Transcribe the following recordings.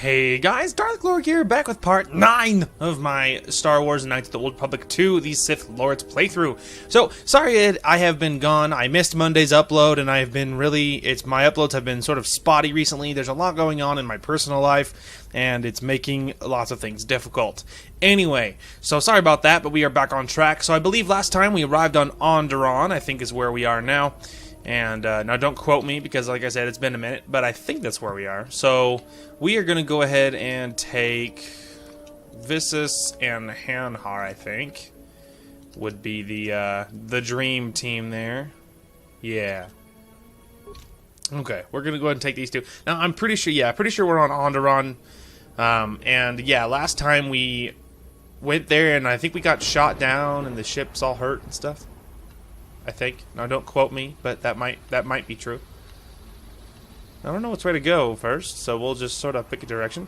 Hey guys, Darth Lord here, back with part 9 of my Star Wars Knights of the Old Republic 2, the Sith Lords playthrough. So, sorry I have been gone. I missed Monday's upload, and my uploads have been sort of spotty recently. There's a lot going on in my personal life, and it's making lots of things difficult. Anyway, so sorry about that, but we are back on track. So I believe last time we arrived on Onderon, I think is where we are now. And now don't quote me because, like I said, it's been a minute, but I think that's where we are. So we are going to go ahead and take Vissus and Hanhar, I think, would be the dream team there. Yeah. Okay, we're going to go ahead and take these two. Now, I'm pretty sure, we're on Onderon. And yeah, last time we went there and I think we got shot down and the ship's all hurt and stuff. I think. Now don't quote me, but that might be true. I don't know which way to go first, so we'll just sort of pick a direction.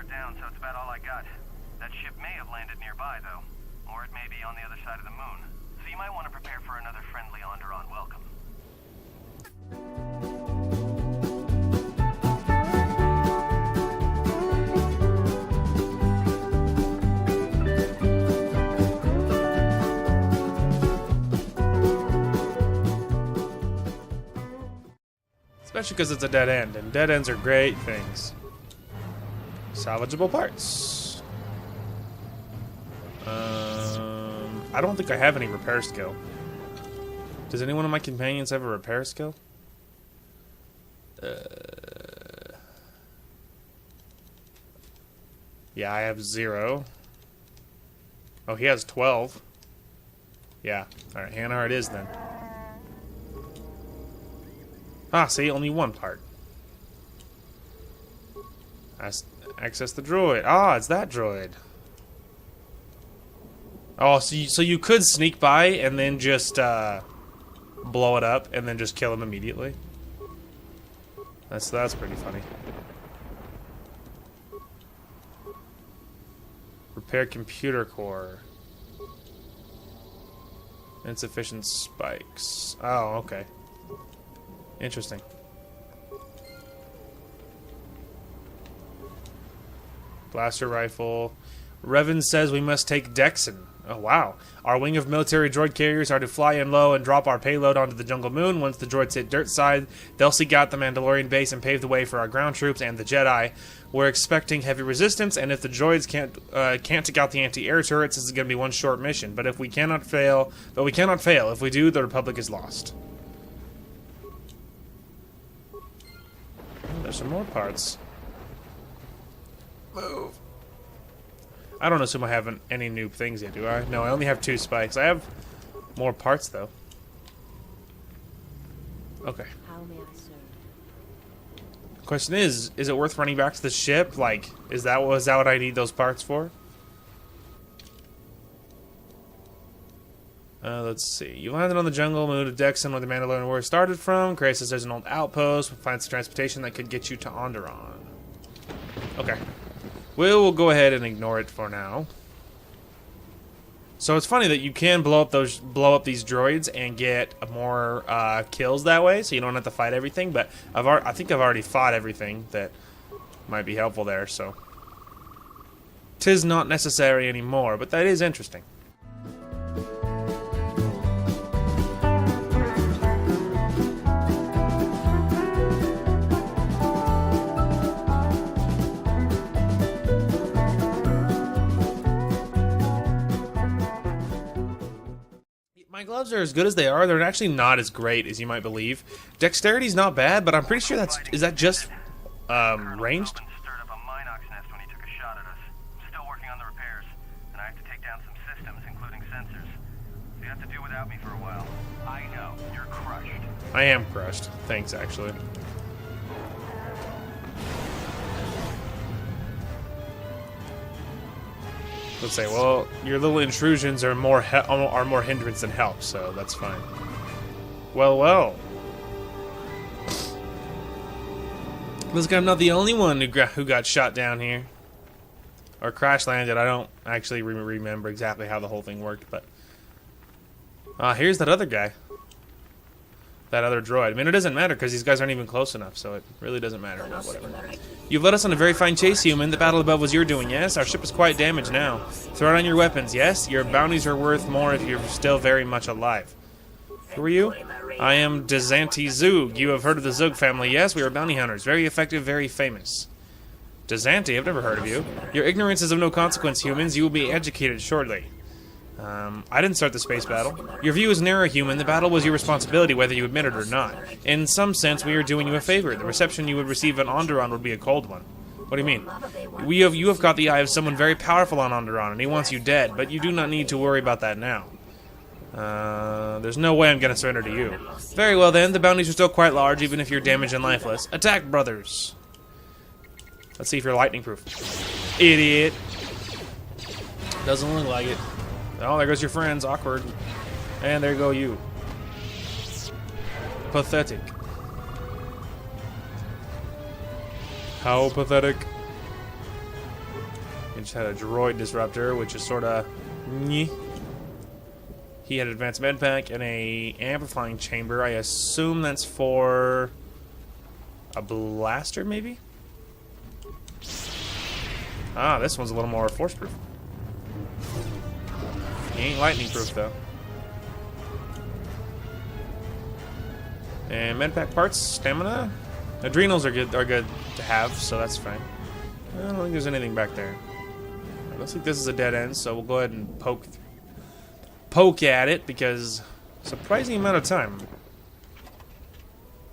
Down, so it's about all I got. That ship may have landed nearby, though. Or it may be on the other side of the moon. So you might want to prepare for another friendly Onderon welcome. Especially because it's a dead end, and dead ends are great things. Salvageable parts. I don't think I have any repair skill. Does any one of my companions have a repair skill? Yeah, I have 0. Oh, he has 12. Yeah. Alright, Hanhar it is then. Ah, see, only one part. Access the droid. Ah, it's that droid. Oh, so you could sneak by and then just blow it up and then just kill him immediately. That's pretty funny. Repair computer core. Insufficient spikes. Oh, okay. Interesting. Blaster rifle. Revan says we must take Dxun. Oh, wow. Our wing of military droid carriers are to fly in low and drop our payload onto the jungle moon. Once the droids hit dirt side, they'll seek out the Mandalorian base and pave the way for our ground troops and the Jedi. We're expecting heavy resistance, and if the droids can't take out the anti-air turrets, this is going to be one short mission. But we cannot fail. If we do, the Republic is lost. Oh, there's some more parts. Move. I don't assume I have any new things yet, do I? No, I only have 2 spikes. I have more parts, though. Okay. How may I serve? Question is it worth running back to the ship? Like, is that what I need those parts for? Let's see. You landed on the jungle moon of Dxun where the Mandalorian war started from. Gray says there's an old outpost. We'll find some transportation that could get you to Onderon. Okay. We'll go ahead and ignore it for now. So it's funny that you can blow up these droids and get more kills that way, so you don't have to fight everything. But I think I've already fought everything that might be helpful there. So 'tis not necessary anymore, but that is interesting. My gloves are as good as they are. They're actually not as great as you might believe. Dexterity's not bad, but I'm pretty sure is that just ranged? Stirred up a Minox nest when he took a shot at us. I'm still working on the repairs, and I have to take down some systems, including sensors. So you have to do without me for a while. I know, you're crushed. I am crushed. Thanks, actually. Let's say, well, your little intrusions are more hindrance than help, so that's fine. Well, well. Looks like I'm not the only one who got shot down here. Or crash landed. I don't actually remember exactly how the whole thing worked, but... here's that other guy. That other droid. I mean, it doesn't matter, because these guys aren't even close enough, so it really doesn't matter. But whatever. You've led us on a very fine chase, human. The battle above was your doing, yes? Our ship is quite damaged now. Throw down your weapons, yes? Your bounties are worth more if you're still very much alive. Who are you? I am Dxun Zug. You have heard of the Zug family, yes? We are bounty hunters. Very effective, very famous. Dxun, I've never heard of you. Your ignorance is of no consequence, humans. You will be educated shortly. I didn't start the space battle. Your view is narrow, human. The battle was your responsibility, whether you admit it or not. In some sense, we are doing you a favor. The reception you would receive on Onderon would be a cold one. What do you mean? You have got the eye of someone very powerful on Onderon, and he wants you dead, but you do not need to worry about that now. There's no way I'm gonna surrender to you. Very well then, the bounties are still quite large, even if you're damaged and lifeless. Attack, brothers! Let's see if you're lightning proof. Idiot! Doesn't look like it. Oh, there goes your friends. Awkward. And there go you. Pathetic. How pathetic. He just had a droid disruptor, which is sorta... Nyeh. He had an advanced med pack and a amplifying chamber. I assume that's for a blaster, maybe? Ah, this one's a little more force proof. He ain't lightning proof though. And med pack parts, stamina, adrenals are good to have, so that's fine. I don't think there's anything back there. It looks like this is a dead end, so we'll go ahead and poke at it because surprising amount of time.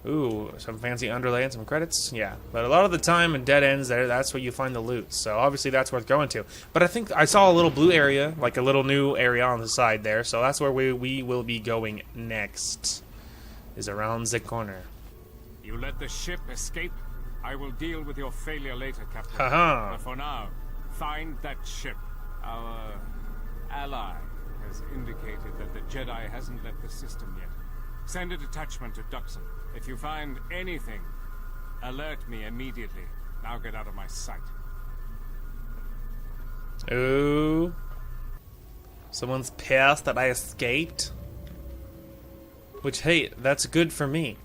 Ooh, some fancy underlay and some credits. Yeah, but a lot of the time in dead ends that's where you find the loot. So obviously that's worth going to. But I think I saw a little blue area, like a little new area on the side there. So that's where we will be going next. Is around the corner. You let the ship escape. I will deal with your failure later, Captain. Haha. But for now, find that ship. Our ally has indicated that the Jedi hasn't left the system yet. Send a detachment to Dxun. If you find anything, alert me immediately. Now get out of my sight. Ooh. Someone's pissed that I escaped. Which, hey, that's good for me.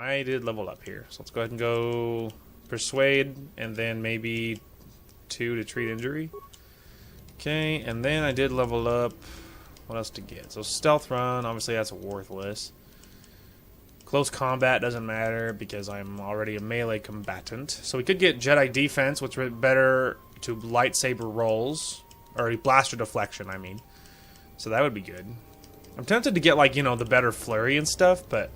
I did level up here, so let's go ahead and go persuade, and then maybe 2 to treat injury. Okay, and then I did level up. What else to get? So stealth run, obviously that's worthless. Close combat doesn't matter because I'm already a melee combatant. So we could get Jedi defense, which would be better to lightsaber rolls, or blaster deflection, I mean. So that would be good. I'm tempted to get, like, you know, the better flurry and stuff, but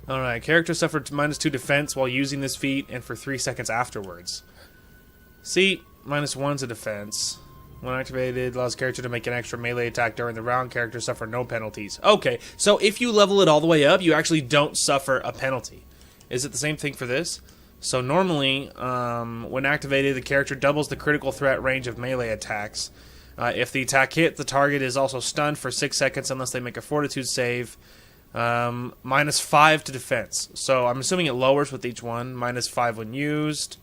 alright, character suffered -2 defense while using this feat and for 3 seconds afterwards. See, -1 to defense. When activated, allows character to make an extra melee attack during the round. Characters suffer no penalties. Okay, so if you level it all the way up, you actually don't suffer a penalty. Is it the same thing for this? So normally, when activated, the character doubles the critical threat range of melee attacks. If the attack hit, the target is also stunned for 6 seconds unless they make a fortitude save. -5 to defense. So I'm assuming it lowers with each one. -5 when used.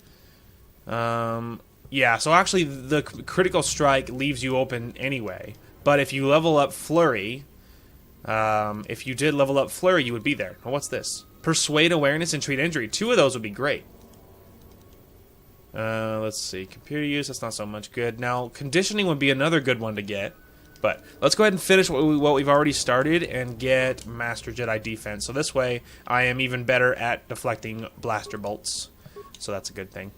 Yeah, so actually the critical strike leaves you open anyway. But if you level up flurry, if you did level up flurry, you would be there. Well, what's this? Persuade, awareness, and treat injury. 2 of those would be great. Let's see. Computer use, that's not so much good. Now, conditioning would be another good one to get. But let's go ahead and finish what we've already started and get Master Jedi Defense. So this way, I am even better at deflecting blaster bolts. So that's a good thing.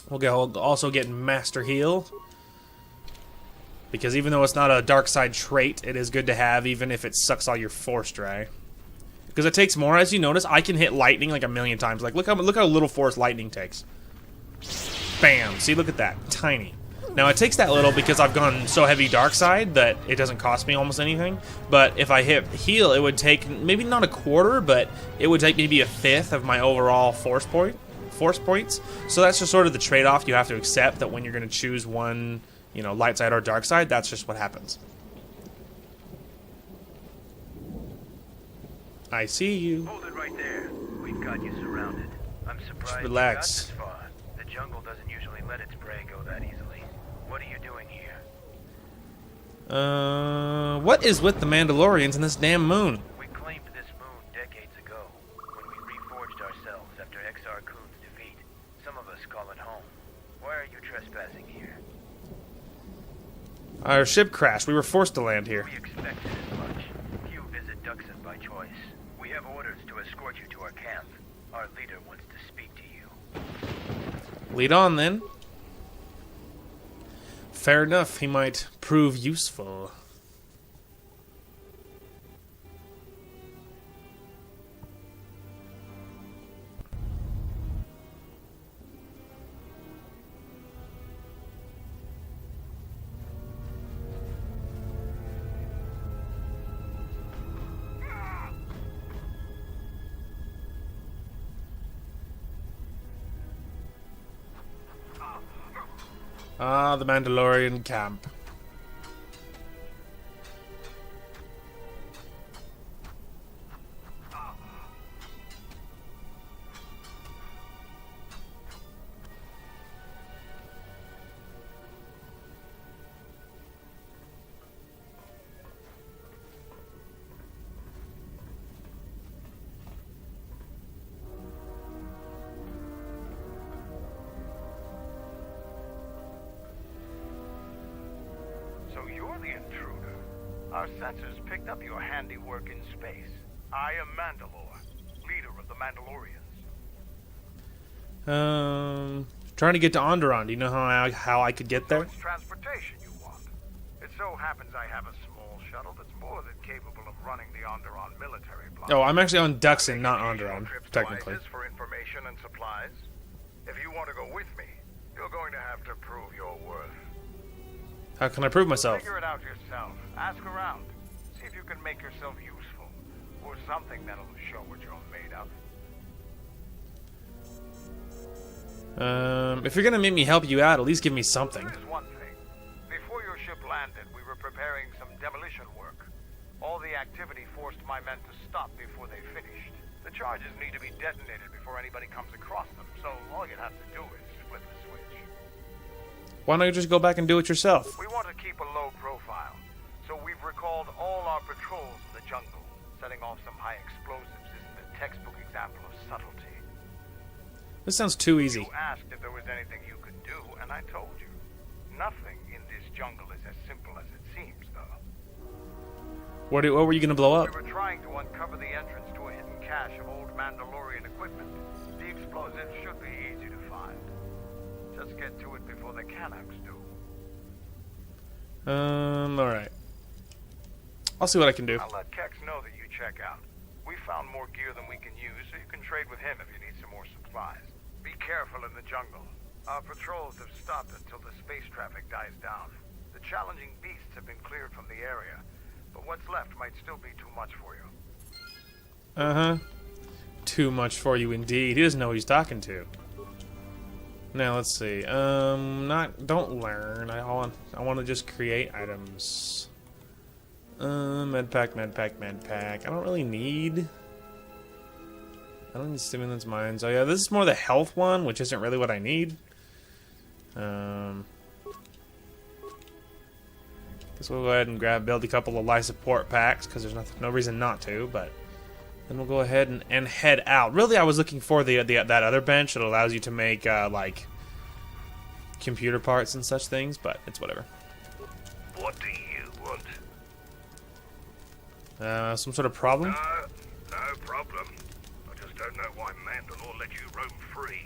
We'll also get Master Heal. Because even though it's not a dark side trait, it is good to have even if it sucks all your force dry. Because it takes more, as you notice. I can hit lightning like a million times. Like look how little force lightning takes. Bam! See, look at that. Tiny. Now it takes that little because I've gone so heavy dark side that it doesn't cost me almost anything. But if I hit heal, it would take maybe not a quarter, but it would take maybe a fifth of my overall force points. So that's just sort of the trade-off you have to accept, that when you're going to choose one, you know, light side or dark side, that's just what happens. I see you. Hold it right there. We've got you surrounded. I'm surprised relax. you got this far. The jungle doesn't usually let its prey go that easily. What are you doing here? What is with the Mandalorians and this damn moon? We claimed this moon decades ago, when we reforged ourselves after XR Kun's defeat. Some of us call it home. Why are you trespassing here? Our ship crashed. We were forced to land here. We expected as much. Few visit Dxun by choice. We have orders to escort you to our camp. Our leader wants to speak to you. Lead on, then. Fair enough. He might prove useful. Ah, the Mandalorian camp. So you're the intruder. Our sensors picked up your handiwork in space. I am Mandalore, leader of the Mandalorians. Trying to get to Onderon. Do you know how I could get So there? it's transportation you want. It so happens I have a small shuttle that's more than capable of running the Onderon military block. Oh, I'm actually on Dxun, not Occasional Onderon, trips to technically. ISIS for information and supplies. If you want to go with me, you're going to have to prove your worth. How can I prove myself? Figure it out yourself. Ask around. See if you can make yourself useful. Or something that'll show what you're made of. If you're gonna make me help you out, at least give me something. There is one thing. Before your ship landed, we were preparing some demolition work. All the activity forced my men to stop before they finished. The charges need to be detonated before anybody comes across them, so all you have to do is flip the switch. Why don't you just go back and do it yourself? We want to keep a low profile, so we've recalled all our patrols in the jungle. Setting off some high explosives isn't a textbook example of subtlety. This sounds too easy. You asked if there was anything you could do, and I told you. Nothing in this jungle is as simple as it seems, though. What were you gonna blow up? We were trying to uncover the entrance to a hidden cache of old Mandalorian equipment. The explosives should be easy to find. Just get to it before the Canucks do. Alright. I'll see what I can do. I'll let Kex know that you check out. We found more gear than we can use, so you can trade with him if you need some more supplies. Be careful in the jungle. Our patrols have stopped until the space traffic dies down. The challenging beasts have been cleared from the area, but what's left might still be too much for you. Uh-huh. Too much for you indeed. He doesn't know who he's talking to. Now let's see. Don't learn. I want to just create items. Medpack. I don't really need. I don't need stimulants, mines. Oh yeah, this is more the health one, which isn't really what I need. Guess we'll go ahead and build a couple of life support packs because there's no reason not to. But then we'll go ahead and head out. Really, I was looking for that other bench that allows you to make like computer parts and such things, but it's whatever. What do you want? Some sort of problem? No problem. I just don't know why Mandalore let you roam free.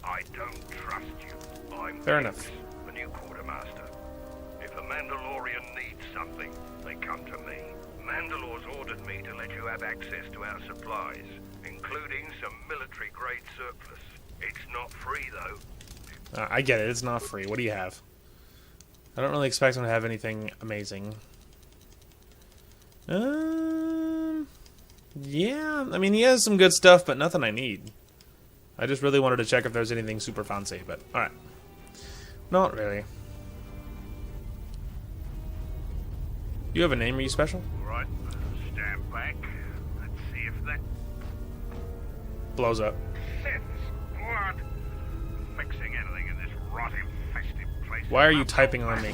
I don't trust you. I'm Fair enough. the new quartermaster. If a Mandalorian needs something, they come to me. Mandalore's ordered me to let you have access to our supplies, including some military-grade surplus. It's not free, though. I get it. It's not free. What do you have? I don't really expect him to have anything amazing. Yeah, I mean, he has some good stuff, but nothing I need. I just really wanted to check if there's anything super fancy, but alright. Not really. You have a name? Are you special? Alright, stand back. Let's see if that Blows up. Sith's blood. Fixing anything in this rot infested place. Why are you typing on me?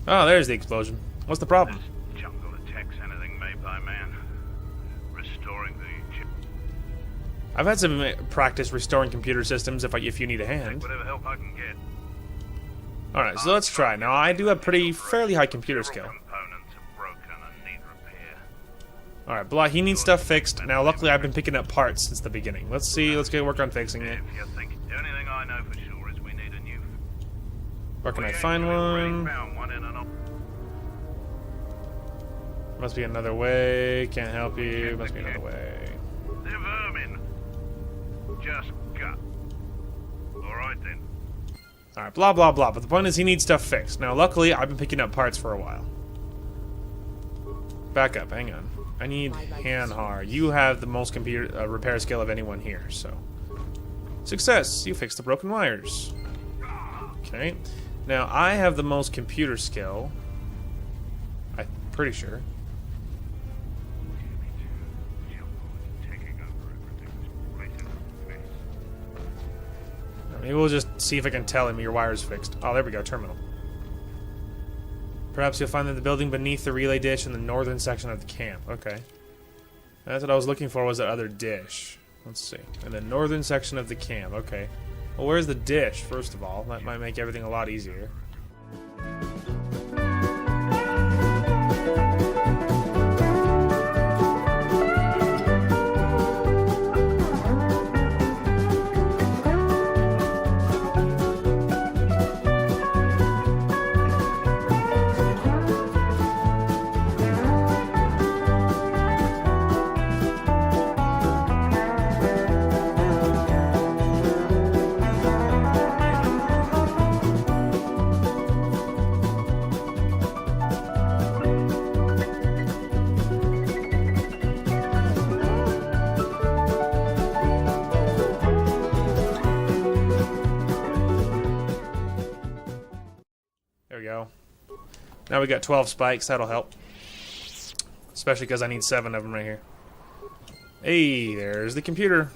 Oh, there's the explosion. What's the problem? This jungle attacks anything made by man. Restoring the chip. I've had some practice restoring computer systems if you need a hand. Whatever help I can get. Alright, so let's try. Now, I do have fairly high computer skill. Components are broken and need repair. Alright, he needs stuff fixed. Now, luckily, I've been picking up parts since the beginning. Let's see, let's get to work on fixing it. If you think the only thing I know for sure is we need a new. Where can I find one? Found one in an Must be another way. Can't help you. Must be another way. They're vermin. Just gut. Alright then. Alright, blah, blah, blah. But the point is he needs stuff fixed. Now, luckily, I've been picking up parts for a while. Back up. Hang on. I need Hanhar. You have the most computer repair skill of anyone here, so. Success! You fixed the broken wires. Okay. Now, I have the most computer skill. I'm pretty sure. Maybe we'll just see if I can tell him your wire's fixed. Oh, there we go, terminal. Perhaps you'll find that the building beneath the relay dish in the northern section of the camp. Okay. That's what I was looking for, was that other dish. Let's see. In the northern section of the camp. Okay. Well, where's the dish, first of all? That might make everything a lot easier. Now we got 12 spikes, that'll help. Especially because I need 7 of them right here. Hey, there's the computer.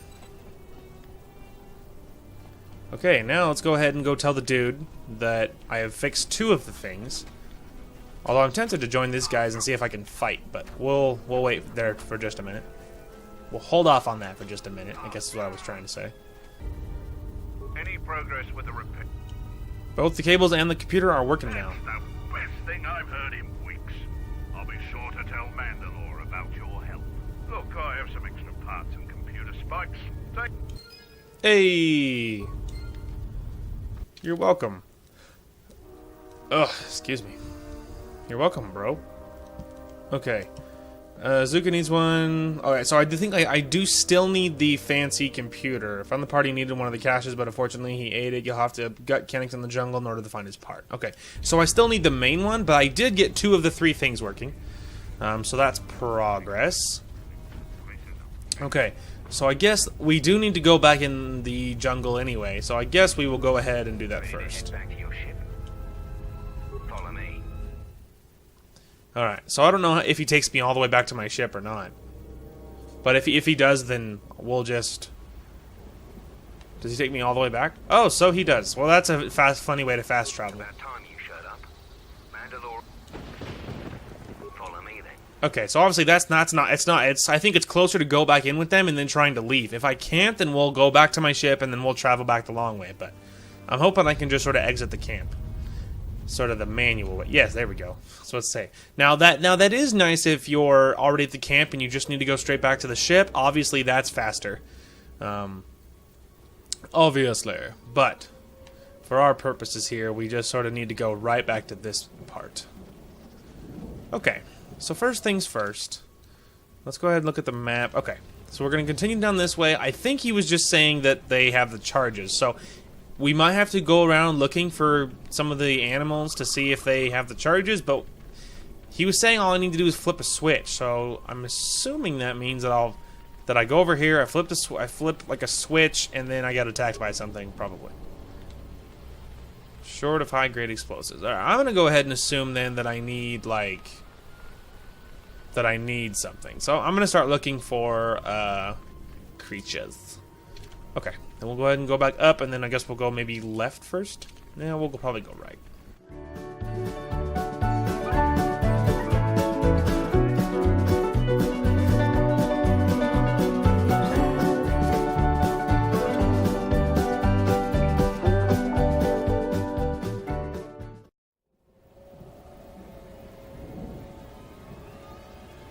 Okay, now let's go ahead and go tell the dude that I have fixed 2 of the things. Although I'm tempted to join these guys and see if I can fight, but we'll wait there for just a minute. We'll hold off on that for just a minute, I guess is what I was trying to say. Any progress with the repair? Both the cables and the computer are working now. That's the best thing I've heard in weeks. I'll be sure to tell Mandalore about your help. Look, I have some extra parts and computer spikes. Hey! You're welcome. Ugh, excuse me. You're welcome, bro. Okay. Zuka needs one. Alright, so I do think I do still need the fancy computer. If I'm the party needed one of the caches, but unfortunately he ate it, you'll have to gut Kennington in the jungle in order to find his part. Okay, so I still need the main one, but I did get 2 of the 3 things working. So that's progress. Okay, so I guess we do need to go back in the jungle anyway, so I guess we will go ahead and do that first. Back to your ship. Follow me. Alright, so I don't know if he takes me all the way back to my ship or not. But if he does, then we'll just... Does he take me all the way back? Oh, so he does. Well, that's a funny way to fast travel. About time you showed up. Mandalore. Follow me then. Okay, so obviously I think it's closer to go back in with them and then trying to leave. If I can't, then we'll go back to my ship and then we'll travel back the long way. But I'm hoping I can just sort of exit the camp. Sort of the manual way. Yes, there we go. So let's say. Now that is nice if you're already at the camp and you just need to go straight back to the ship. Obviously, that's faster. Obviously. But for our purposes here, we just sort of need to go right back to this part. Okay. So first things first. Let's go ahead and look at the map. Okay. So we're going to continue down this way. I think he was just saying that they have the charges. So we might have to go around looking for some of the animals to see if they have the charges, but he was saying all I need to do is flip a switch, so I'm assuming that means that I go over here, I flip like a switch, and then I get attacked by something, probably. Short of high-grade explosives. Alright, I'm gonna go ahead and assume then that I need, like... that I need something. So I'm gonna start looking for, creatures. Okay, then we'll go ahead and go back up, and then I guess we'll go maybe left first? Yeah, we'll probably go right.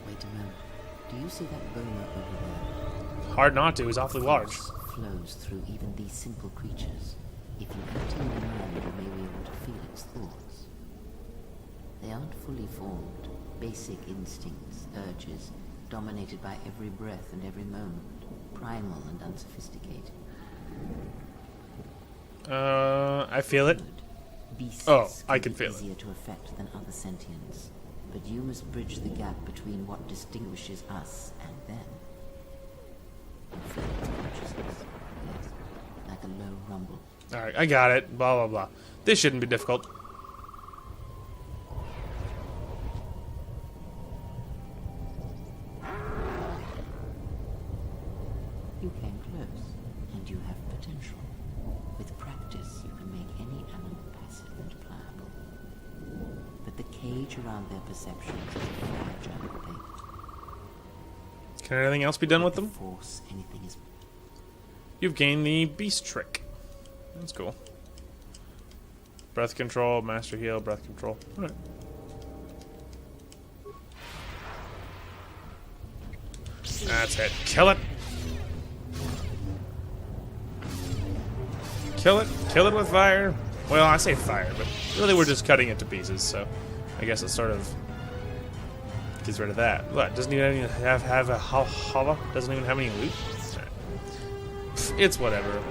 Wait a moment. Do you see that boma over there? Hard not to, he's awfully large. Flows through even these simple creatures. If you act in your mind, you may be able to feel its thoughts. They aren't fully formed. Basic instincts, urges, dominated by every breath and every moment. Primal and unsophisticated. I feel it. Beasts Oh, I can feel it. easier to affect than other sentients. But you must bridge the gap between what distinguishes us and them. And feel its consciousness. Yes, like a low rumble. Alright, I got it. Blah, blah, blah. This shouldn't be difficult. You came close, and you have potential. With practice, you can make any animal passive and pliable. But the cage around their perceptions is a fragile thing. Can anything else be done with them? Force anything is. You've gained the beast trick. That's cool. Breath control, master heal, breath control. Alright. That's it. Kill it. Kill it. Kill it with fire. Well, I say fire, but really we're just cutting it to pieces, so I guess it sort of gets rid of that. What? Doesn't even have a holla? Doesn't even have any loot? Right. Pfft, it's whatever.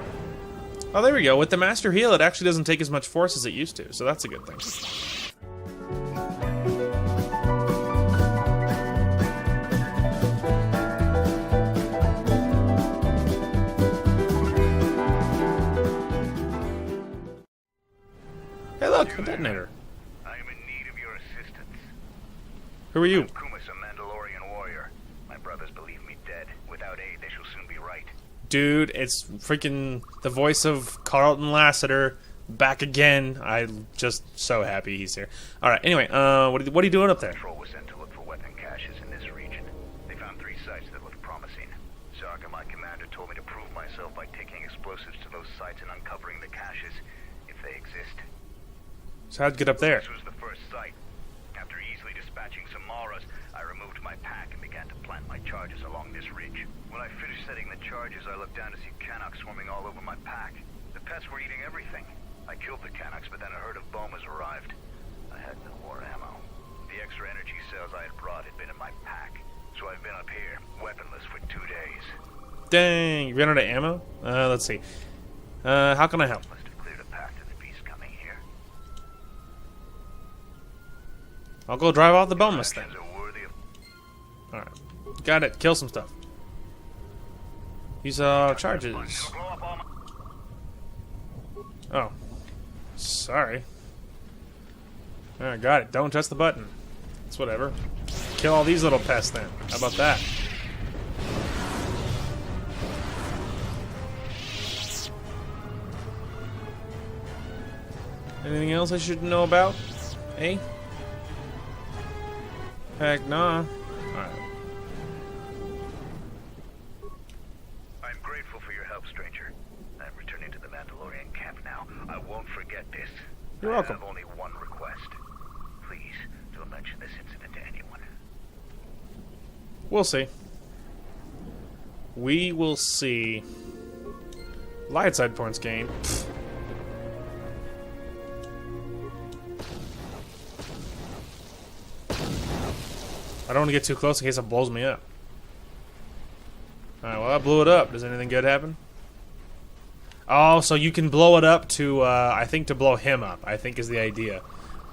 Oh, there we go. With the master heal, it actually doesn't take as much force as it used to, so that's a good thing. Hey, look, a detonator. I am in need of your assistance. Who are you? Kuma's a Mandalorian warrior. My brothers believe me dead. Without aid, they shall soon be right. Dude, it's freaking the voice of Carlton Lasseter back again. I'm just so happy he's here. Alright, anyway, what are you doing up there? Patrol was sent to look for weapon caches in this region. They found 3 sites that looked promising. Zarka, my commander, told me to prove myself by taking explosives to those sites and uncovering the caches, if they exist. So how'd you get up there? This was the first site. After easily dispatching some Maras, I removed my pack and began to plant my charges along this ridge. When I finished setting the charges, I looked down to see Canucks swarming all over my pack. The pets were eating everything. I killed the Canucks, but then a herd of bomas arrived. I had no more ammo. The extra energy cells I had brought had been in my pack, so I've been up here, weaponless for 2 days. Dang, you ran out of ammo? Let's see. How can I help? Must have cleared a path to the beast coming here. I'll go drive off the boneless thing. Actions are worthy of Alright. Got it. Kill some stuff. Use charges. It'll blow up all my... Oh. Sorry. Alright, got it. Don't touch the button. It's whatever. Kill all these little pests then. How about that? Anything else I should know about? Hey? Heck nah. Alright. I'm grateful for your help, stranger. I'm returning to the Mandalorian camp now. I won't forget this. You're welcome. I have only one request. Please, don't mention this incident to anyone. We'll see. We will see. Light side points gained. Pfft. I don't want to get too close in case it blows me up. Alright, well, I blew it up. Does anything good happen? Oh, so you can blow it up to, I think to blow him up, I think is the idea.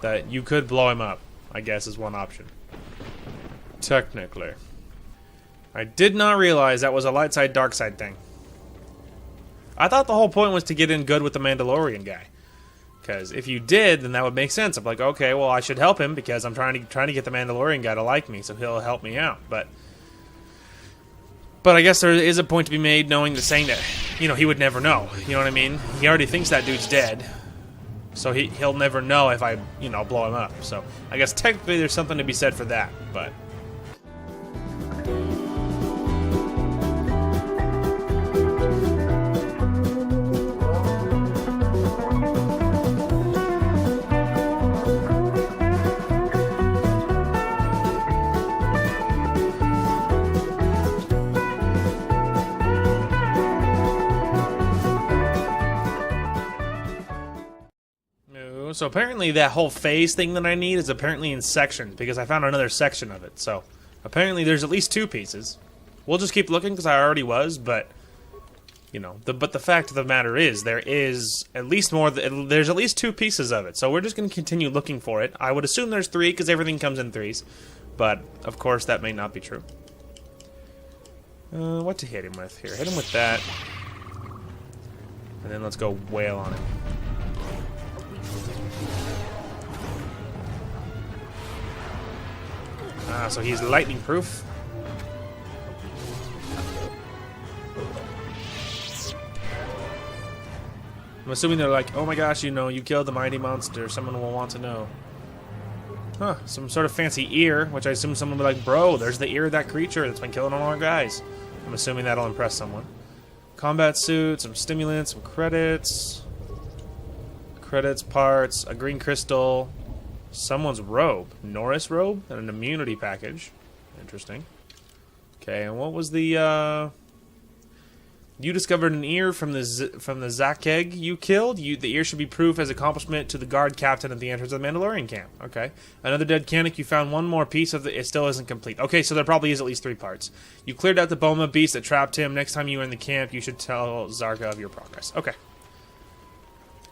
That you could blow him up, I guess, is one option. Technically. I did not realize that was a light side, dark side thing. I thought the whole point was to get in good with the Mandalorian guy. Because if you did, then that would make sense. I'm like, okay, well, I should help him because I'm trying to get the Mandalorian guy to like me, so he'll help me out. But I guess there is a point to be made knowing the saying that, you know, he would never know. You know what I mean? He already thinks that dude's dead. So he'll never know if I, you know, blow him up. So I guess technically there's something to be said for that, but... So apparently that whole phase thing that I need is apparently in sections, because I found another section of it. So apparently there's at least 2 pieces. We'll just keep looking because I already was, but you know, but the fact of the matter is there is at least there's at least 2 pieces of it. So we're just going to continue looking for it. I would assume there's 3 because everything comes in 3s, but of course that may not be true. What to hit him with here? Hit him with that, and then let's go wail on him. So he's lightning proof. I'm assuming they're like, oh my gosh, you know, you killed the mighty monster. Someone will want to know. Huh, some sort of fancy ear, which I assume someone will be like, bro, there's the ear of that creature that's been killing all our guys. I'm assuming that'll impress someone. Combat suit, some stimulants, some credits. Credits, parts, a green crystal. Someone's robe. Norris robe? And an immunity package. Interesting. Okay, and what was the, You discovered an ear from the Zakeg you killed. The ear should be proof as accomplishment to the guard captain at the entrance of the Mandalorian camp. Okay. Another dead Canik. You found one more piece of it still isn't complete. Okay, so there probably is at least 3 parts. You cleared out the Boma beast that trapped him. Next time you are in the camp, you should tell Zarka of your progress. Okay.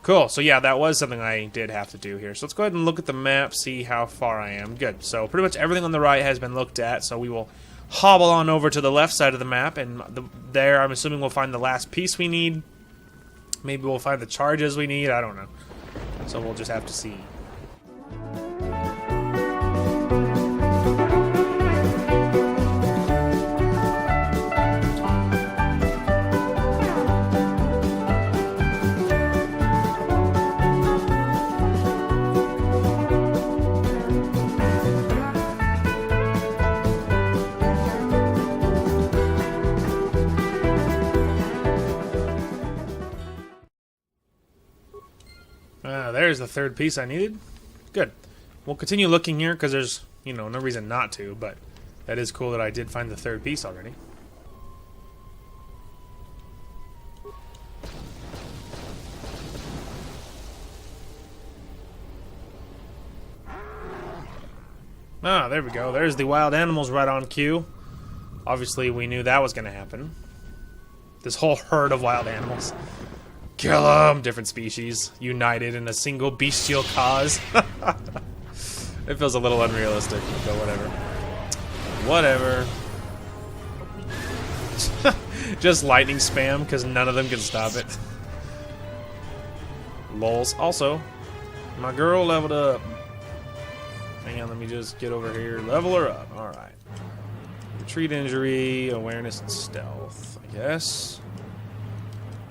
Cool, so yeah, that was something I did have to do here. So let's go ahead and look at the map, see how far I am. Good, so pretty much everything on the right has been looked at, so we will hobble on over to the left side of the map, and there I'm assuming we'll find the last piece we need. Maybe we'll find the charges we need, I don't know. So we'll just have to see. There's the 3rd piece I needed. Good. We'll continue looking here because there's, you know, no reason not to, but that is cool that I did find the 3rd piece already. Ah, there we go. There's the wild animals right on cue. Obviously, we knew that was going to happen. This whole herd of wild animals. Kill them! Different species, united in a single bestial cause. It feels a little unrealistic, but whatever. Whatever. Just lightning spam, because none of them can stop it. Lols. Also, my girl leveled up. Hang on, let me just get over here. Level her up. Alright. Retreat injury, awareness, and stealth, I guess.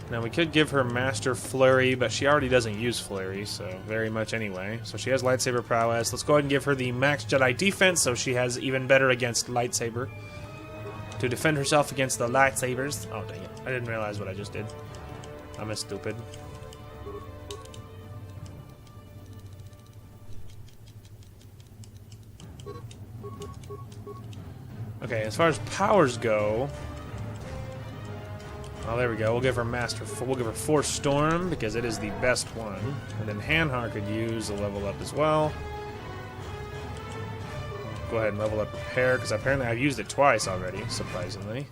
Now, we could give her Master Flurry, but she already doesn't use Flurry, so very much anyway. So she has Lightsaber Prowess. Let's go ahead and give her the Max Jedi Defense, so she has even better against Lightsaber. To defend herself against the lightsabers. Oh, dang it. I didn't realize what I just did. I'm a stupid. Okay, as far as powers go... Oh, there we go. We'll give her We'll give her Force Storm because it is the best one, and then Hanhar could use a level up as well. Go ahead and level up Repair because apparently I've used it twice already, surprisingly.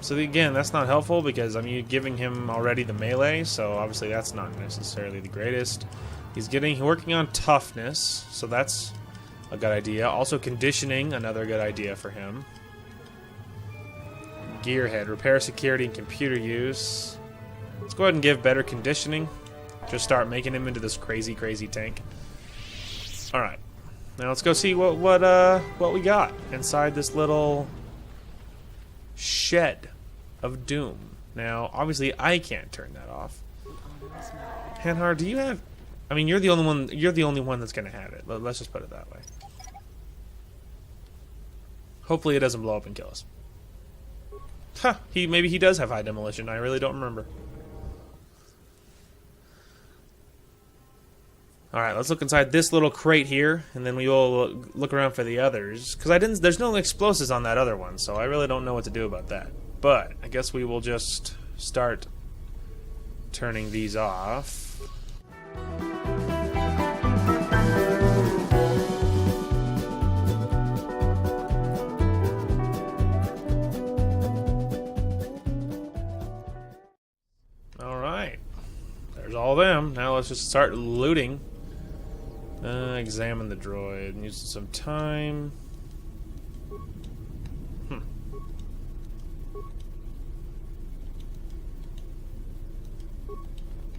So again, that's not helpful because I'm giving him already the melee, so obviously that's not necessarily the greatest. He's working on toughness, so that's a good idea. Also conditioning, another good idea for him. Gearhead, repair security and computer use. Let's go ahead and give better conditioning. Just start making him into this crazy, crazy tank. All right, now let's go see what we got inside this little shed of doom. Now, obviously, I can't turn that off. Hanhar, do you have? I mean, you're the only one. You're the only one that's gonna have it. Let's just put it that way. Hopefully, it doesn't blow up and kill us. Huh? Maybe he does have high demolition. I really don't remember. All right, let's look inside this little crate here, and then we will look around for the others. Because there's no explosives on that other one, so I really don't know what to do about that. But I guess we will just start turning these off. All right, there's all of them. Now let's just start looting. Examine the droid. Use some time.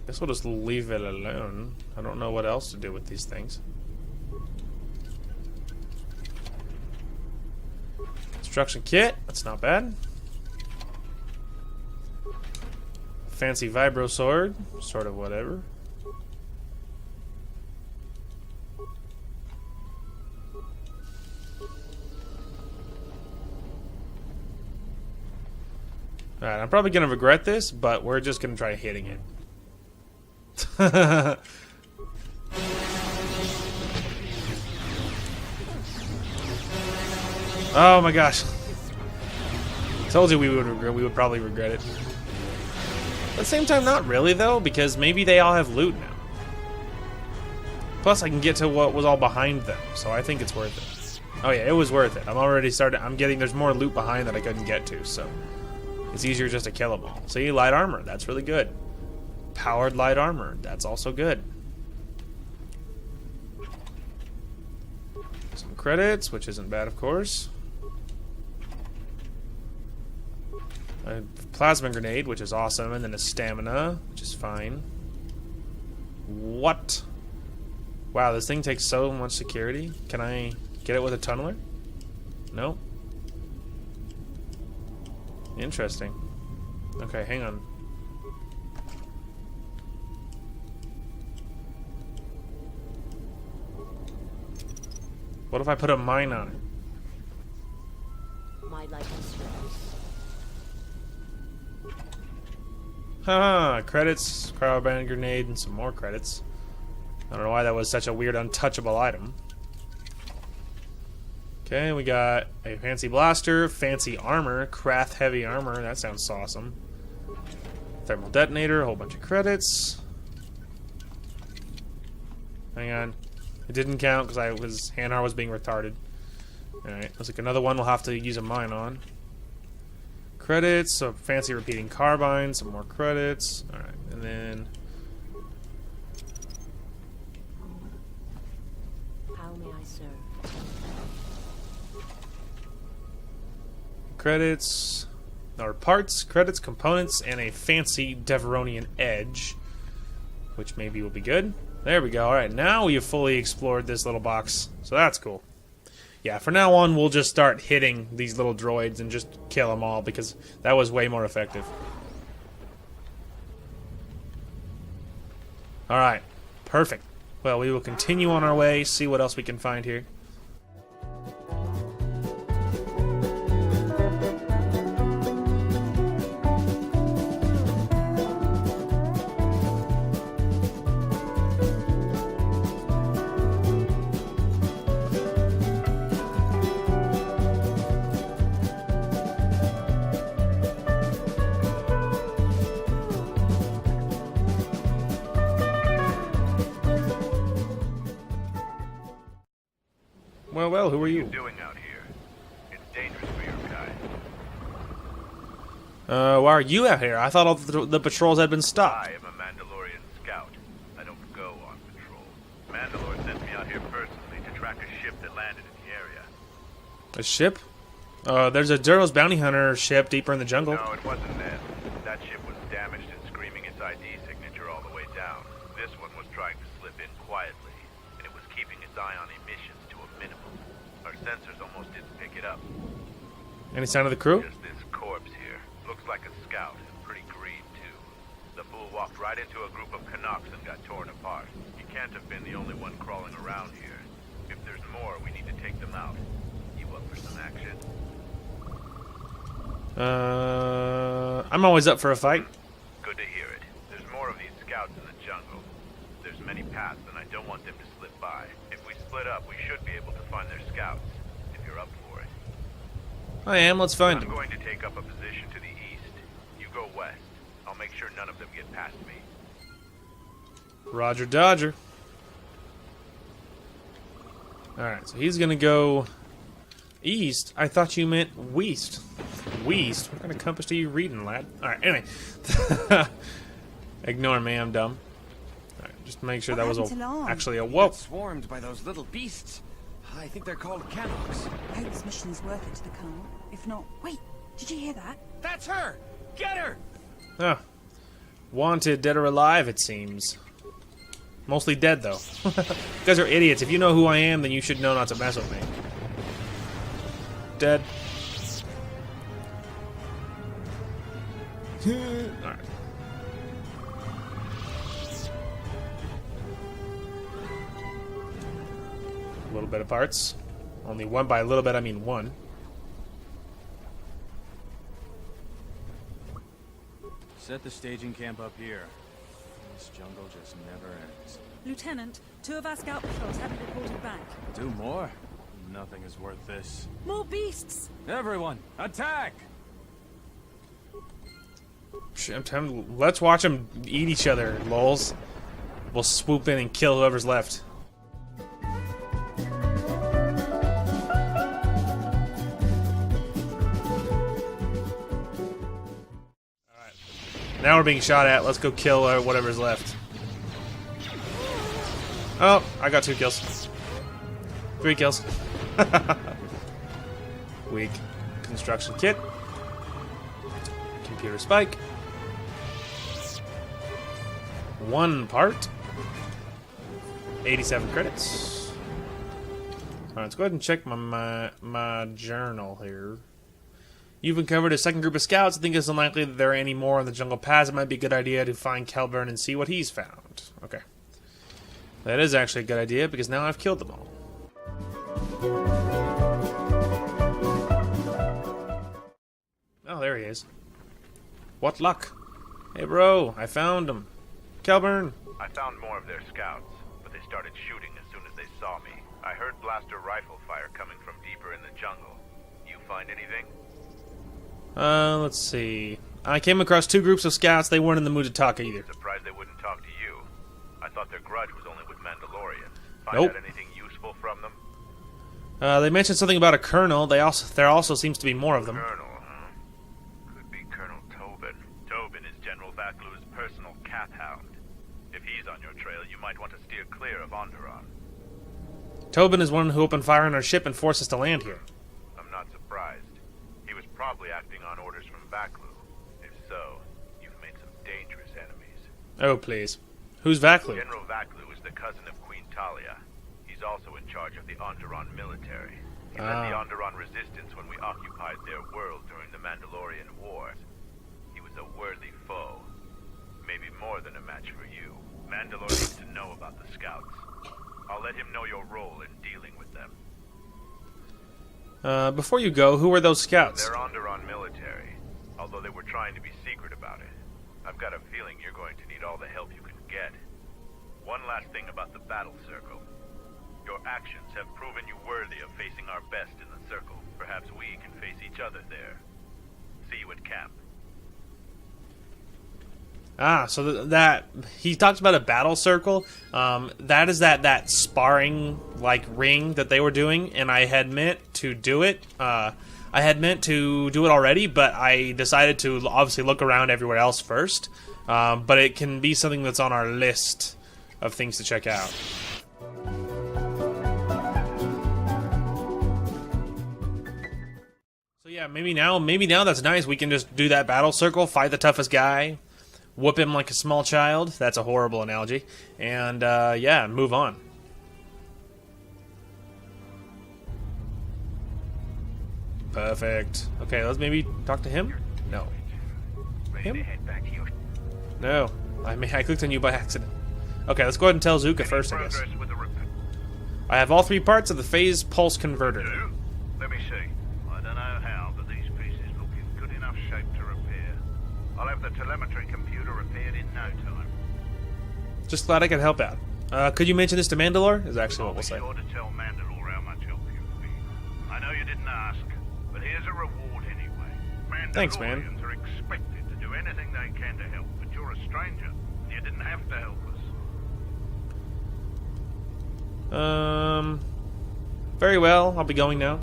Guess we'll just leave it alone. I don't know what else to do with these things. Construction kit. That's not bad. Fancy vibro sword. Sort of whatever. Alright, I'm probably going to regret this, but we're just going to try hitting it. Oh my gosh. Told you we would probably regret it. At the same time, not really though, because maybe they all have loot now. Plus I can get to what was all behind them, so I think it's worth it. Oh yeah, it was worth it. There's more loot behind that I couldn't get to, so it's easier just to kill them all. See, light armor, that's really good. Powered light armor, that's also good. Some credits, which isn't bad, of course. A plasma grenade, which is awesome, and then a stamina, which is fine. What? Wow, this thing takes so much security. Can I get it with a tunneler? No. Interesting. Okay, hang on. What if I put a mine on it? My life is yours. Haha, credits, cryoban grenade, and some more credits. I don't know why that was such a weird untouchable item. Okay, we got a fancy blaster, fancy armor, Krath heavy armor, that sounds awesome. Thermal detonator, a whole bunch of credits. Hang on. It didn't count because Hanar was being retarded. Alright, looks like another one we'll have to use a mine on. Credits, so fancy repeating carbine, some more credits. Alright, and then How may I serve? credits, or parts, credits, components, and a fancy Deveronian edge, which maybe will be good. There we go. Alright, now we have fully explored this little box, so that's cool. Yeah, for now on, we'll just start hitting these little droids and just kill them all, because that was way more effective. Alright, perfect. Well, we will continue on our way, see what else we can find here. Well, who are you? What are you doing out here? It's dangerous for your kind. Why are you out here? I thought all the patrols had been stopped. I am a Mandalorian scout. I don't go on patrol. Mandalore sent me out here personally to track a ship that landed in the area. A ship? There's a Duros bounty hunter ship deeper in the jungle. No, it wasn't them. That ship was damaged and screaming its ID signature all the way down. This one was trying to slip in quietly, and it was keeping its eye on emissions to a minimum. Our sensors almost didn't pick it up. Any sign of the crew? Just this corpse here. Looks like a scout, and pretty green, too. The fool walked right into a group of Canucks and got torn apart. He can't have been the only one crawling around here. If there's more, we need to take them out. You up for some action? I'm always up for a fight. Good to hear it. There's more of these scouts in the jungle. There's many paths, and I don't want them to slip by. If we split up, we should be able to find their scouts, if you're up for it. I am. Let's find I'm him. going to take up a position to the east. You go west. I'll make sure none of them get past me. Roger Dodger. Alright, so he's gonna go east. I thought you meant west. West? What kind of compass are you reading, lad? Alright, anyway. Ignore me, I'm dumb. Alright, just make sure that was actually a whoa. Swarmed by those little beasts. I think they're called Canucks. I hope this mission is worth it to the Colonel. If not, wait, did you hear that? That's her! Get her! Oh. Wanted, dead or alive, it seems. Mostly dead, though. You guys are idiots. If you know who I am, then you should know not to mess with me. Dead. Alright. A little bit of parts. Only one. By a little bit, I mean one. Set the staging camp up here. This jungle just never ends. Lieutenant, 2 of our scout patrols haven't reported back. 2 more? Nothing is worth this. More beasts! Everyone, attack! Let's watch them eat each other, lols. We'll swoop in and kill whoever's left. Alright. Now we're being shot at. Let's go kill whatever's left. Oh, I got 2 kills. 3 kills. Weak. Construction kit. Computer spike. 1 part. 87 credits. Alright, let's go ahead and check my journal here. You've uncovered a second group of scouts. I think it's unlikely that there are any more on the jungle paths. It might be a good idea to find Kelburn and see what he's found. Okay. That is actually a good idea, because now I've killed them all. Oh, there he is. What luck. Hey, bro, I found him. Kelburn. I found more of their scouts, but they started shooting as soon as they saw me. I heard blaster rifle fire coming from deeper in the jungle. You find anything? Let's see. I came across 2 groups of scouts. They weren't in the mood to talk either. Surprised they wouldn't talk to you. I thought their grudge was only with Mandalorian. Find Nope. out anything useful from them? They mentioned something about a colonel. There also seems to be more of them. Colonel, huh? Could be Colonel Tobin. Tobin is General Vaklu's personal cat hound. If he's on your trail, you might want to steer clear of Onderon. Tobin is one who opened fire on our ship and forced us to land here. I'm not surprised. He was probably acting on orders from Vaklu. If so, you've made some dangerous enemies. Oh, please. Who's Vaklu? General Vaklu is the cousin of Queen Talia. He's also in charge of the Onderon military. He led the Onderon resistance when we occupied their world during the Mandalorian Wars. He was a worthy foe. Maybe more than a match for you. Mandalore needs to know about the scouts. I'll let him know your role in dealing with them. Before you go, who are those scouts? They're Onderon military, although they were trying to be secret about it. I've got a feeling you're going to need all the help you can get. One last thing about the battle circle. Your actions have proven you worthy of facing our best in the circle. Perhaps we can face each other there. See you at camp. So that he talks about a battle circle. That is that sparring like ring that they were doing, and I had meant to do it. I had meant to do it already, but I decided to obviously look around everywhere else first. But it can be something that's on our list of things to check out. So yeah, maybe now that's nice. We can just do that battle circle, fight the toughest guy, whoop him like a small child. That's a horrible analogy. And yeah, move on. Perfect. Okay, let's maybe talk to him. No. Him? No. I clicked on you by accident. Okay, let's go ahead and tell Zuka first, I guess. I have all 3 parts of the phase pulse converter. Let me see. I don't know how, but these pieces look in good enough shape to repair. I'll have the telemetry computer repaired in no time. Just glad I could help out. Could you mention this to Mandalore? Is actually what we'll say. I'll be sure to tell Mandalore how much help you've been. I know you didn't ask, but here's a reward anyway. Thanks, man. Mandalorians are expected to do anything they can to help, but you're a stranger. You didn't have to help us. Very well. I'll be going now.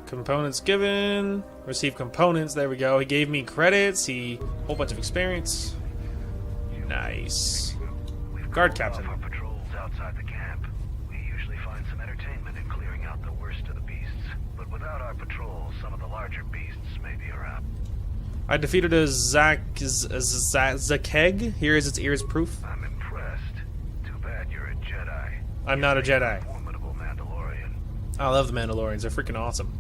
Components given. Receive components. There we go. He gave me credits. A whole bunch of experience. Nice. Guard captain. Our patrols outside the camp. We usually find some entertainment in clearing out the worst of the beasts. But without our patrols, some of the larger beasts may be around. I defeated a Zakeg. Here is its ears proof. I'm impressed. Too bad you're a Jedi. I'm not a Jedi. Formidable Mandalorian. I love the Mandalorians. They're freaking awesome.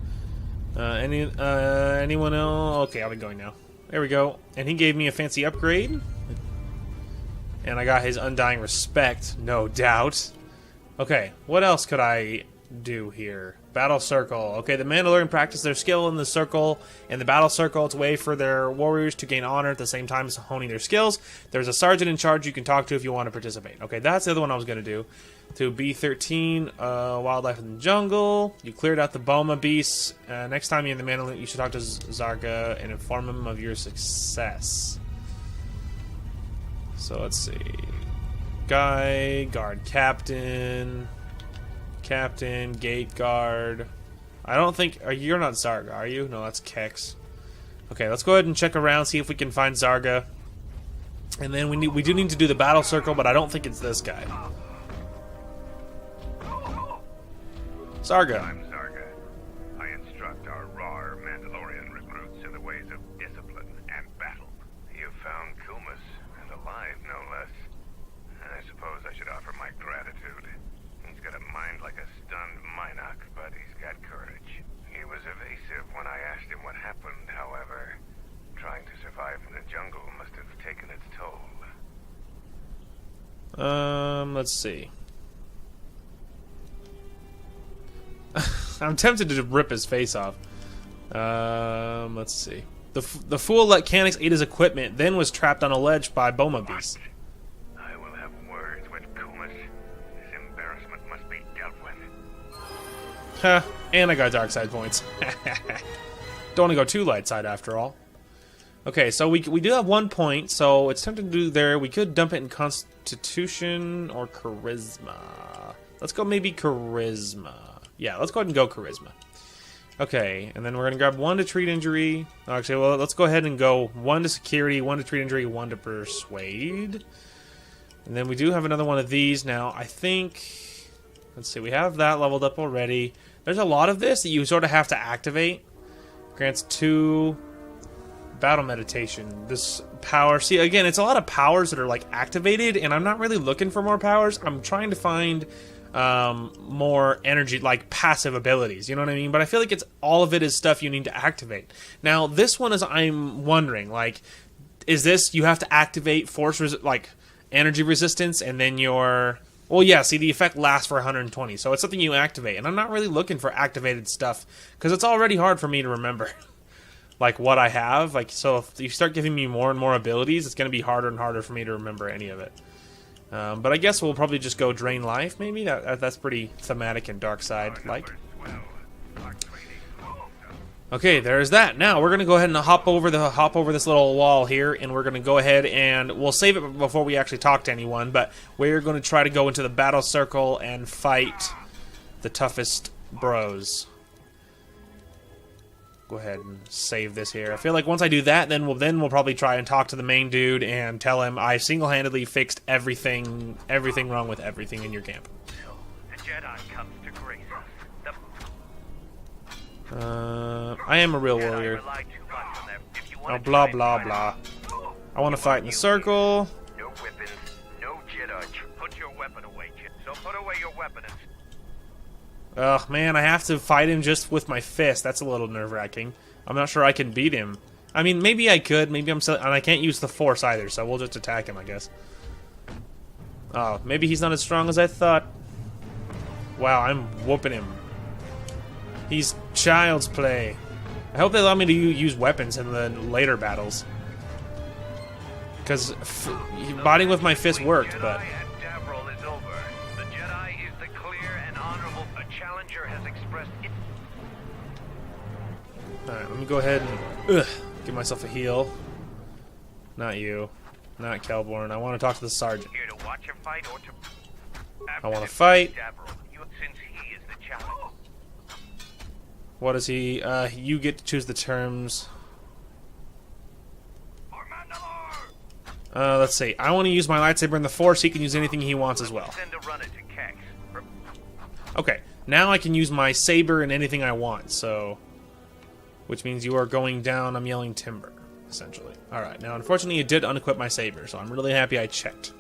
Anyone else? Okay, I'll be going now. There we go. And he gave me a fancy upgrade. And I got his undying respect, no doubt. Okay, what else could I do here? Battle circle. Okay, the Mandalorian practice their skill in the circle. In the battle circle, it's a way for their warriors to gain honor at the same time as honing their skills. There's a sergeant in charge you can talk to if you want to participate. Okay, that's the other one I was going to do. To B13, Wildlife in the Jungle. You cleared out the Boma beasts. Next time you're in the Mandalorian, you should talk to Zarga and inform him of your success. So let's see. Guy, guard captain, gate guard. I don't think you're not Zarga, are you? No, that's Kex. Okay, let's go ahead and check around, see if we can find Zarga. And then we do need to do the battle circle, but I don't think it's this guy. Zarga. I'm Zarga. I instruct our raw Mandalorian recruits in the ways of discipline and battle. You found Kumas, and alive no less. I suppose I should offer my gratitude. He's got a mind like a stunned Minoc, but he's got courage. He was evasive when I asked him what happened, however. Trying to survive in the jungle must have taken its toll. Let's see. I'm tempted to rip his face off. Let's see. The fool let Canix eat his equipment, then was trapped on a ledge by Boma beasts. I will have words with Kumas. This embarrassment must be dealt with. Huh, and I got dark side points. Don't want to go too light side after all. Okay, so we do have 1 point, so it's tempting to do there. We could dump it in Constitution or Charisma. Let's go maybe Charisma. Yeah, let's go ahead and go Charisma. Okay, and then we're going to grab 1 to treat injury. Actually, well, let's go ahead and go 1 to security, 1 to treat injury, 1 to persuade. And then we do have another one of these now. I think... Let's see, we have that leveled up already. There's a lot of this that you sort of have to activate. Grants 2... Battle meditation. This power... See, again, it's a lot of powers that are, like, activated, and I'm not really looking for more powers. I'm trying to find... more energy, like passive abilities, you know what I mean? But I feel like it's all of it is stuff you need to activate. Now, this one is, I'm wondering, like, is this, you have to activate force, like, energy resistance, and then your, well, yeah, see, the effect lasts for 120, so it's something you activate, and I'm not really looking for activated stuff, because it's already hard for me to remember, like, what I have, like, so if you start giving me more and more abilities, it's going to be harder and harder for me to remember any of it. But I guess we'll probably just go drain life, maybe? That's pretty thematic and dark side-like. Okay, there's that. Now, we're going to go ahead and hop over this little wall here, and we're going to go ahead and we'll save it before we actually talk to anyone, but we're going to try to go into the battle circle and fight the toughest bros. go ahead and save this here. I feel like once I do that, then we'll probably try and talk to the main dude and tell him I single-handedly fixed everything wrong with everything in your camp. So, the Jedi comes to grace us. I am a real Jedi warrior. rely too much on them. If you Oh, want to blah, try and blah, fight blah. us, I want to fight in the circle. no weapons, no Jedi. Put your weapon away, Jedi. So put away your weapon and Ugh, man, I have to fight him just with my fist. That's a little nerve-wracking. I'm not sure I can beat him. I mean, maybe I could. Maybe and I can't use the Force either, so we'll just attack him, I guess. Oh, maybe he's not as strong as I thought. Wow, I'm whooping him. He's child's play. I hope they allow me to use weapons in the later battles. Because botting with my fist worked, but... Jedi and Davros is over. The Jedi is the clear and honorable. A challenger has expressed it. Alright, let me go ahead and give myself a heal. Not you. Not Kelborn. I want to talk to the sergeant. Here to watch him fight or to... I want to fight. Davros, since he is the challenger. What is he? You get to choose the terms. Let's see. I want to use my lightsaber in the Force. He can use anything he wants as well. Send a runner to Kex. Okay, now I can use my saber in anything I want, so... Which means you are going down, I'm yelling timber, essentially. Alright, now unfortunately you did unequip my saber, so I'm really happy I checked.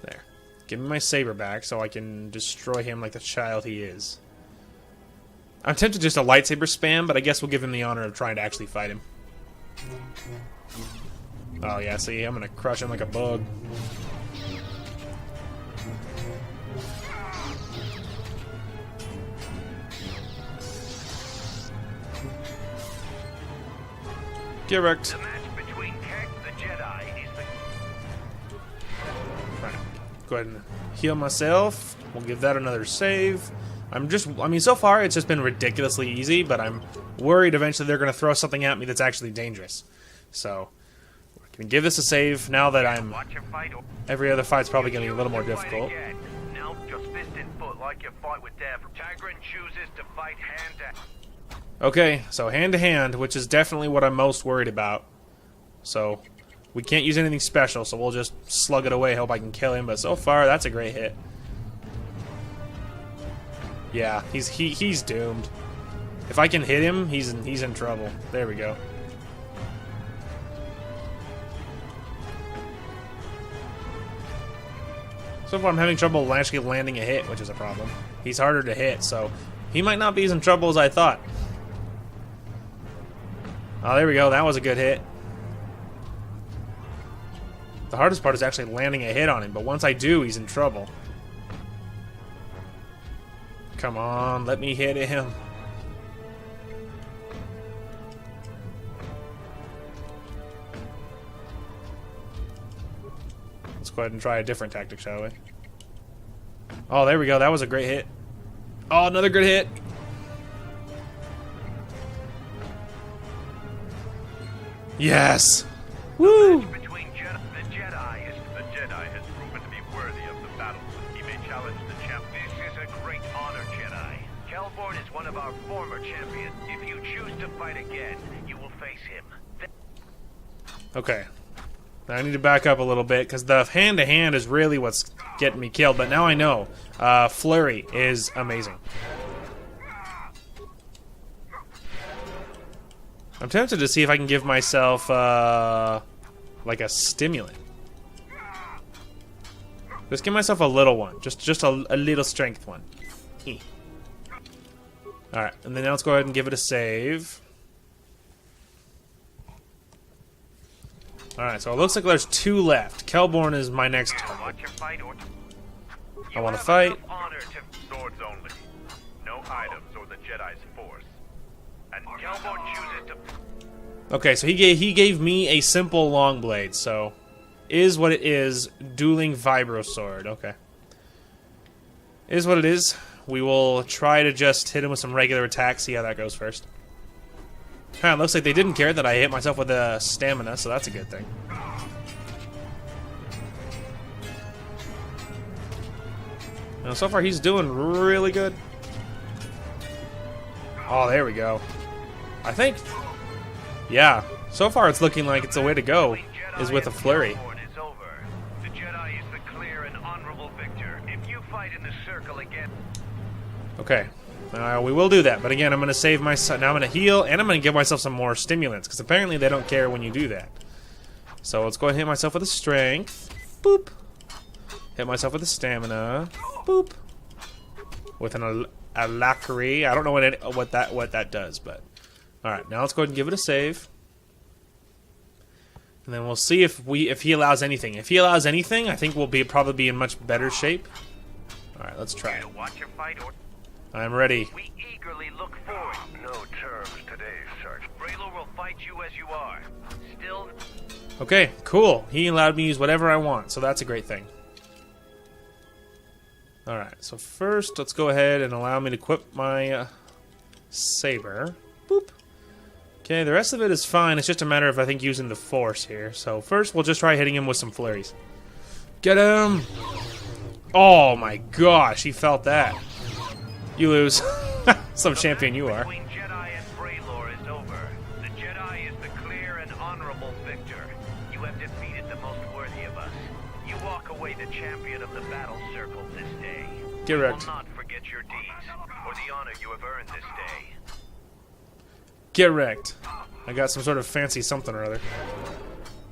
There. Give me my saber back so I can destroy him like the child he is. I'm tempted just a lightsaber spam, but I guess we'll give him the honor of trying to actually fight him. Oh yeah, see, I'm gonna crush him like a bug. Get wrecked. The match between Kex the Jedi is the... Right. Go ahead and heal myself. We'll give that another save. I mean, so far it's just been ridiculously easy, but I'm worried eventually they're going to throw something at me that's actually dangerous. So, we're going to give this a save now that I'm... Watch him fight or... Every other fight's probably going to be a little more difficult. Now, just fist in foot like you fight with Davros. Tigran chooses to fight hand to... Okay, so hand-to-hand, which is definitely what I'm most worried about. So, we can't use anything special, so we'll just slug it away, hope I can kill him, but so far, that's a great hit. Yeah, he's doomed. If I can hit him, he's in trouble. There we go. So far I'm having trouble actually landing a hit, which is a problem. He's harder to hit, so he might not be as in trouble as I thought. Oh, there we go. That was a good hit. The hardest part is actually landing a hit on him, but once I do, he's in trouble. Come on, let me hit him. Let's go ahead and try a different tactic, shall we? Oh, there we go. That was a great hit. Oh, another good hit. Yes. Woo. Between the Jedi has proven to be worthy of the battle. He may challenge the champ. This is a great honor, Jedi. Kelborn is one of our former champions. If you choose to fight again, you will face him. Okay. Now I need to back up a little bit, because the hand-to-hand is really what's getting me killed, but now I know. Flurry is amazing. I'm tempted to see if I can give myself, like a stimulant. Just give myself a little one. Just a little strength one. Alright, and then now let's go ahead and give it a save. Alright, so it looks like there's 2 left. Kelborn is my next target. I want to fight. Swords only. No items or the Jedi's force. And Kelborn chooses to... Okay, so he gave me a simple long blade, so... Is what it is. Dueling Vibro Sword. Okay. Is what it is. We will try to just hit him with some regular attacks, see how that goes first. It looks like they didn't care that I hit myself with a stamina, so that's a good thing. Now, so far he's doing really good. Oh, there we go. I think, yeah, so far it's looking like it's the way to go, is with a flurry. Is over. The Jedi is the clear and honorable victor. If you fight in the circle again... Okay, we will do that, but again, I'm going to save myself. Now I'm going to heal, and I'm going to give myself some more stimulants, because apparently they don't care when you do that. So let's go ahead and hit myself with a strength. Boop. Hit myself with a stamina. Boop. With an alacrity. I don't know what that does, but all right. Now let's go ahead and give it a save, and then we'll see if he allows anything. If he allows anything, I think we'll probably be in much better shape. All right, let's try. Watch your fight, or I'm ready. we eagerly look forward. No terms today, Sergeant. Braylor will fight you as you are. Still. Okay, cool. He allowed me to use whatever I want, so that's a great thing. Alright, so first, let's go ahead and allow me to equip my saber. Boop. Okay, the rest of it is fine. It's just a matter of, I think, using the force here. So first, we'll just try hitting him with some flurries. Get him! Oh my gosh, he felt that. You lose. Some champion you are. Between Jedi and Braylor is over. The Jedi is the clear and honorable victor. You have defeated the most worthy of us. You walk away the champion of the battle circle this day. Get We wrecked. will not forget your deeds or the honor you have earned this day. Get wrecked. I got some sort of fancy something or other.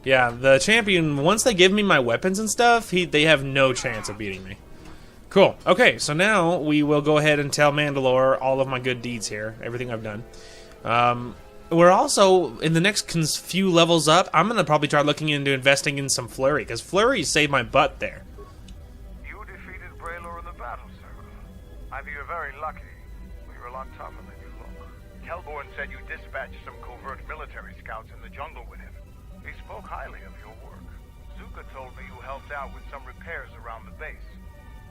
Yeah, the champion, once they give me my weapons and stuff, they have no chance of beating me. Cool. Okay, so now we will go ahead and tell Mandalore all of my good deeds here, everything I've done. We're also, in the next few levels up, I'm going to probably try looking into investing in some Flurry, because Flurry saved my butt there. You defeated Braylor in the battle circle. Either you're very lucky, or you're a lot tougher than you look. Kelborn said you dispatched some covert military scouts in the jungle with him. He spoke highly of your work. Zuka told me you helped out with some repairs around the base.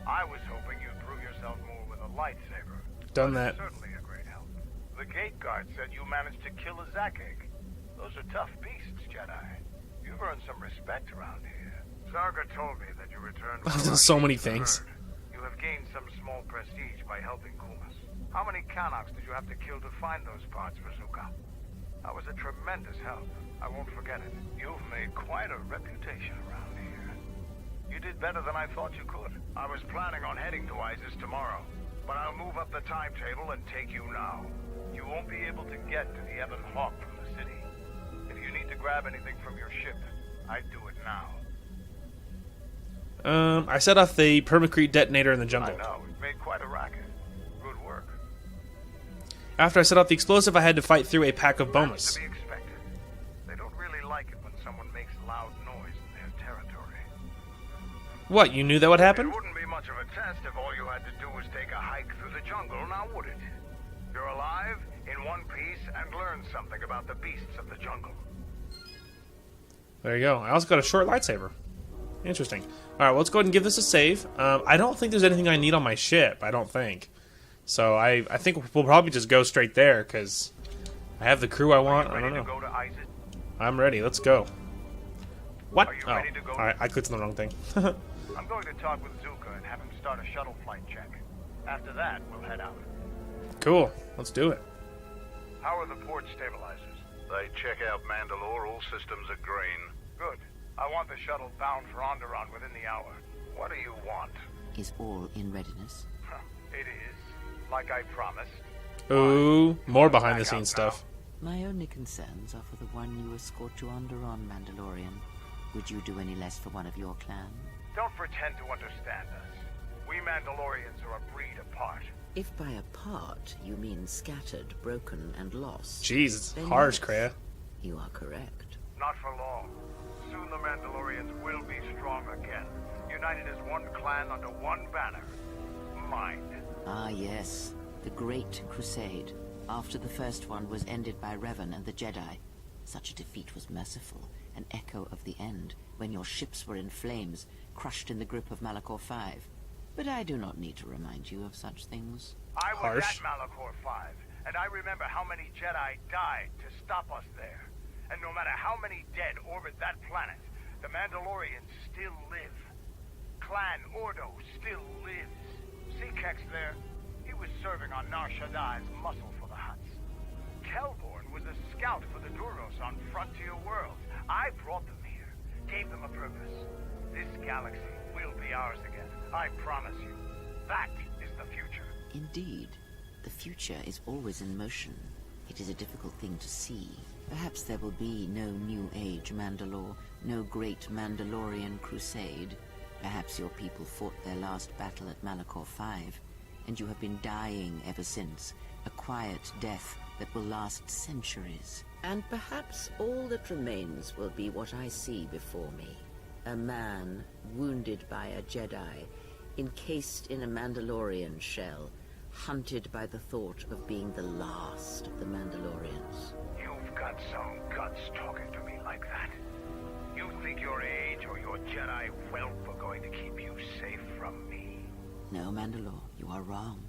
I was hoping you'd prove yourself more with a lightsaber. Done But that. it's certainly a great help. The gate guard said you managed to kill a Zakek. Those are tough beasts, Jedi. You've earned some respect around here. Sarga told me that you returned with So many things. You have gained some small prestige by helping Kumas. How many Kanaks did you have to kill to find those parts for Zuka? That was a tremendous help. I won't forget it. You've made quite a reputation around here. You did better than I thought you could. I was planning on heading to Isis tomorrow, but I'll move up the timetable and take you now. You won't be able to get to the Ebon Hawk from the city. If you need to grab anything from your ship, I'd do it now. I set off the permacrete detonator in the jungle. I know, it made quite a racket. Good work. After I set off the explosive, I had to fight through a pack of That's bomas. to be expected. They don't really like it when someone makes loud noise in their territory. What, you knew that would happen? It wouldn't be much of a test if all you had to do was take a hike through the jungle, now would it? You're alive, in one piece, and learn something about the beasts of the jungle. There you go. I also got a short lightsaber. Interesting. Alright, well, let's go ahead and give this a save. I don't think there's anything I need on my ship. I don't think. So I think we'll probably just go straight there, because I have the crew I want. I don't Ready to know. go to Isis? I'm ready. Let's go. What? Are you Oh, ready to go? alright. I clicked on the wrong thing. I'm going to talk with Zuka and have him start a shuttle flight check. After that, we'll head out. Cool. Let's do it. How are the port stabilizers? They check out Mandalore. All systems are green. Good. I want the shuttle bound for Onderon within the hour. What do you want? Is all in readiness? It is. Like I promised. Ooh, more behind the Back out scenes stuff. My only concerns are for the one you escort to Onderon, Mandalorian. Would you do any less for one of your clan? Don't pretend to understand us. We Mandalorians are a breed apart. If by apart you mean scattered, broken, and lost, Jeez, it's then harsh, yes, Kreia. you are correct. Not for long. Soon the Mandalorians will be strong again. United as one clan under one banner. Mine. Ah, yes. The Great Crusade. After the first one was ended by Revan and the Jedi. Such a defeat was merciful, an echo of the end, when your ships were in flames, crushed in the grip of Malachor V. But I do not need to remind you of such things. I was Harsh. at Malachor 5, and I remember how many Jedi died to stop us there. And no matter how many dead orbit that planet, the Mandalorians still live. Clan Ordo still lives. See Kex there? He was serving on Nar Shaddai's muscle for the Hutts. Hellborn was a scout for the Duros on Frontier Worlds. I brought them here, gave them a purpose. This galaxy will be ours again. I promise you. That is the future. Indeed. The future is always in motion. It is a difficult thing to see. Perhaps there will be no New Age Mandalore, no great Mandalorian crusade. Perhaps your people fought their last battle at Malachor 5, and you have been dying ever since, a quiet death that will last centuries. And perhaps all that remains will be what I see before me. A man wounded by a Jedi, encased in a Mandalorian shell, hunted by the thought of being the last of the Mandalorians. You've got some guts talking to me like that. You think your age or your Jedi wealth are going to keep you safe from me? No, Mandalore, you are wrong.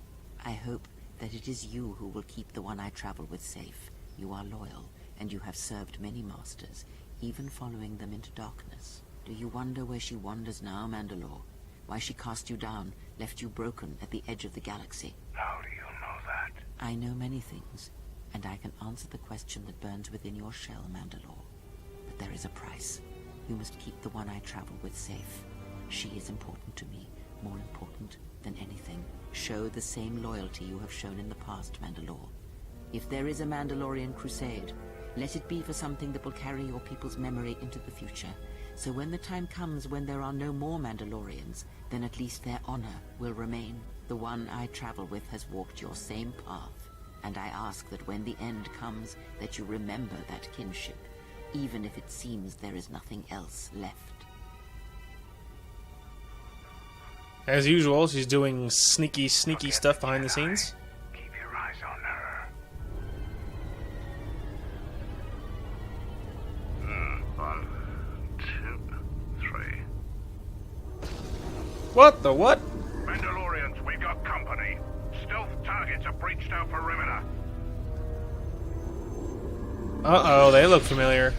I hope that it is you who will keep the one I travel with safe. You are loyal, and you have served many masters, even following them into darkness. Do you wonder where she wanders now, Mandalore? Why she cast you down, left you broken at the edge of the galaxy? How do you know that? I know many things, and I can answer the question that burns within your shell, Mandalore. But there is a price. You must keep the one I travel with safe. She is important to me, more important than anything. Show the same loyalty you have shown in the past, Mandalore. If there is a Mandalorian crusade, let it be for something that will carry your people's memory into the future. So when the time comes when there are no more Mandalorians, then at least their honor will remain. The one I travel with has walked your same path, and I ask that when the end comes, that you remember that kinship, even if it seems there is nothing else left. As usual, she's doing sneaky stuff behind the scenes. Keep your eyes on her. 1, 2, 3. What the what? Mandalorians, we got company. Stealth targets have breached our perimeter. Uh-oh, they look familiar.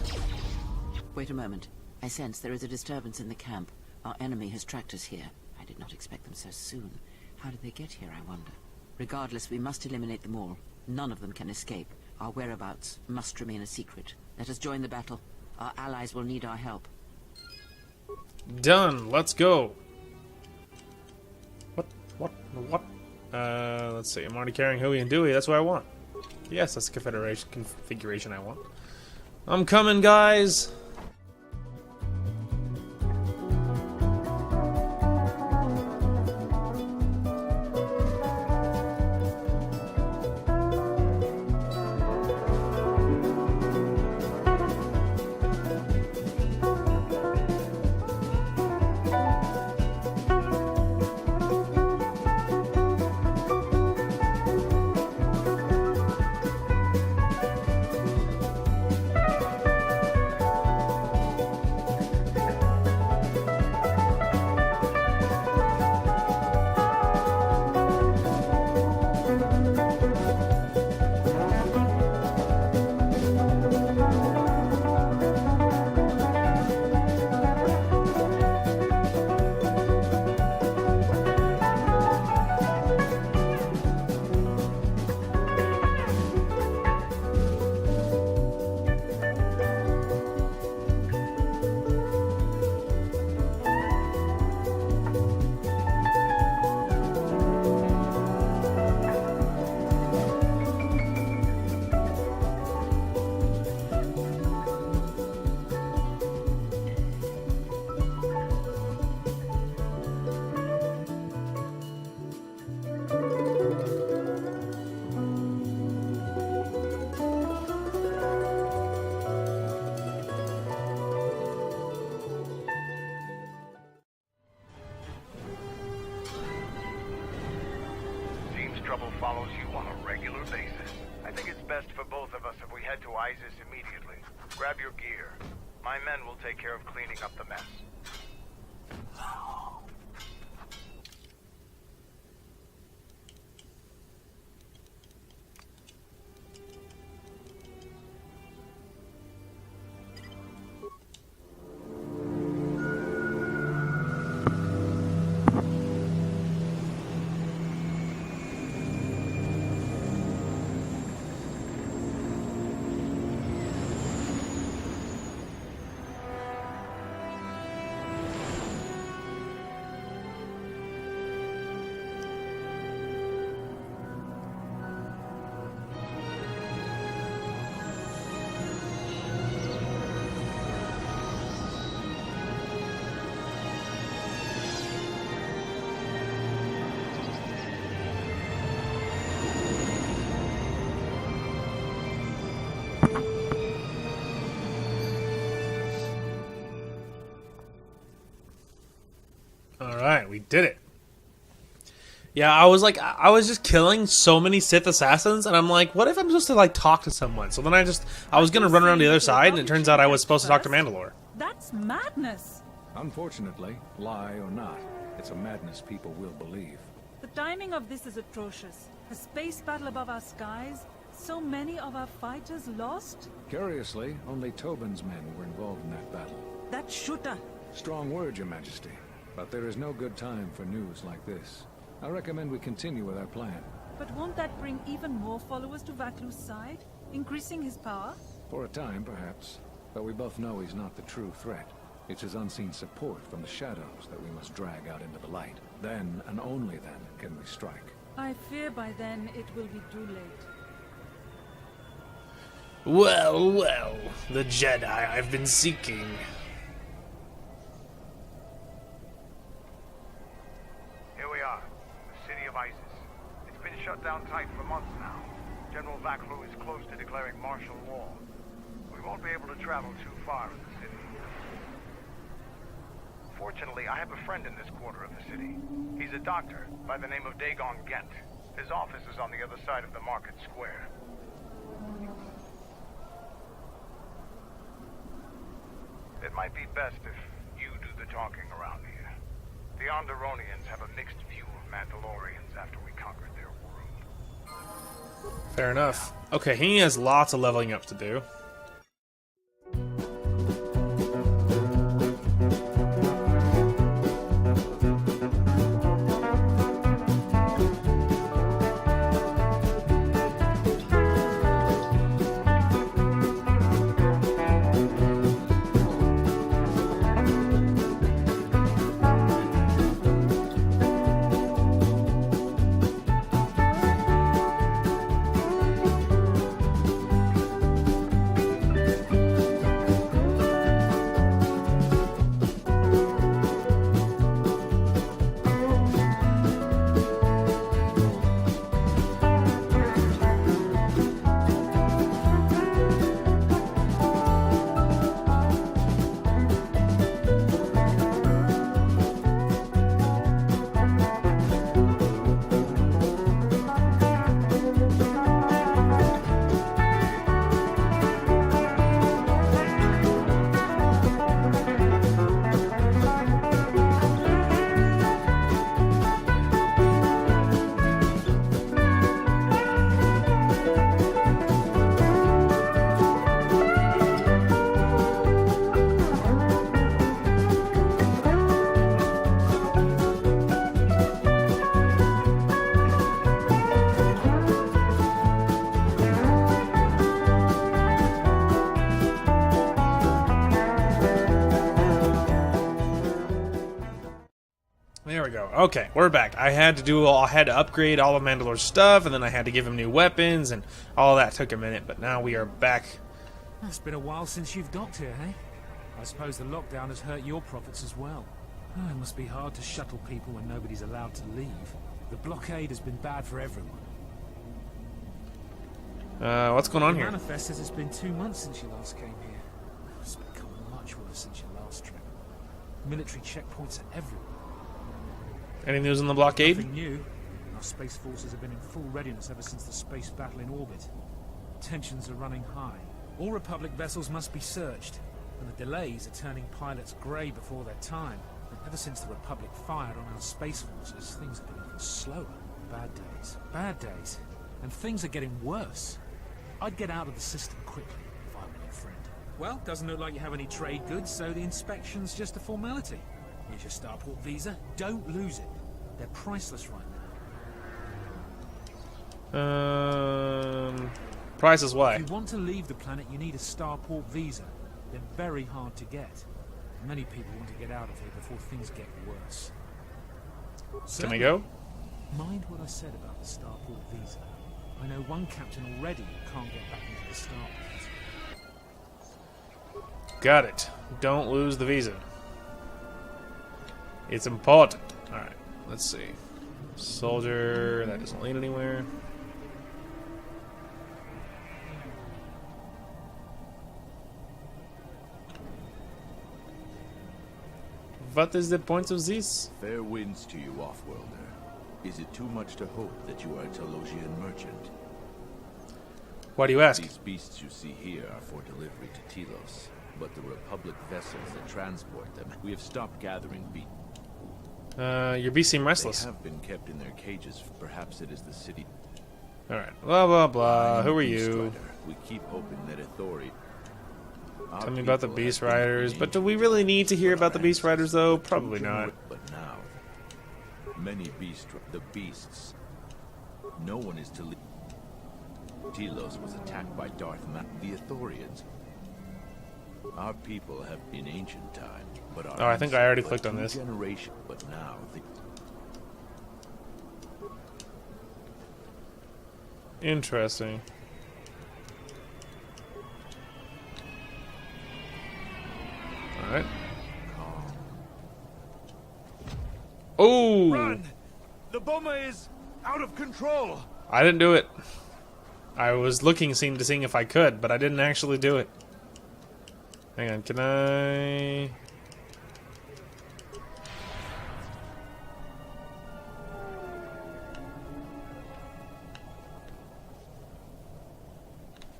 Wait a moment. I sense there is a disturbance in the camp. Our enemy has tracked us here. I did not expect them so soon. How did they get here, I wonder? Regardless, we must eliminate them all. None of them can escape. Our whereabouts must remain a secret. Let us join the battle. Our allies will need our help. Done. Let's go. What? Let's see. I'm already carrying Huey and Dewey. That's what I want. Yes, that's the configuration I want. I'm coming, guys. Trouble follows you on a regular basis. I think it's best for both of us if we head to ISIS immediately. Grab your gear. My men will take care of cleaning up the mess. All right, we did it. Yeah, I was like, I was just killing so many Sith assassins, and I'm like, what if I'm supposed to like talk to someone? So then I was gonna run around the other side, and it turns out I was supposed to talk to Mandalore. That's madness. Unfortunately, lie or not, it's a madness people will believe. The timing of this is atrocious. A space battle above our skies. So many of our fighters lost. Curiously, only Tobin's men were involved in that battle. That shooter. Strong word, Your Majesty. But there is no good time for news like this. I recommend we continue with our plan. But won't that bring even more followers to Vaklu's side? Increasing his power? For a time, perhaps. But we both know he's not the true threat. It's his unseen support from the shadows that we must drag out into the light. Then, and only then, can we strike. I fear by then it will be too late. Well, well, the Jedi I've been seeking. Here we are, the city of Isis. It's been shut down tight for months now. General Vaklu is close to declaring martial law. We won't be able to travel too far in the city. Fortunately, I have a friend in this quarter of the city. He's a doctor by the name of Dxun Gent. His office is on the other side of the market square. It might be best if you do the talking around here. The Onderonians have a mixed view of Mandalorians after we conquered their world. Fair enough. Okay, he has lots of leveling up to do. There we go. Okay, we're back. I had to upgrade all of Mandalore's stuff, and then I had to give him new weapons, and all that took a minute, but now we are back. It's been a while since you've docked here, eh? I suppose the lockdown has hurt your profits as well. Oh, it must be hard to shuttle people when nobody's allowed to leave. The blockade has been bad for everyone. What's going on The here? manifest says it's been 2 months since you last came here. It's become much worse since your last trip. Military checkpoints are everywhere. Any news on the blockade? Nothing new. Our space forces have been in full readiness ever since the space battle in orbit. Tensions are running high. All Republic vessels must be searched, and the delays are turning pilots grey before their time. And ever since the Republic fired on our space forces, things have been even slower. Bad days. Bad days. And things are getting worse. I'd get out of the system quickly if I were your friend. Well, doesn't look like you have any trade goods, so the inspection's just a formality. Here's your Starport visa. Don't lose it. They're priceless right now. Price is why. If you want to leave the planet, you need a Starport visa. They're very hard to get. Many people want to get out of here before things get worse. Can I go? Mind what I said about the Starport visa. I know one captain already who can't get back into the Starport. Got it. Don't lose the visa. It's important. Alright, let's see. Soldier, that doesn't lead anywhere. What is the point of this? Fair winds to you, Offworlder. Is it too much to hope that you are a Telosian merchant? Why do you ask? These beasts you see here are for delivery to Telos, but the Republic vessels that transport them, we have stopped gathering beasts. Your beasts seem restless. They have been kept in their cages. Perhaps it is the city. Alright, blah blah blah. Who are Beast you? Rider. We keep hoping that authority. Tell me about the Beast Riders. But do we really need to hear about the Beast Riders, though? Probably not. But now, many the beasts. No one is to leave. Telos was attacked by Darth Maul. The Ithorians. Our people have in ancient time, but our Oh, I think I already clicked on this. Generation, but now Interesting. Alright. Oh! Run! The bomber is out of control. I didn't do it. I was looking, seeing if I could, but I didn't actually do it. Hang on, can I...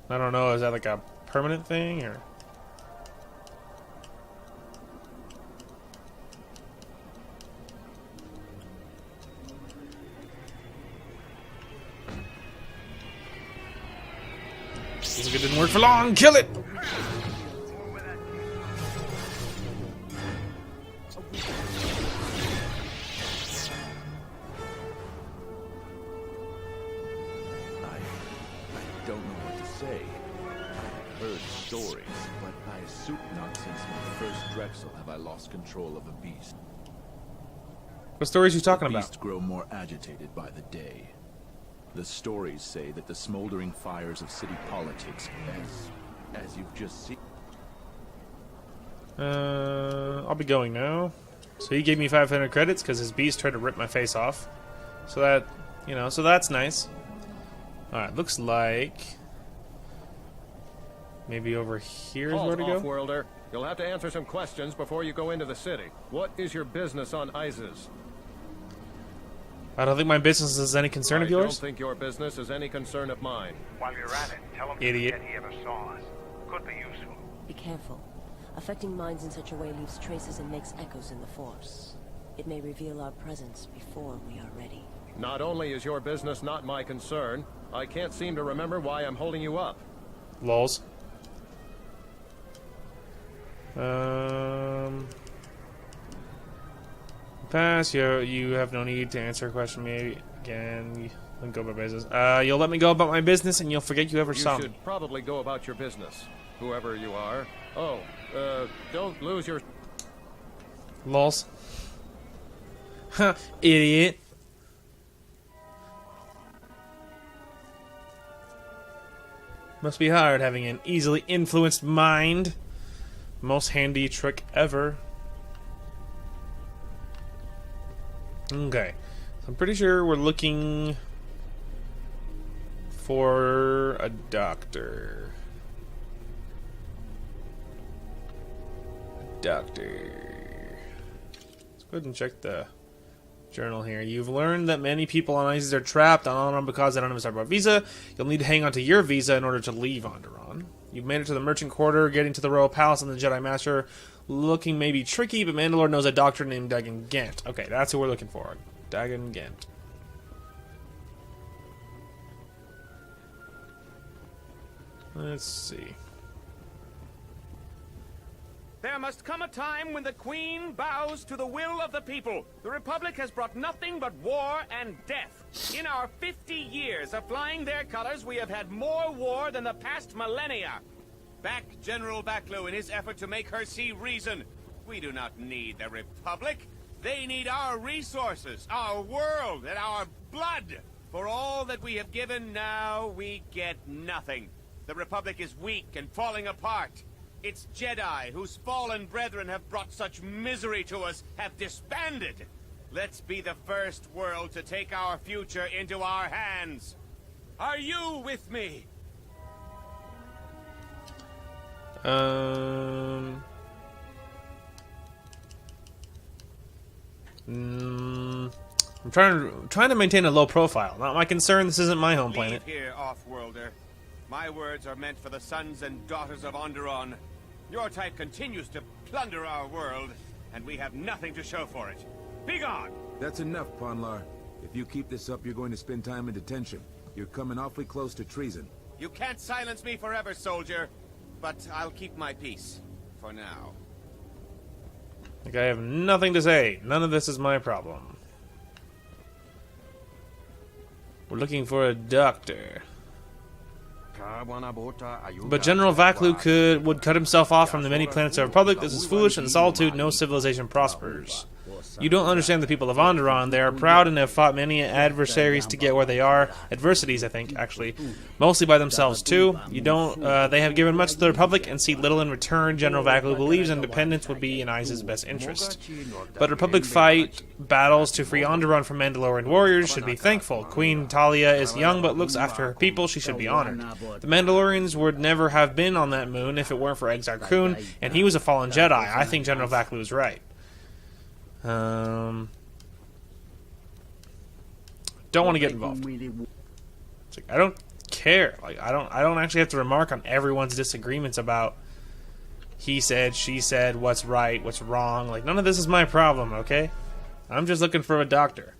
I don't know, is that like a permanent thing, or... Looks like it didn't work for long. Kill it! I don't know what to say. I've heard stories, but I assume not since my first Drexel have I lost control of a beast. What stories are you talking about? Beasts grow more agitated by the day. The stories say that the smoldering fires of city politics, as you've just seen. I'll be going now. So he gave me 500 credits because his beast tried to rip my face off. So that, you know, so that's nice. Alright, looks like... maybe over here is where to go? Off-worlder. You'll have to answer some questions before you go into the city. What is your business on Isis? I don't think my business is any concern of yours. I don't think your business is any concern of mine. While you're at it, tell him Idiot. that he ever saw us. Could be useful. Be careful. Affecting minds in such a way leaves traces and makes echoes in the Force. It may reveal our presence before we are ready. Not only is your business not my concern, I can't seem to remember why I'm holding you up. Lols. Pass. You have no need to answer a question. Maybe again. Let go about business. You'll let me go about my business, and you'll forget you ever saw me. You should probably go about your business, whoever you are. Oh, don't lose your... Lols. Huh, idiot. Must be hard having an easily influenced mind. Most handy trick ever. Okay. So I'm pretty sure we're looking for a doctor. Doctor. Let's go ahead and check the journal here. You've learned that many people on Isis are trapped on Onderon because they don't have a Star Wars visa. You'll need to hang on to your visa in order to leave Onderon. You've made it to the Merchant Quarter, getting to the Royal Palace and the Jedi Master. Looking maybe tricky, but Mandalore knows a doctor named Dxun Gant. Okay, that's who we're looking for. Dxun Gant. Let's see. There must come a time when the Queen bows to the will of the people. The Republic has brought nothing but war and death. In our 50 years of flying their colors, we have had more war than the past millennia. Back General Backlow in his effort to make her see reason. We do not need the Republic. They need our resources, our world, and our blood. For all that we have given, now we get nothing. The Republic is weak and falling apart. Its Jedi, whose fallen brethren have brought such misery to us, have disbanded. Let's be the first world to take our future into our hands. Are you with me? I'm trying to maintain a low profile. Not my concern. This isn't my home planet. Leave here, off-worlder. My words are meant for the sons and daughters of Onderon. Your type continues to plunder our world, and we have nothing to show for it. Be gone! That's enough, Ponlar. If you keep this up, you're going to spend time in detention. You're coming awfully close to treason. You can't silence me forever, soldier. But I'll keep my peace. For now. Like, I have nothing to say. None of this is my problem. We're looking for a doctor. But General Vaklu would cut himself off from the many planets of the Republic. This is foolish. In solitude, no civilization prospers. You don't understand the people of Onderon. They are proud and have fought many adversaries to get where they are. Adversities, I think, actually. Mostly by themselves, too. They have given much to the Republic and see little in return. General Vaklu believes independence would be in Ice's best interest. But Republic fight battles to free Onderon from Mandalorian warriors should be thankful. Queen Talia is young but looks after her people. She should be honored. The Mandalorians would never have been on that moon if it weren't for Exar Kun, and he was a fallen Jedi. I think General Vaklu is right. Don't want to get involved. It's like, I don't care. Like, I don't actually have to remark on everyone's disagreements about he said, she said, what's right, what's wrong. Like, none of this is my problem, okay? I'm just looking for a doctor.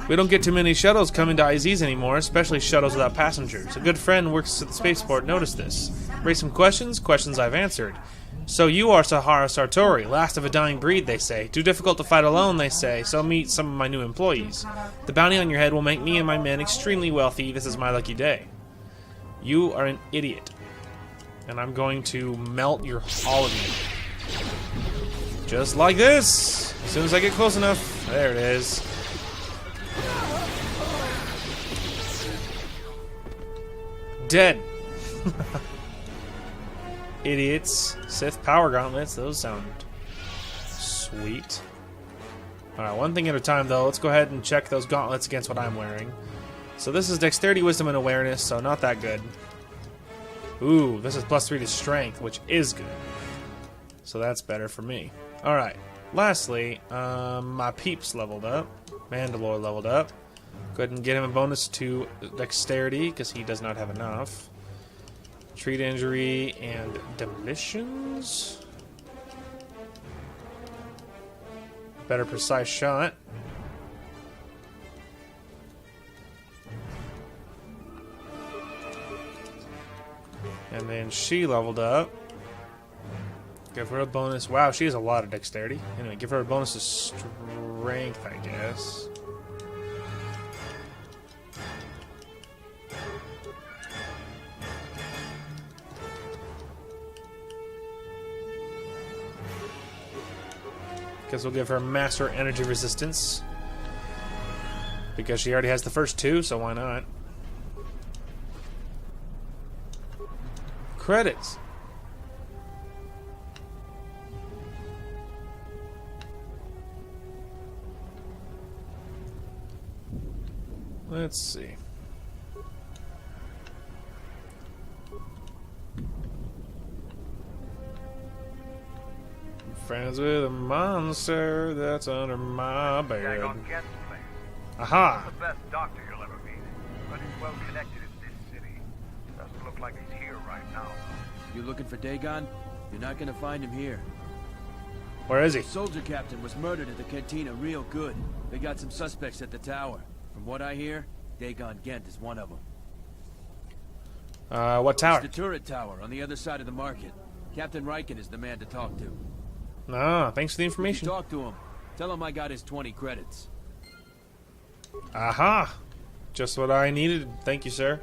We don't get too many shuttles coming to IZs anymore, especially shuttles without passengers. A good friend works at the spaceport noticed this. Raised some questions? Questions I've answered. So you are Sahara Sartori, last of a dying breed, they say. Too difficult to fight alone, they say, so meet some of my new employees. The bounty on your head will make me and my men extremely wealthy. This is my lucky day. You are an idiot. And I'm going to melt all of you. Just like this! As soon as I get close enough. There it is. Dead. Idiots. Sith power gauntlets. Those sound sweet. Alright, one thing at a time though. Let's go ahead and check those gauntlets against what I'm wearing. So this is dexterity, wisdom, and awareness, so not that good. Ooh, this is +3 to strength, which is good. So that's better for me. Alright, lastly, my peeps leveled up. Mandalore leveled up. Go ahead and get him a bonus to dexterity, because he does not have enough. Treat injury and demolitions. Better precise shot. And then she leveled up. Give her a bonus. Wow, she has a lot of dexterity. Anyway, give her a bonus to strength, I guess. Guess we'll give her master energy resistance. Because she already has the first two, so why not? Credits. Let's see. Friends with a monster that's under my bed. Aha! He's the best doctor you'll ever meet, but he's well connected in this city. Doesn't look like he's here right now. You looking for Dagon? You're not gonna find him here. Where is he? The soldier captain was murdered at the cantina real good. They got some suspects at the tower. From what I hear, Dagon Gent is one of them. What tower? It's the turret tower on the other side of the market. Captain Riken is the man to talk to. Ah, thanks for the information. Talk to him. Tell him I got his 20 credits. Aha! Just what I needed. Thank you, sir.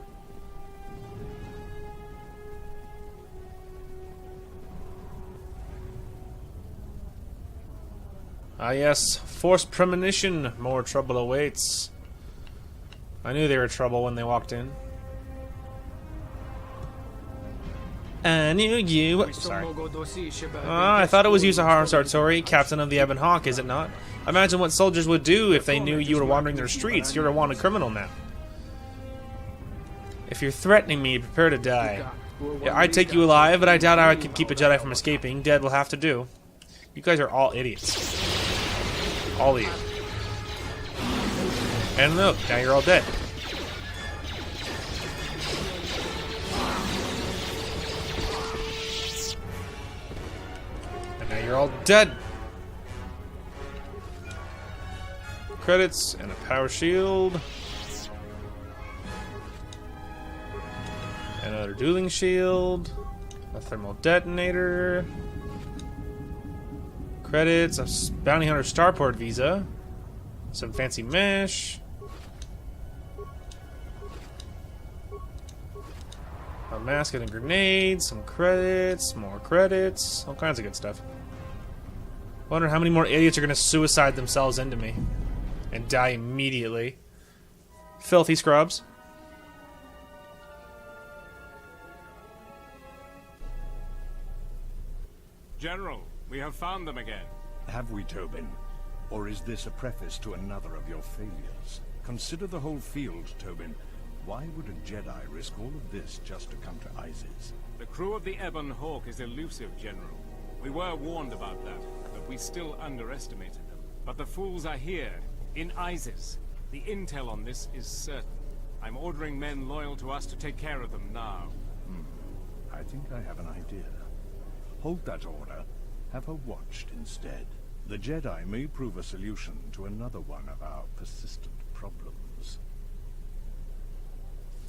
Ah, yes. Forced premonition. More trouble awaits. I knew they were trouble when they walked in. I knew you. Sorry. I thought it was you, Sahara Sartori, captain of the Ebon Hawk, is it not? Imagine what soldiers would do if they knew you were wandering their streets. You're a wanted criminal now. If you're threatening me, prepare to die. Yeah, I'd take you alive, but I doubt I could keep a Jedi from escaping. Dead will have to do. You guys are all idiots. All of you. And look, now you're all dead. And now you're all dead. Credits and a power shield. Another dueling shield. A thermal detonator. Credits, a bounty hunter starport visa. Some fancy mesh. A mask and a grenade. Some credits. More credits. All kinds of good stuff. Wonder how many more idiots are going to suicide themselves into me. And die immediately. Filthy scrubs. General, we have found them again. Have we, Tobin? Or is this a preface to another of your failures? Consider the whole field, Tobin. Why would a Jedi risk all of this just to come to Isis? The crew of the Ebon Hawk is elusive, General. We were warned about that, but we still underestimated them. But the fools are here, in Isis. The intel on this is certain. I'm ordering men loyal to us to take care of them now. I think I have an idea. Hold that order. Have her watched instead. The Jedi may prove a solution to another one of our persistent problems.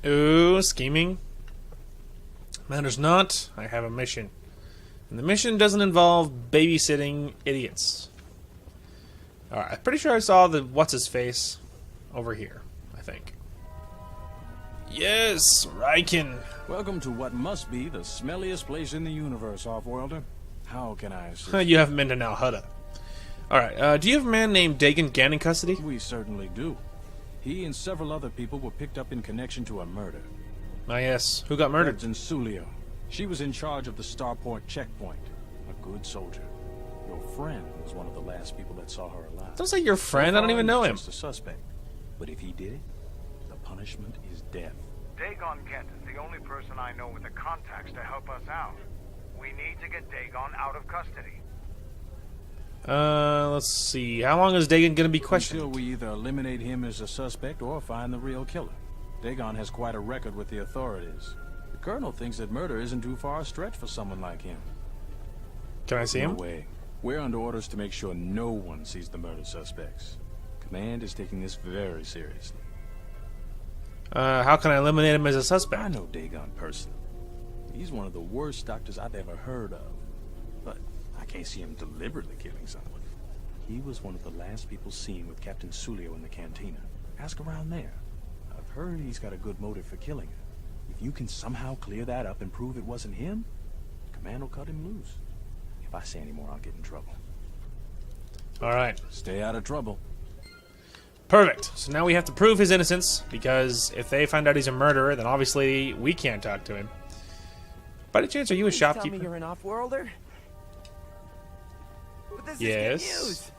Ooh, scheming. Matters not. I have a mission. And the mission doesn't involve babysitting idiots. Alright, I'm pretty sure I saw the what's-his-face over here, I think. Yes, Riken. Welcome to what must be the smelliest place in the universe, Offworlder. How can I assist? You haven't been to Nal Hutta. Alright, do you have a man named Dxun Gan in custody? We certainly do. He and several other people were picked up in connection to a murder. Ah, yes. Who got murdered? Dxun Sulio. She was in charge of the Starport checkpoint. A good soldier. Your friend was one of the last people that saw her alive. Don't say your friend. I don't even know him. Just a suspect. But if he did it, the punishment is death. Dagon Kent is the only person I know with the contacts to help us out. We need to get Dagon out of custody. Let's see. How long is Dagon going to be questioned? Until we either eliminate him as a suspect or find the real killer. Dagon has quite a record with the authorities. The Colonel thinks that murder isn't too far a stretch for someone like him. Can I see him? No way. We're under orders to make sure no one sees the murder suspects. Command is taking this very seriously. How can I eliminate him as a suspect? I know Dagon personally. He's one of the worst doctors I've ever heard of. But I can't see him deliberately killing someone. He was one of the last people seen with Captain Sulio in the cantina. Ask around there. I've heard he's got a good motive for killing her. If you can somehow clear that up and prove it wasn't him, Command will cut him loose. If I say any more, I'll get in trouble. Alright. Stay out of trouble. Perfect. So now we have to prove his innocence, because if they find out he's a murderer, then obviously we can't talk to him. By any chance, are you a shopkeeper? Tell me you're an off-worlder? But this yes. is good news.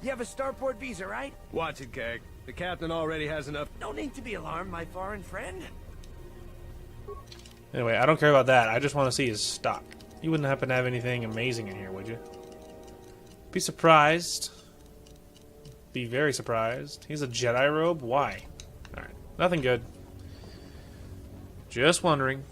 You have a starport visa, right? Watch it, Keg. The captain already has enough. No need to be alarmed, my foreign friend. Anyway, I don't care about that. I just want to see his stock. You wouldn't happen to have anything amazing in here, would you? Be surprised. Be very surprised. He's a Jedi robe? Why? Alright. Nothing good. Just wondering.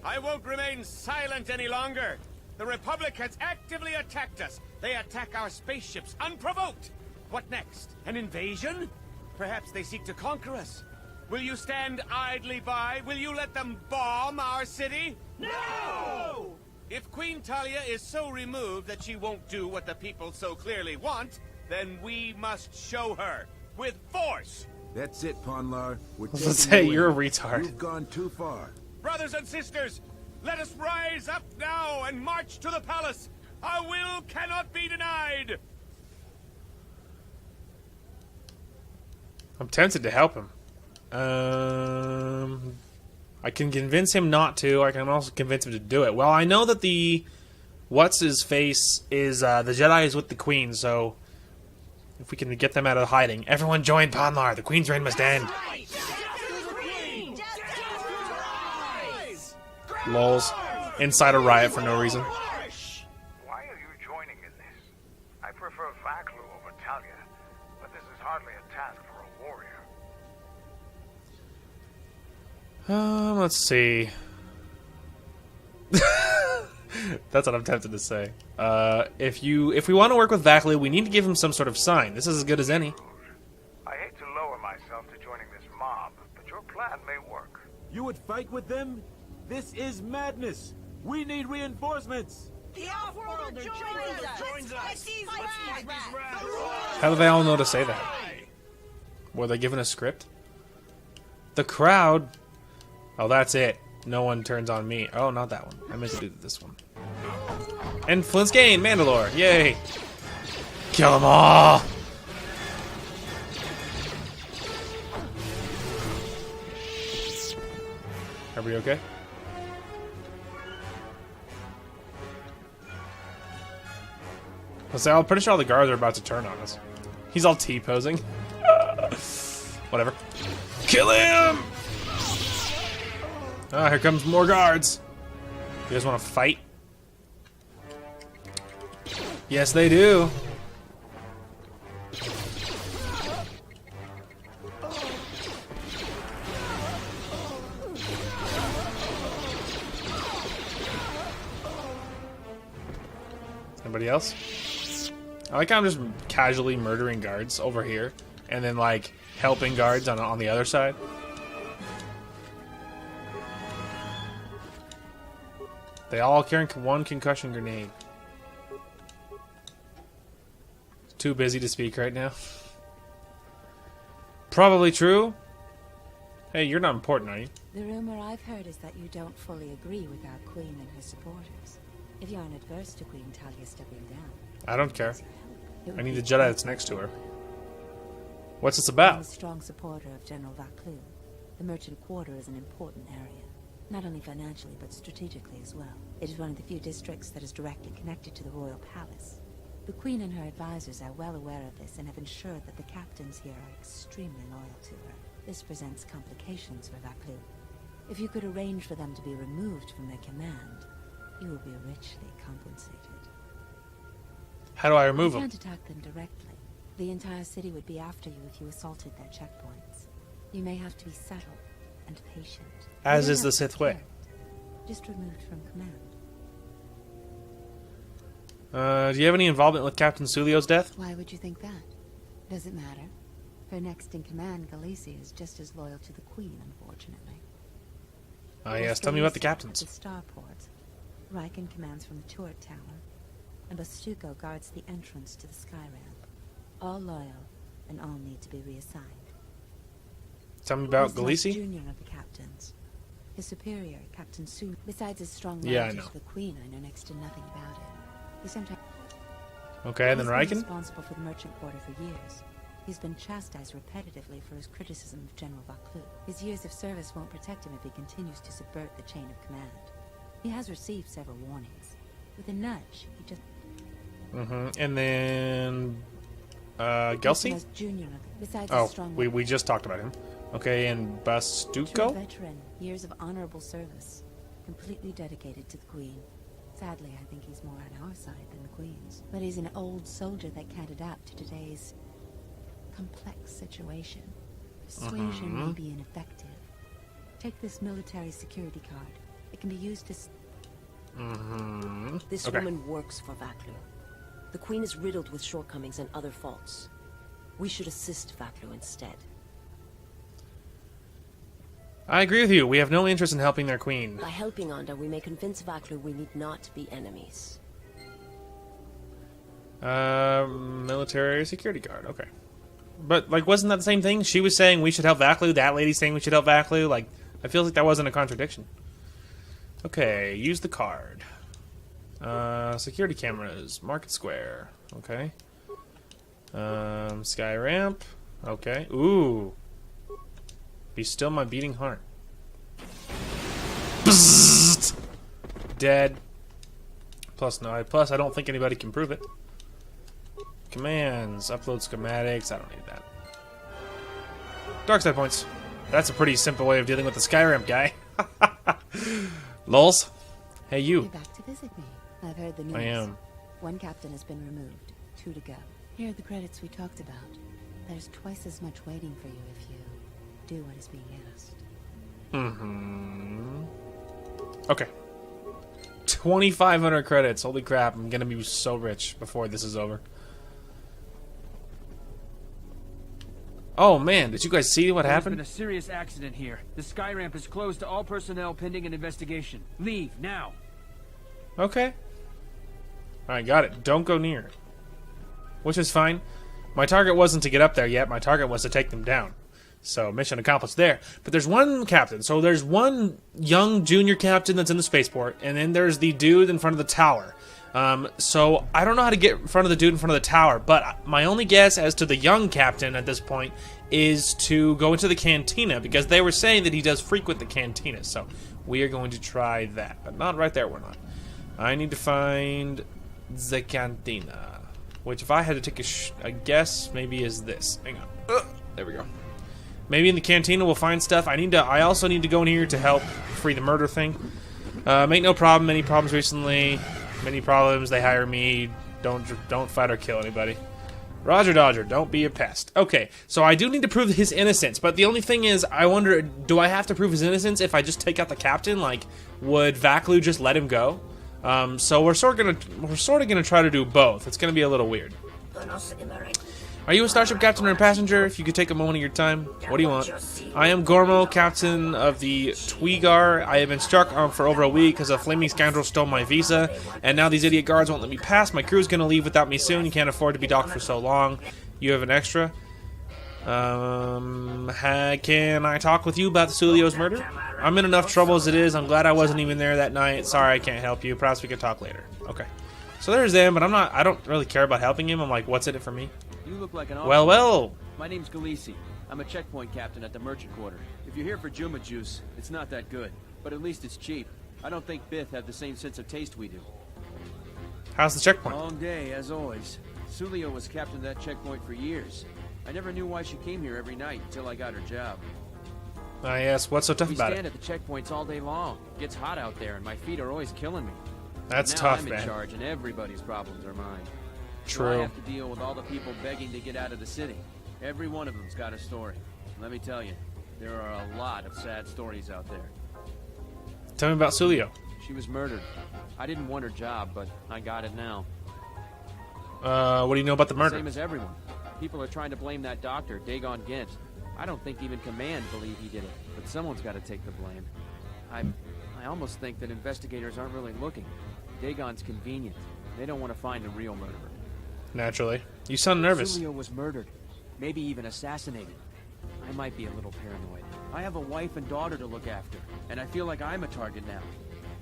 I won't remain silent any longer. The Republic has actively attacked us. They attack our spaceships unprovoked. What next? An invasion? Perhaps they seek to conquer us. Will you stand idly by? Will you let them bomb our city? No! If Queen Talia is so removed that she won't do what the people so clearly want, then we must show her with force. That's it, Ponlar. Let's say you're a retard. You've gone too far. Brothers and sisters, let us rise up now and march to the palace. Our will cannot be denied. I'm tempted to help him. I can convince him not to. I can also convince him to do it. Well, I know that the what's-his-face is the Jedi is with the Queen, so if we can get them out of hiding. Everyone join Ponlar. The Queen's reign must end. Lols. Inside a riot for no reason. Why are you joining in this? I prefer Vaklu over Talia, but this is hardly a task for a warrior. Let's see. That's what I'm tempted to say. If we want to work with Vaklu, we need to give him some sort of sign. This is as good as any. I hate to lower myself to joining this mob, but your plan may work. You would fight with them? This is madness. We need reinforcements. The Off-Worlder joins us. Let's fight these rats. How do they all know to say that? Were they given a script? The crowd. Oh, that's it. No one turns on me. Oh, not that one. I meant to do this one. And Flint's Gain, Mandalore. Yay. Kill them all. Are we okay? I'm pretty sure all the guards are about to turn on us. He's all T-posing. Whatever. Kill him! Ah, here comes more guards. You guys want to fight? Yes, they do. Anybody else? I like how I'm just casually murdering guards over here, and then like helping guards on the other side. They all carry one concussion grenade. Too busy to speak right now. Probably true. Hey, you're not important, are you? The rumor I've heard is that you don't fully agree with our queen and her supporters. If you aren't adverse to Queen Talia stepping down, I don't care. I need the Jedi that's next to her. What's this about? I'm a strong supporter of General Vaklu. The Merchant Quarter is an important area, not only financially but strategically as well. It is one of the few districts that is directly connected to the royal palace. The Queen and her advisors are well aware of this and have ensured that the captains here are extremely loyal to her. This presents complications for Vaklu. If you could arrange for them to be removed from their command, you will be richly compensated. How do I remove them? You can't attack them directly. The entire city would be after you if you assaulted their checkpoints. You may have to be subtle and patient. As is the Sith way. Just removed from command. Do you have any involvement with Captain Sulio's death? Why would you think that? Does it matter? Her next in command, Galicia, is just as loyal to the Queen, unfortunately. Ah, yes. Tell me about the captains. The starport. Riken commands from the turret tower, and Bastuco guards the entrance to the sky ramp. All loyal, and all need to be reassigned. Tell me about Galicia. Junior of the captains. His superior, Captain Sulio. Besides his strong Yeah, loyalty I know. to the Queen, I know next to nothing about him. He sometimes. Okay, and then He's been Riken? responsible for the Merchant Quarter for years. He's been chastised repetitively for his criticism of General Vaklu. His years of service won't protect him if he continues to subvert the chain of command. He has received several warnings. With a nudge, he just... And then... Gelsi? Junior, besides Oh, his strong we just talked about him. Okay, and True Bastuco? veteran, years of honorable service, completely dedicated to the Queen. Sadly, I think he's more on our side than the Queen's. But he's an old soldier that can't adapt to today's complex situation. Persuasion may be ineffective. Take this military security card. It can be used to... This Okay. woman works for Vaklu. The Queen is riddled with shortcomings and other faults. We should assist Vaklu instead. I agree with you. We have no interest in helping their queen. By helping Onda, we may convince Vaklu we need not be enemies. Military security guard. Okay. But, like, wasn't that the same thing? She was saying we should help Vaklu. That lady's saying we should help Vaklu. Like, I feel like that wasn't a contradiction. Okay, use the card. Security cameras. Market Square. Okay. Sky ramp. Okay. Ooh. Be still my beating heart. Bzzzt. Dead. Plus I don't think anybody can prove it. Commands. Upload schematics. I don't need that. Dark side points. That's a pretty simple way of dealing with the Skyramp guy. Lulz? Hey, you. You're back to visit me. I've heard the news. I am. One captain has been removed. 2 to go. Here are the credits we talked about. There's twice as much waiting for you if you do what is being asked. Okay. 2,500 credits. Holy crap, I'm gonna be so rich before this is over. Oh man, did you guys see what happened? There's been a serious accident here. The sky ramp is closed to all personnel pending an investigation. Leave, now. Okay. Alright, got it. Don't go near. Which is fine. My target wasn't to get up there yet. My target was to take them down. So, mission accomplished there. But there's one captain. So, there's one young junior captain that's in the spaceport. And then there's the dude in front of the tower. So, I don't know how to get in front of the dude in front of the tower. But my only guess as to the young captain at this point is to go into the cantina. Because they were saying that he does frequent the cantina. So, we are going to try that. But not right there, we're not. I need to find the cantina. Which, if I had to take a guess, maybe is this. Hang on. There we go. Maybe in the cantina we'll find stuff. I also need to go in here to help free the murder thing. Make no problem. Many problems recently. Many problems. They hire me. Don't fight or kill anybody. Roger Dodger. Don't be a pest. Okay, so I do need to prove his innocence. But the only thing is, I wonder, do I have to prove his innocence if I just take out the captain? Like, would Vaklu just let him go? So we're sort of gonna try to do both. It's gonna be a little weird. Are you a starship captain or a passenger? If you could take a moment of your time. What do you want? I am Gormo, captain of the Tweegar. I have been struck for over a week because a flaming scoundrel stole my visa, and now these idiot guards won't let me pass. My crew's gonna leave without me soon. You can't afford to be docked for so long. You have an extra? Can I talk with you about the Sulio's murder? I'm in enough trouble as it is. I'm glad I wasn't even there that night. Sorry I can't help you. Perhaps we could talk later. Okay. So there's them, but I don't really care about helping him. I'm like, what's in it for me? You look like an Well. My name's Galisi. I'm a checkpoint captain at the merchant quarter. If you're here for Juma juice, it's not that good. But at least it's cheap. I don't think Bith have the same sense of taste we do. How's the checkpoint? Long day, as always. Sulio was captain of that checkpoint for years. I never knew why she came here every night until I got her job. Yes, what's so tough about We stand it? at the checkpoints all day long. It gets hot out there, and my feet are always killing me. That's now tough, I'm man. in charge, and everybody's problems are mine. True. So I have to deal with all the people begging to get out of the city. Every one of them's got a story. Let me tell you, there are a lot of sad stories out there. Tell me about Sulio. She was murdered. I didn't want her job, but I got it now. What do you know about the murder? Same as everyone. People are trying to blame that doctor, Dxun Gent. I don't think even Command believe he did it, but someone's got to take the blame. I almost think that investigators aren't really looking. Dagon's convenient. They don't want to find a real murderer. Naturally. You sound nervous. Sulio was murdered. Maybe even assassinated. I might be a little paranoid. I have a wife and daughter to look after, and I feel like I'm a target now.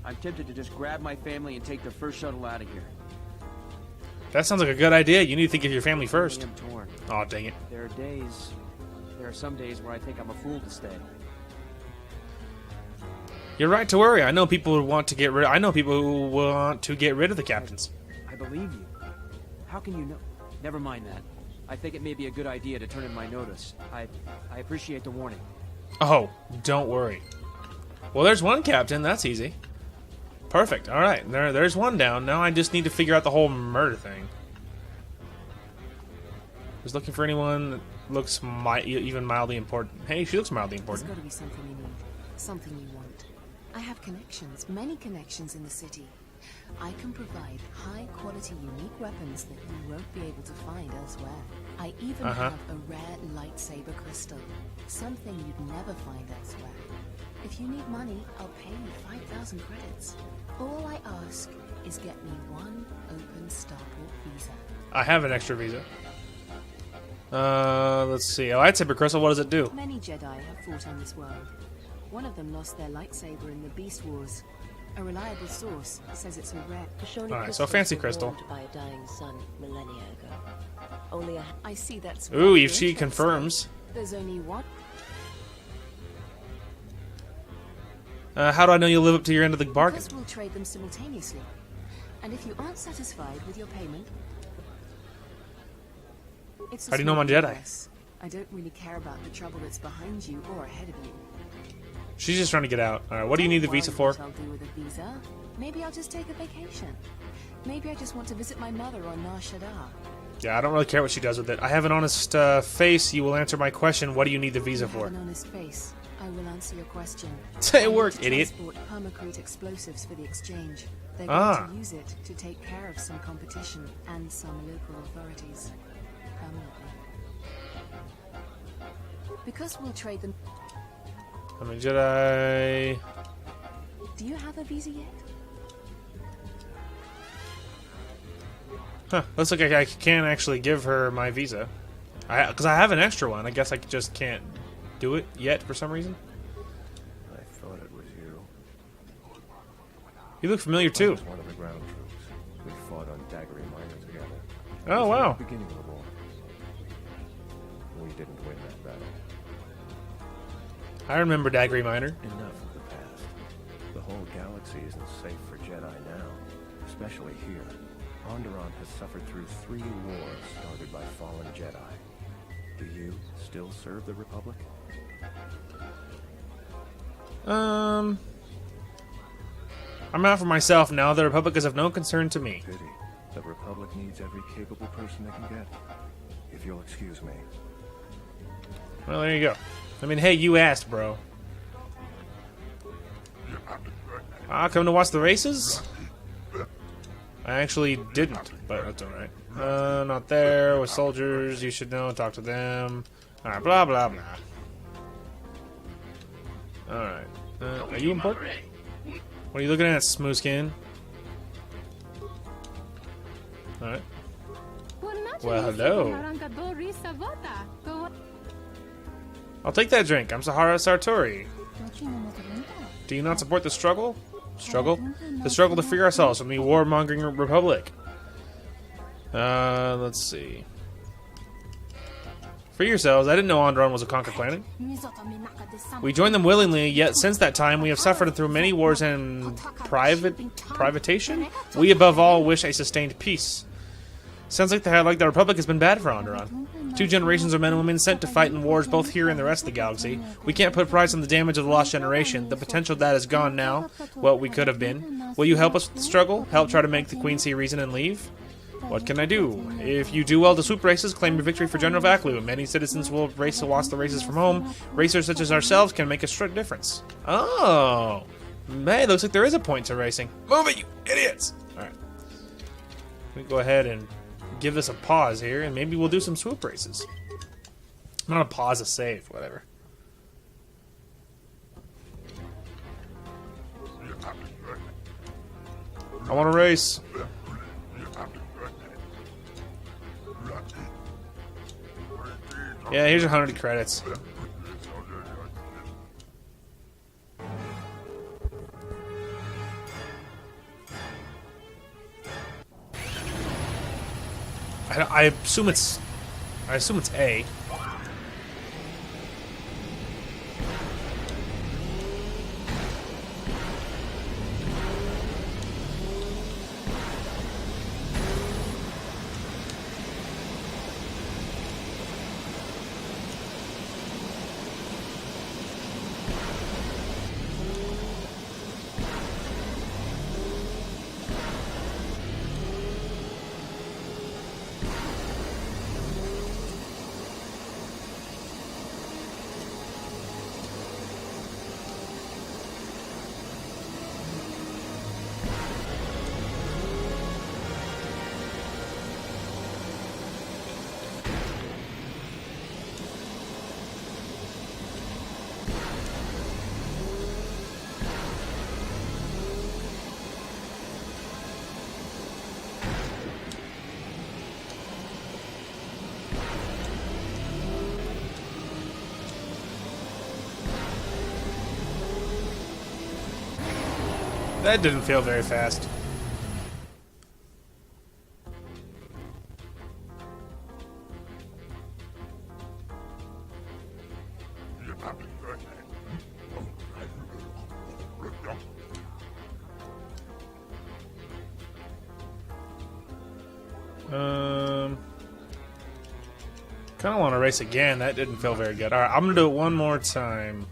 I'm tempted to just grab my family and take the first shuttle out of here. That sounds like a good idea. You need to think of your family first. I'm torn. Oh, dang it. There are some days where I think I'm a fool to stay. You're right to worry. I know people who want to get rid. I know people who want to get rid of the captains. I believe you. How can you know? Never mind that. I think it may be a good idea to turn in my notice. I appreciate the warning. Oh, don't worry. Well, there's one captain. That's easy. Perfect. All right. There's one down. Now I just need to figure out the whole murder thing. Just looking for anyone that looks even mildly important. Hey, she looks mildly important. There's got to be something you need. Something you want. I have connections, many connections in the city. I can provide high-quality, unique weapons that you won't be able to find elsewhere. I even have a rare lightsaber crystal, something you'd never find elsewhere. If you need money, I'll pay you 5,000 credits. All I ask is get me one open starport visa. I have an extra visa. Let's see. A lightsaber crystal, what does it do? Many Jedi have fought on this world. One of them lost their lightsaber in the Beast Wars. A reliable source says it's a rare. Alright, so fancy crystal. By a dying sun millennia ago. Only I see that's. Ooh, if she confirms. There's only one. How do I know you'll live up to your end of the bargain? Because we'll trade them simultaneously. And if you aren't satisfied with your payment, it's how do you know I'm a Jedi? I don't really care about the trouble that's behind you or ahead of you. She's just trying to get out. All right, what do you need the visa for? I'll do with a visa. Maybe I'll just take a vacation. Maybe I just want to visit my mother on Nar Shaddaa. Yeah, I don't really care what she does with it. I have an honest face. You will answer my question. What do you need the visa for? An honest face. I will answer your question. It worked, idiot. Transport permacrete explosives for the exchange. They're going to use it to take care of some competition and some local authorities. Permanently. Because we'll trade them. I'm a Jedi. Do you have a visa yet? Huh. Looks like I can't actually give her my visa. Because I have an extra one. I guess I just can't do it yet for some reason. I thought it was you. You look familiar too. I was one of the ground troops. We fought on Daggery Minor together. Oh, wow. At the beginning of the war. We didn't win that battle. I remember Daggery Minor. Enough of the past. The whole galaxy isn't safe for Jedi now. Especially here. Onderon has suffered through 3 wars started by fallen Jedi. Do you still serve the Republic? I'm out for myself now. The Republic is of no concern to me. Pity. The Republic needs every capable person they can get. If you'll excuse me. Well, there you go. I mean, hey, you asked, bro. Come to watch the races? I actually didn't, but that's alright. Not there. With soldiers, you should know. Talk to them. Alright, blah, blah, blah. Alright. Are you important? What are you looking at, smooth skin? Alright. Well, hello. I'll take that drink. I'm Sahara Sartori. Do you not support the struggle? Struggle? The struggle to free ourselves from the warmongering Republic. Let's see. Free yourselves. I didn't know Onderon was a conquered planet. We joined them willingly, yet since that time we have suffered through many wars and privatation. We above all wish a sustained peace. Sounds like the Republic has been bad for Onderon. 2 generations of men and women sent to fight in wars both here and the rest of the galaxy. We can't put price on the damage of the lost generation. The potential that is gone now. What we could have been. Will you help us with the struggle? Help try to make the Queen see reason and leave? What can I do? If you do well to swoop races, claim your victory for General Vaklu. Many citizens will race to watch the races from home. Racers such as ourselves can make a straight difference. Oh. Hey, looks like there is a point to racing. Move it, you idiots! Alright. We go ahead and give this a pause here, and maybe we'll do some swoop races. Not a pause, a save, whatever. I want to race. Yeah, here's 100 credits. I assume it's A. That didn't feel very fast. Kind of want to race again. That didn't feel very good. All right, I'm gonna do it one more time.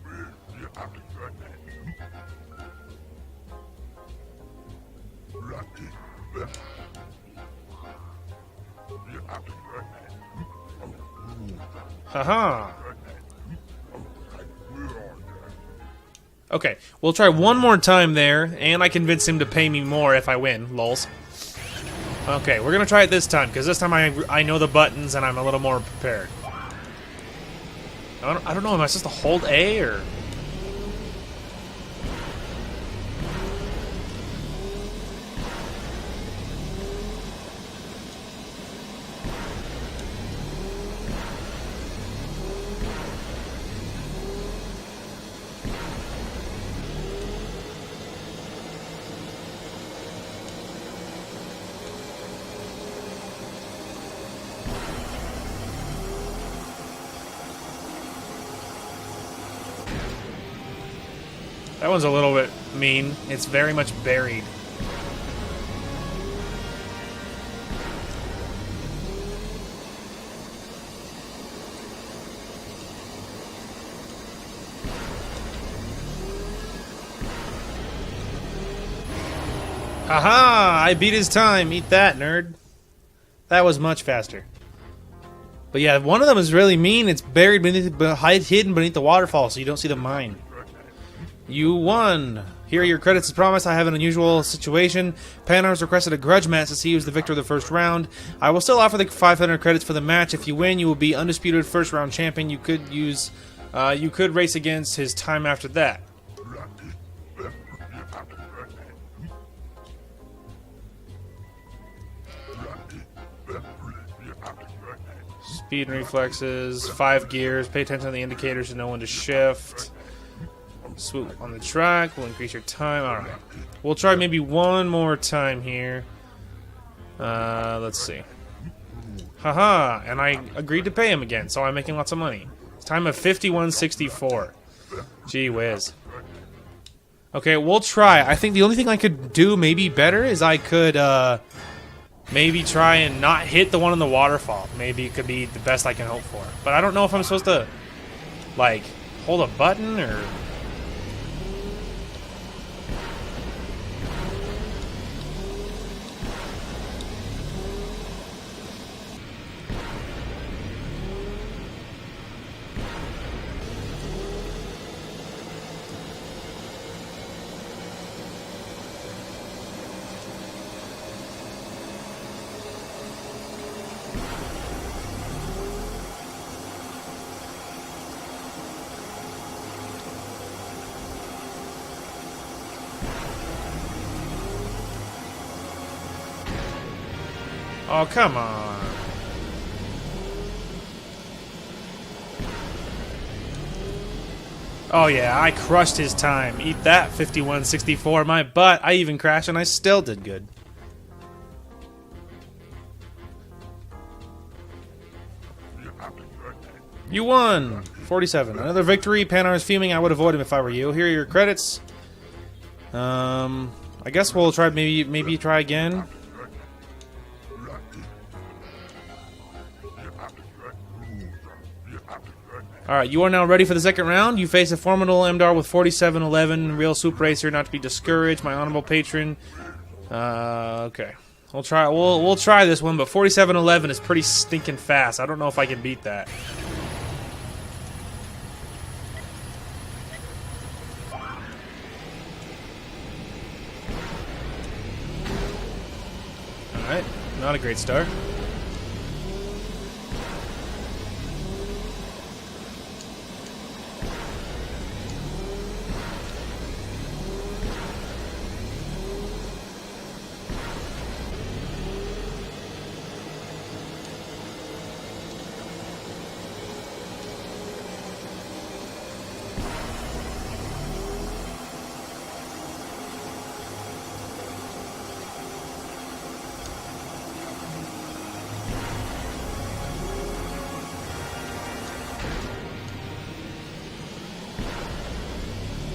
Haha. Okay, we'll try one more time there, and I convince him to pay me more if I win. Lols. Okay, we're gonna try it this time, because this time I know the buttons and I'm a little more prepared. I don't know, am I supposed to hold A, or... That one's a little bit mean. It's very much buried. Haha! I beat his time. Eat that, nerd. That was much faster. But yeah, one of them is really mean. It's buried beneath, hidden beneath the waterfall, so you don't see the mine. You won! Here are your credits as promised. I have an unusual situation. Panar's requested a grudge match to see who's the victor of the first round. I will still offer the 500 credits for the match. If you win, you will be undisputed first round champion. You could race against his time after that. Speed and reflexes, 5 gears. Pay attention to the indicators to know when to shift. Swoop on the track will increase your time. Alright. We'll try maybe one more time here. Let's see. Haha, and I agreed to pay him again, so I'm making lots of money. Time of 51.64. Gee whiz. Okay, we'll try. I think the only thing I could do maybe better is I could maybe try and not hit the one in the waterfall. Maybe it could be the best I can hope for. But I don't know if I'm supposed to, like, hold a button or... Oh, come on. Oh, yeah, I crushed his time. Eat that, 51.64. My butt. I even crashed and I still did good. You won! 47. Another victory. Panar is fuming. I would avoid him if I were you. Here are your credits. I guess we'll try, maybe try again. Alright, you are now ready for the second round. You face a formidable MDAR with 47.11. Real Soup Racer, not to be discouraged. My honorable patron. Okay. We'll try this one, but 47.11 is pretty stinking fast. I don't know if I can beat that. Alright, not a great start.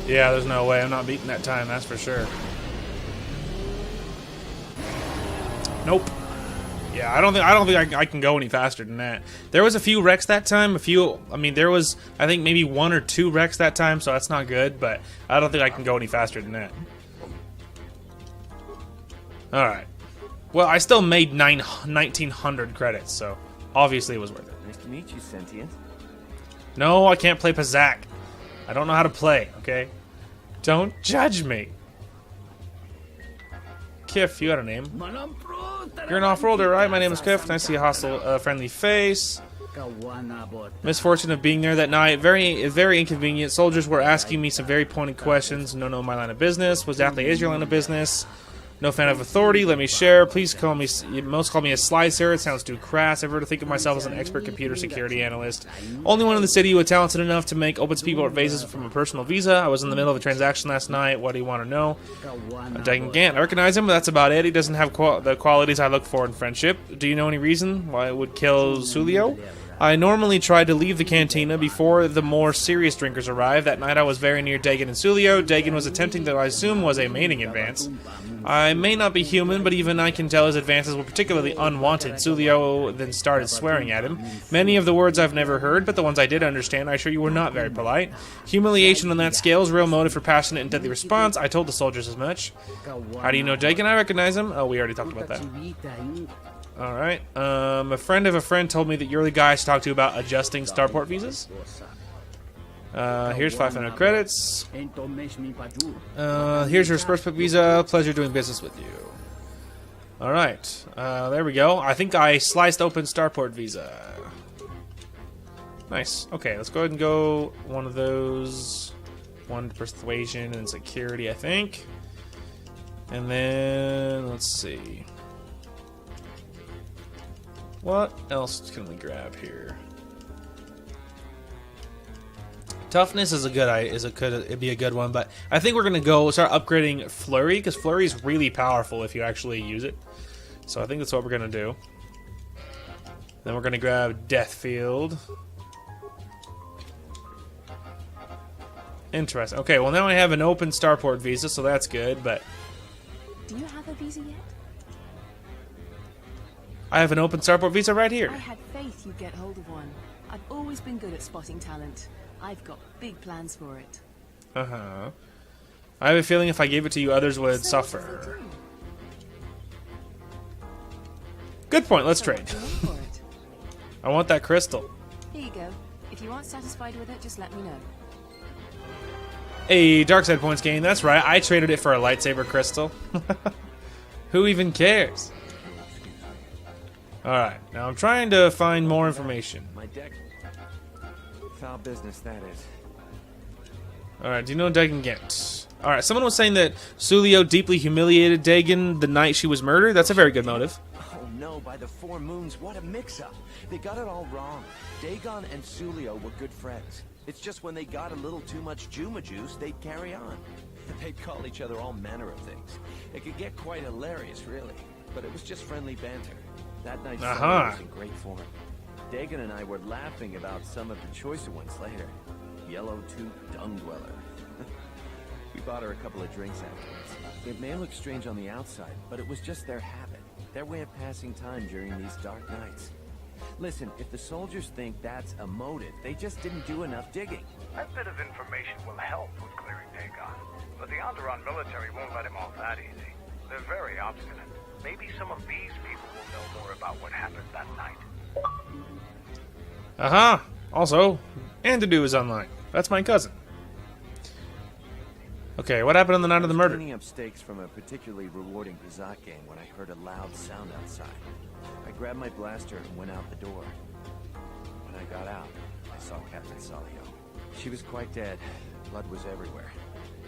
Yeah, there's no way I'm not beating that time, that's for sure. Nope. Yeah, I don't think I can go any faster than that. There was a few wrecks that time. There was, I think, maybe 1 or 2 wrecks that time, so that's not good, but I don't think I can go any faster than that. Alright. Well, I still made 1,900 credits, so obviously it was worth it. Nice to meet you, Sentient. No, I can't play Pazak. I don't know how to play, okay? Don't judge me. Kif, you got a name. You're an off-worlder, right? My name is Kif. Nice to see a hostile, friendly face. Misfortune of being there that night. Very inconvenient. Soldiers were asking me some very pointed questions. No, my line of business. Was Dathle's Israel line of business? No fan of authority. Let me share. Please call me. Most call me a slicer. It sounds too crass. I've heard to think of myself as an expert computer security analyst. Only one in the city who was talented enough to make open people visas from a personal visa. I was in the middle of a transaction last night. What do you want to know? Dxun Gant. I recognize him, but that's about it. He doesn't have the qualities I look for in friendship. Do you know any reason why it would kill Sulio? I normally try to leave the cantina before the more serious drinkers arrive. That night I was very near Dxun and Sulio. Dxun was attempting that I assume was a mating advance. I may not be human, but even I can tell his advances were particularly unwanted. Sulio then started swearing at him. Many of the words I've never heard, but the ones I did understand, I assure you were not very polite. Humiliation on that scale is real motive for passionate and deadly response. I told the soldiers as much. How do you know Dxun? I recognize him. Oh, we already talked about that. Alright. A friend of a friend told me that you're the guy to talk to about adjusting starport visas. Here's 500 credits. Here's your Spurs visa. Pleasure doing business with you. Alright. There we go. I think I sliced open starport visa. Nice. Okay, let's go ahead and go one of those. One persuasion and security, I think. And then, let's see. What else can we grab here? Toughness is it'd be a good one, but I think we're gonna go start upgrading Flurry, because Flurry is really powerful if you actually use it. So I think that's what we're gonna do. Then we're gonna grab Deathfield. Interesting. Okay, well now I have an open starport visa, so that's good, but do you have a visa yet? I have an open starport visa right here. I had faith you'd get hold of one. I've always been good at spotting talent. I've got big plans for it. Uh-huh. I have a feeling if I gave it to you, others would suffer. Good point, let's trade. I want that crystal. Here you go. If you aren't satisfied with it, just let me know. Hey, dark side points gained. That's right, I traded it for a lightsaber crystal. Who even cares? Alright, now I'm trying to find more information. My deck. Foul business, that is. Alright, do you know Dxun Gant? Alright, someone was saying that Sulio deeply humiliated Dxun the night she was murdered. That's a very good motive. Oh no, by the four moons, what a mix-up. They got it all wrong. Dxun and Sulio were good friends. It's just when they got a little too much Juma juice, they'd carry on. They'd call each other all manner of things. It could get quite hilarious, really. But it was just friendly banter. That night, Sulio was in great form. Dxun and I were laughing about some of the choicer ones later. Yellow-tooth dung dweller. We bought her a couple of drinks afterwards. It may look strange on the outside, but it was just their habit. Their way of passing time during these dark nights. Listen, if the soldiers think that's a motive, they just didn't do enough digging. That bit of information will help with clearing Dxun, but the Onderon military won't let him off that easy. They're very obstinate. Maybe some of these people will know more about what happened that night. Aha! Also, Antidu is online. That's my cousin. Okay, what happened on the night of the murder? I was cleaning up stakes from a particularly rewarding Kazakh game when I heard a loud sound outside. I grabbed my blaster and went out the door. When I got out, I saw Captain Salio. She was quite dead. Blood was everywhere.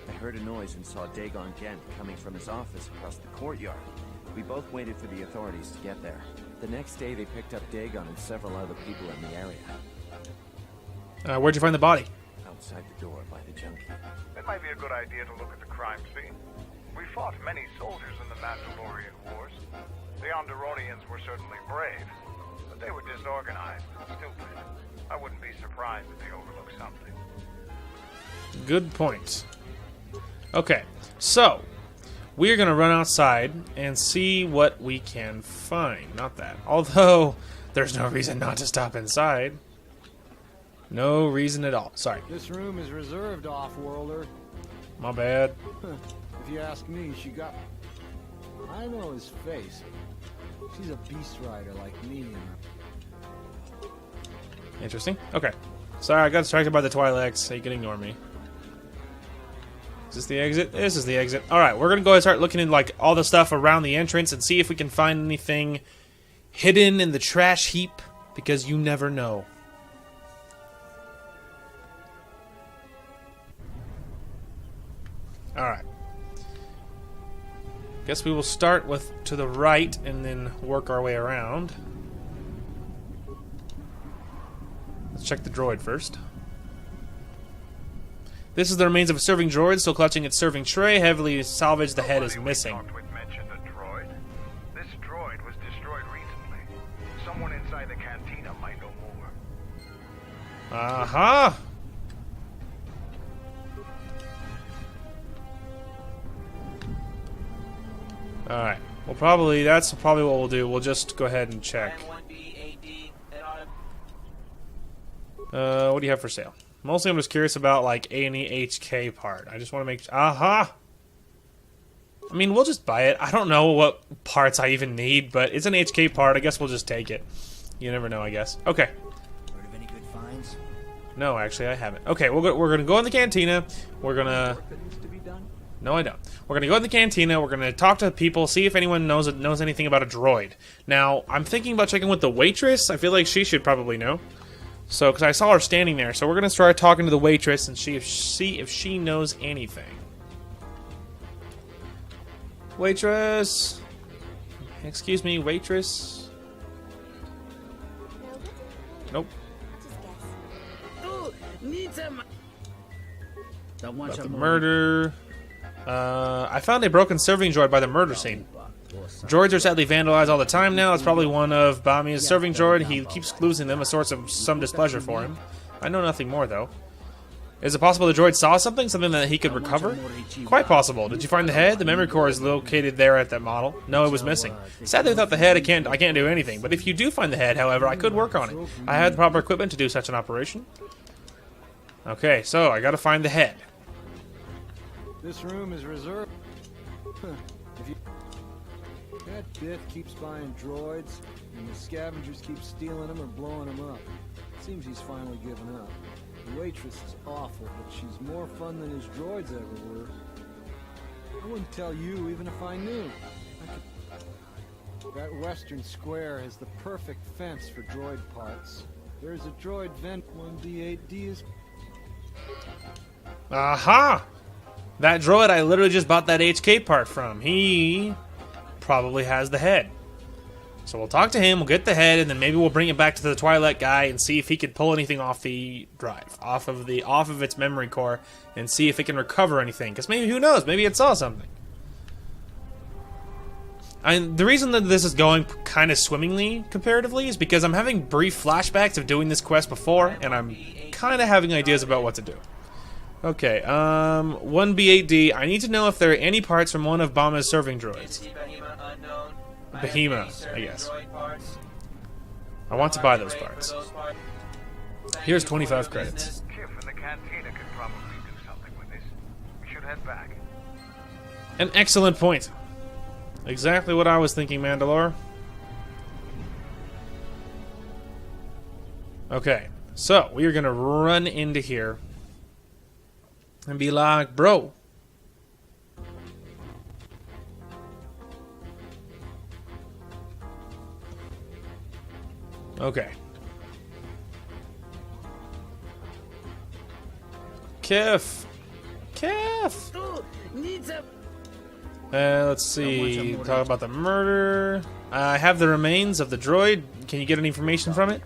I heard a noise and saw Dxun Gent coming from his office across the courtyard. We both waited for the authorities to get there. The next day, they picked up Dxun and several other people in the area. Where'd you find the body? Outside the door by the junkie. It might be a good idea to look at the crime scene. We fought many soldiers in the Mandalorian Wars. The Onderonians were certainly brave, but they were disorganized and stupid. I wouldn't be surprised if they overlooked something. Good point. Okay, so we're gonna run outside and see what we can find. Not that. Although, there's no reason not to stop inside. No reason at all. Sorry. This room is reserved, off-worlder. My bad. If you ask me, she got... I know his face. She's a beast rider like me. Interesting. Okay. Sorry, I got distracted by the Twi'leks, so you can ignore me. Is this the exit? This is the exit. Alright, we're gonna go and start looking in like all the stuff around the entrance and see if we can find anything hidden in the trash heap, because you never know. Alright. Guess we will start with to the right and then work our way around. Let's check the droid first. This is the remains of a serving droid, still clutching its serving tray. Heavily salvaged, the head is missing. Mentioned a droid. This droid was destroyed recently. Someone inside the cantina might know more. Aha! Alright. Well, that's probably what we'll do. We'll just go ahead and check. What do you have for sale? Mostly I'm just curious about, like, any HK part. I just want to make... Aha! I mean, we'll just buy it. I don't know what parts I even need, but it's an HK part. I guess we'll just take it. You never know, I guess. Okay. Heard of any good finds? No, actually, I haven't. Okay, we're going to go in the cantina. We're going to... No, I don't. We're going to go in the cantina. We're going to talk to people, see if anyone knows anything about a droid. Now, I'm thinking about checking with the waitress. I feel like she should probably know. So, because I saw her standing there. So we're going to start talking to the waitress and see if she knows anything. Waitress! Excuse me, waitress? Nope. About the murder. I found a broken serving droid by the murder scene. Droids are sadly vandalized all the time now. It's probably one of Bami's serving droid. He keeps losing them, a source of some displeasure for him. I know nothing more, though. Is it possible the droid saw something? Something that he could recover? Quite possible. Did you find the head? The memory core is located there at that model. No, it was missing. Sadly, without the head, I can't do anything. But if you do find the head, however, I could work on it. I had the proper equipment to do such an operation. Okay, so I gotta find the head. This room is reserved. That Biff keeps buying droids, and the scavengers keep stealing them or blowing them up. Seems he's finally given up. The waitress is awful, but she's more fun than his droids ever were. I wouldn't tell you even if I knew. That western square has the perfect fence for droid parts. There's a droid vent 1D8D is... Aha! That droid I literally just bought that HK part from. He probably has the head. So we'll talk to him, we'll get the head, and then maybe we'll bring it back to the Twi'lek guy and see if he can pull anything off the drive, off of its memory core, and see if it can recover anything. Because maybe, who knows, maybe it saw something. And the reason that this is going kind of swimmingly, comparatively, is because I'm having brief flashbacks of doing this quest before, and I'm kind of having ideas about what to do. Okay, 1B8D, I need to know if there are any parts from one of Bama's serving droids. Behemoth, I guess. I want to buy those parts. Here's 25 credits. Kif in the cantina could probably do something with this. We should head back. An excellent point. Exactly what I was thinking, Mandalore. Okay, so we are gonna run into here and be like, bro. Okay. Kif. Let's see. Talk about the murder. I have the remains of the droid. Can you get any information from it?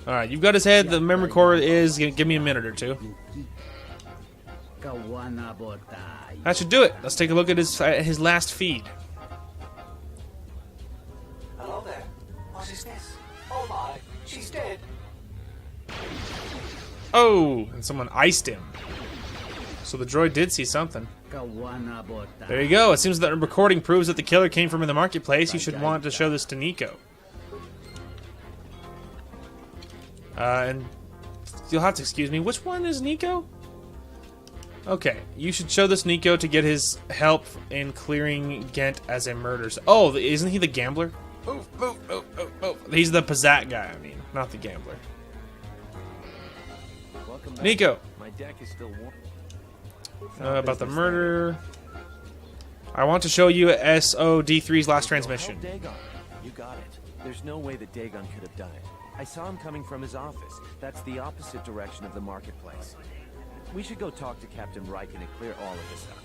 Alright, you've got his head. The memory core is... Give me a minute or two. That should do it. Let's take a look at his last feed. Hello there. What is this? Oh my, she's dead. Oh, and someone iced him. So the droid did see something. There you go. It seems that the recording proves that the killer came from in the marketplace. You should want to show this to Nico. And you'll have to excuse me. Which one is Nico? Okay, you should show this Nico to get his help in clearing Ghent as a murderer. Oh, isn't he the gambler? Move. He's the Pizzat guy, I mean. not the gambler. Welcome back. Nico. My deck is still warm. About the murder. I want to show you SOD3's last transmission. Dagon. You got it. There's no way that Dagon could have done it. I saw him coming from his office. That's the opposite direction of the marketplace. We should go talk to Captain Riken and clear all of this up.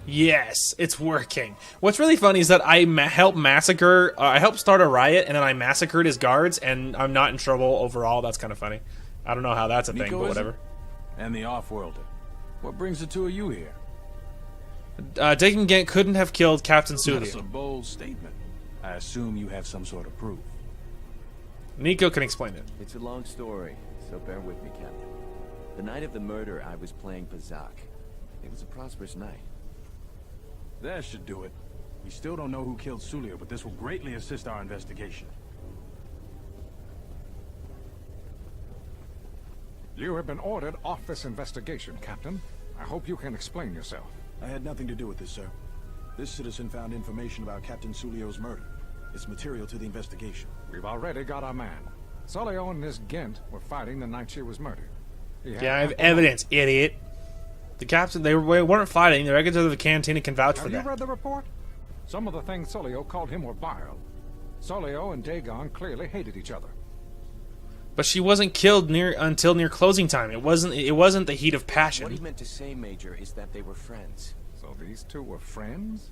Yes, it's working. What's really funny is that I helped start a riot, and then I massacred his guards, and I'm not in trouble overall. That's kind of funny. I don't know how that's a thing, but whatever. And the off-worlder. What brings the two of you here? Dxun Gent couldn't have killed Captain Sulio. That's a bold statement. I assume you have some sort of proof. Nico can explain it. It's a long story, so bear with me, Captain. The night of the murder, I was playing Pazak. It was a prosperous night. That should do it. We still don't know who killed Sulio, but this will greatly assist our investigation. You have been ordered off this investigation, Captain. I hope you can explain yourself. I had nothing to do with this, sir. This citizen found information about Captain Sulio's murder. It's material to the investigation. We've already got our man. Sulio and this Gent were fighting the night she was murdered. Yeah, I have evidence, idiot. The captain, they weren't fighting. The records of the cantina can vouch for that. Have you read the report? Some of the things Sulio called him were vile. Sulio and Dagon clearly hated each other. But she wasn't killed until near closing time. It wasn't the heat of passion. What he meant to say, Major, is that they were friends. So these two were friends?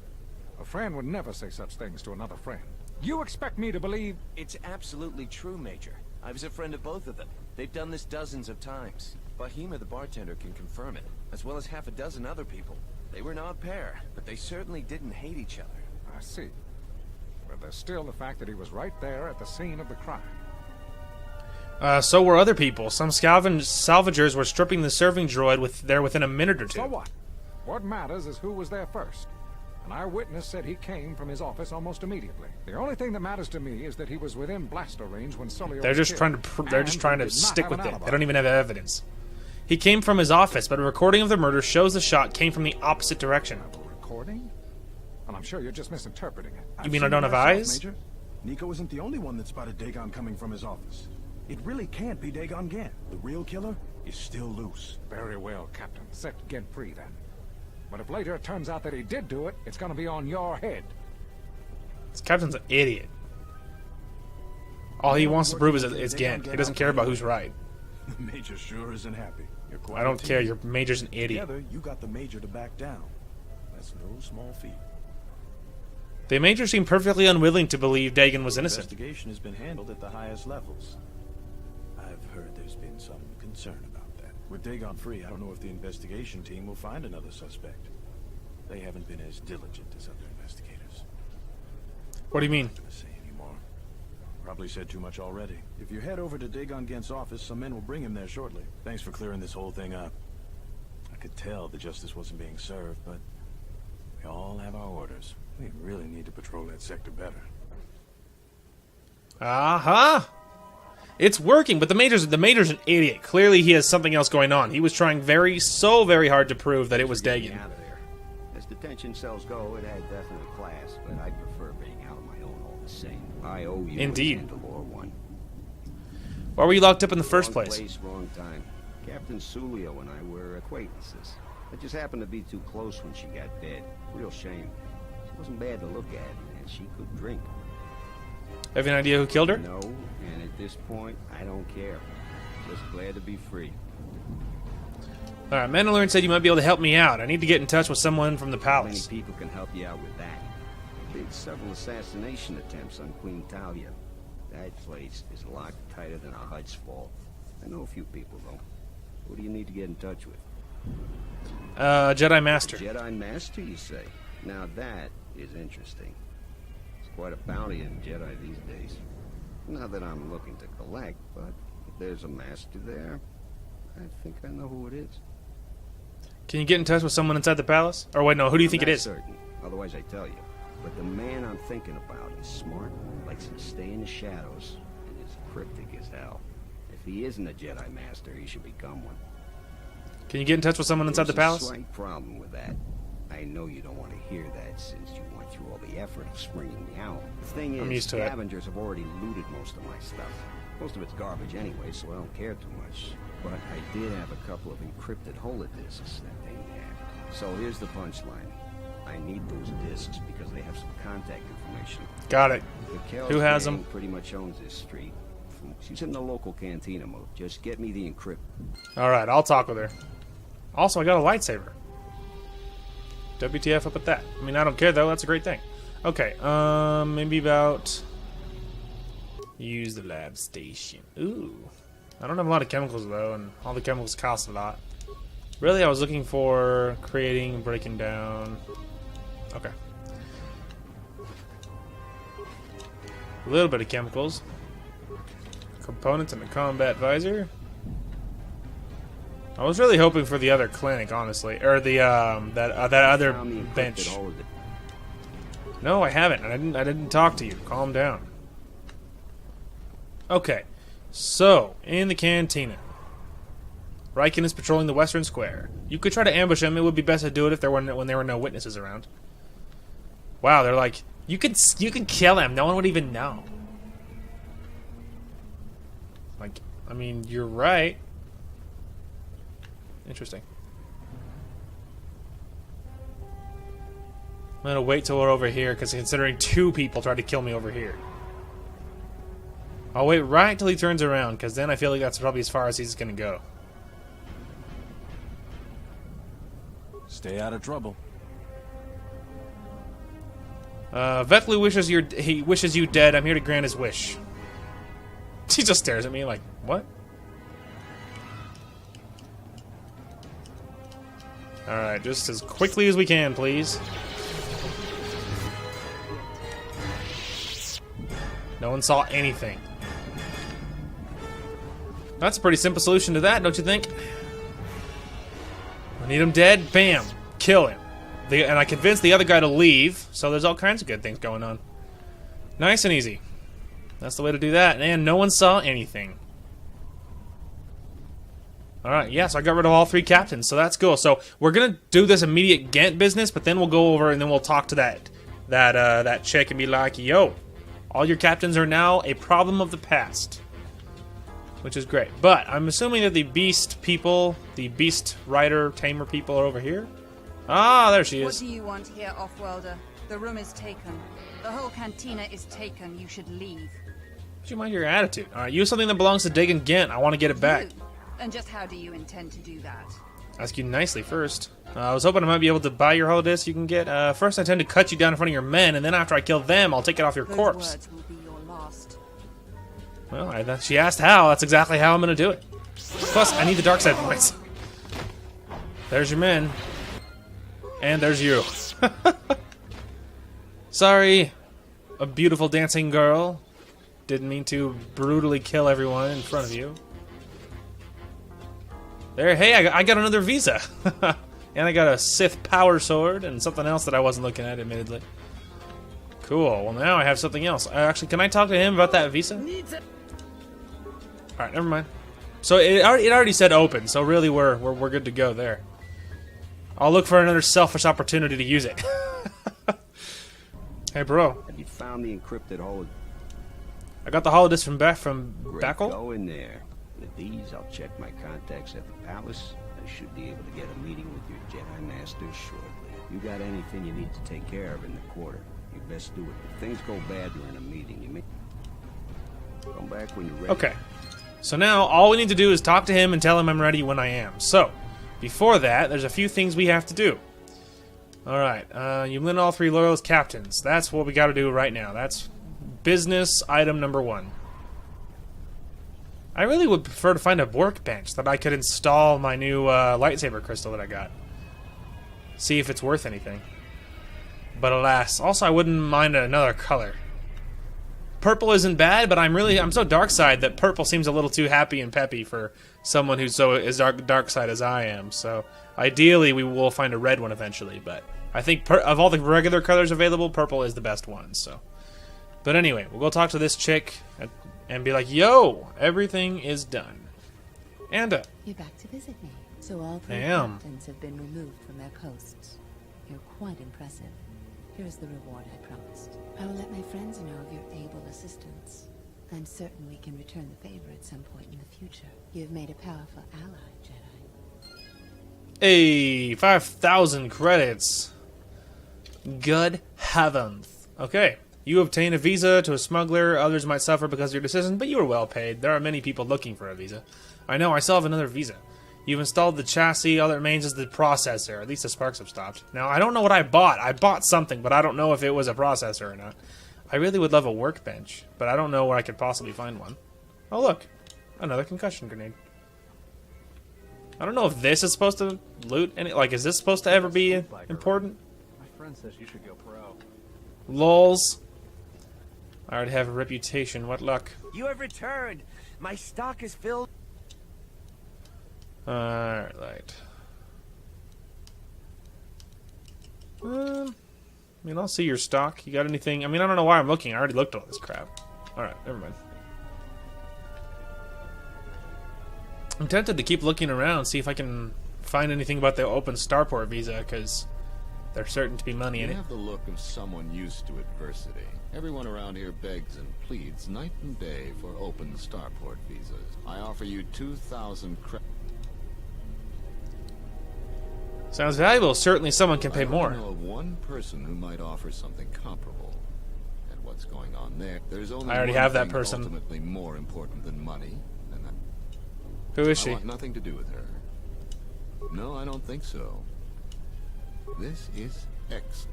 A friend would never say such things to another friend. You expect me to believe... It's absolutely true, Major. I was a friend of both of them. They've done this dozens of times. Bahima, the bartender, can confirm it, as well as half a dozen other people. They were an odd pair, but they certainly didn't hate each other. I see. But there's still the fact that he was right there at the scene of the crime. So were other people. Some salvagers were stripping the serving droid within a minute or two. So what? What matters is who was there first. An eyewitness said he came from his office almost immediately. The only thing that matters to me is that he was within blaster range when Sulio They're just trying to stick with it. They don't even have evidence. He came from his office, but a recording of the murder shows the shot came from the opposite direction. A recording? Well, I'm sure you're just misinterpreting it. You mean I don't have eyes? Major? Nico isn't the only one that spotted Dagon coming from his office. It really can't be Dxun Gent. The real killer is still loose. Very well, Captain. Set Gent free, then. But if later it turns out that he did do it, it's going to be on your head. This captain's an idiot. All he wants to prove is it's Gent. He doesn't care about who's right. The Major sure isn't happy. You're quite I don't care. Your Major's an idiot. Together, you got the Major to back down. That's no small feat. The Major seemed perfectly unwilling to believe Dagon was innocent. The investigation has been handled at the highest levels. I've heard there's been some concern about that. With Dagon free, I don't know if the investigation team will find another suspect. They haven't been as diligent as other investigators. What do you mean? I'm not gonna say anymore. Probably said too much already. If you head over to Dxun Gent's office, some men will bring him there shortly. Thanks for clearing this whole thing up. I could tell the justice wasn't being served, but we all have our orders. We really need to patrol that sector better. Aha! It's working, but the Major's an idiot. Clearly, he has something else going on. He was trying so very hard to prove that it was Dagon. Out of there. As detention cells go, it had definite class, but I prefer being out on my own all the same. I owe you Indeed. a Mandalore one. Why were you locked up in the first place? Wrong place, wrong time. Captain Sulio and I were acquaintances. I just happened to be too close when she got dead. Real shame. She wasn't bad to look at, and she could drink. Have you an idea who killed her? No, and at this point, I don't care. Just glad to be free. Alright, Mandalorian said you might be able to help me out. I need to get in touch with someone from the palace. Many people can help you out with that. Did several assassination attempts on Queen Talia. That place is locked tighter than a Hud's Fall. I know a few people, though. Who do you need to get in touch with? Jedi Master. Jedi Master, you say? Now that is interesting. It's quite a bounty in Jedi these days. Not that I'm looking to collect, but if there's a master there, I think I know who it is. Can you get in touch with someone inside the palace? Or wait, no, who do you think it is? Certain. Otherwise, I tell you. But the man I'm thinking about is smart, likes to stay in the shadows, and is cryptic as hell. If he isn't a Jedi Master, he should become one. Can you get in touch with someone inside the palace? There's a slight problem with that. I know you don't want to hear that since you went through all the effort of springing me out. The thing I'm is, used to it. scavengers have already looted most of my stuff. Most of it's garbage anyway, so I don't care too much. But I did have a couple of encrypted holodisks that they had. So here's the punchline. I need those discs because they have some contact information. Got it. Mikhail's Who has gang them? pretty much owns this street. She's in the local cantina mode. Just get me the encrypt. Alright, I'll talk with her. Also, I got a lightsaber. WTF up at that. I mean, I don't care though, that's a great thing. Okay, maybe about... Use the lab station. Ooh. I don't have a lot of chemicals though, and all the chemicals cost a lot. Really, I was looking for creating, breaking down... Okay. A little bit of chemicals. Components and a combat visor. I was really hoping for the other clinic, honestly, or the that other bench. No, I haven't. I didn't talk to you. Calm down. Okay, so in the cantina, Riken is patrolling the western square. You could try to ambush him. It would be best to do it if there were when there were no witnesses around. Wow, they're like, you could kill him. No one would even know. Like, I mean, you're right. Interesting. I'm gonna wait till we're over here, because considering 2 people tried to kill me over here. I'll wait right till he turns around, because then I feel like that's probably as far as he's gonna go. Stay out of trouble. Vetlu wishes you dead. I'm here to grant his wish. She just stares at me like, what? Alright, just as quickly as we can, please. No one saw anything. That's a pretty simple solution to that, don't you think? I need him dead, bam, kill him. And I convinced the other guy to leave, so there's all kinds of good things going on. Nice and easy. That's the way to do that, and no one saw anything. Alright, yeah, so I got rid of all 3 captains, so that's cool. So we're gonna do this immediate Ghent business, but then we'll go over and then we'll talk to that chick and be like, yo, all your captains are now a problem of the past. Which is great. But I'm assuming that the beast people, the beast rider, tamer people are over here. Ah, there she is. What do you want here, Offworlder? The room is taken. The whole cantina is taken. You should leave. Would you mind your attitude? Alright, use something that belongs to Dxun Ghent. I want to get it back. And just how do you intend to do that? Ask you nicely first. I was hoping I might be able to buy your holodisc you can get. First I tend to cut you down in front of your men, and then after I kill them, I'll take it off your corpse. Those words will be your last. Well, she asked how. That's exactly how I'm going to do it. Plus, I need the dark side points. There's your men. And there's you. Sorry, a beautiful dancing girl. Didn't mean to brutally kill everyone in front of you. There, hey, I got another visa. And I got a Sith power sword and something else that I wasn't looking at, admittedly. Cool, well now I have something else. Actually, can I talk to him about that visa? Alright, never mind. So it already said open, so really we're good to go there. I'll look for another selfish opportunity to use it. Hey, bro. Have you found the encrypted holo? I got the holodisc from Backle. Go in there. With these, I'll check my contacts at the palace. I should be able to get a meeting with your Jedi Masters shortly. You got anything you need to take care of in the quarter, you best do it. If things go bad during a meeting, you may come back when you're ready. Okay. So now all we need to do is talk to him and tell him I'm ready when I am. So, before that, there's a few things we have to do. Alright, you win all 3 Loyalist captains. That's what we gotta do right now. That's business item number 1. I really would prefer to find a workbench that I could install my new lightsaber crystal that I got. See if it's worth anything. But alas, also I wouldn't mind another color. Purple isn't bad, but I'm so dark side that purple seems a little too happy and peppy for someone who's so as dark side as I am. So ideally we will find a red one eventually, but I think of all the regular colors available, purple is the best one. So, but anyway, we'll go talk to this chick and be like, "Yo, everything is done." And you're back to visit me. So all 3 I am. captains have been removed from their posts. You're quite impressive. Here is the reward I promised. I will let my friends know of your able assistance. I'm certain we can return the favor at some point in the future. You've made a powerful ally, Jedi. Hey, 5,000 credits. Good heavens. Okay. You obtain a visa to a smuggler. Others might suffer because of your decision, but you were well paid. There are many people looking for a visa. I know, I still have another visa. You've installed the chassis. All that remains is the processor. At least the sparks have stopped. Now, I don't know what I bought. I bought something, but I don't know if it was a processor or not. I really would love a workbench, but I don't know where I could possibly find one. Oh, look. Another concussion grenade. I don't know if this is supposed to loot any... Like, is this supposed to ever be important? My friend says you should go pro. Lols. I already have a reputation. What luck. You have returned. My stock is filled. Alright. I mean, I'll see your stock. You got anything? I mean, I don't know why I'm looking. I already looked at all this crap. Alright, never mind. I'm tempted to keep looking around, see if I can find anything about the open starport visa, because there's certain to be money in it. You have the look of someone used to adversity. Everyone around here begs and pleads night and day for open starport visas. I offer you 2,000 credits. Sounds valuable. Certainly someone can pay more. I know of one person who might offer something comparable. And what's going on there? There's only I already one have that thing person. Ultimately more important than money. And that... Who is she? I want nothing to do with her. No, I don't think so. This is X.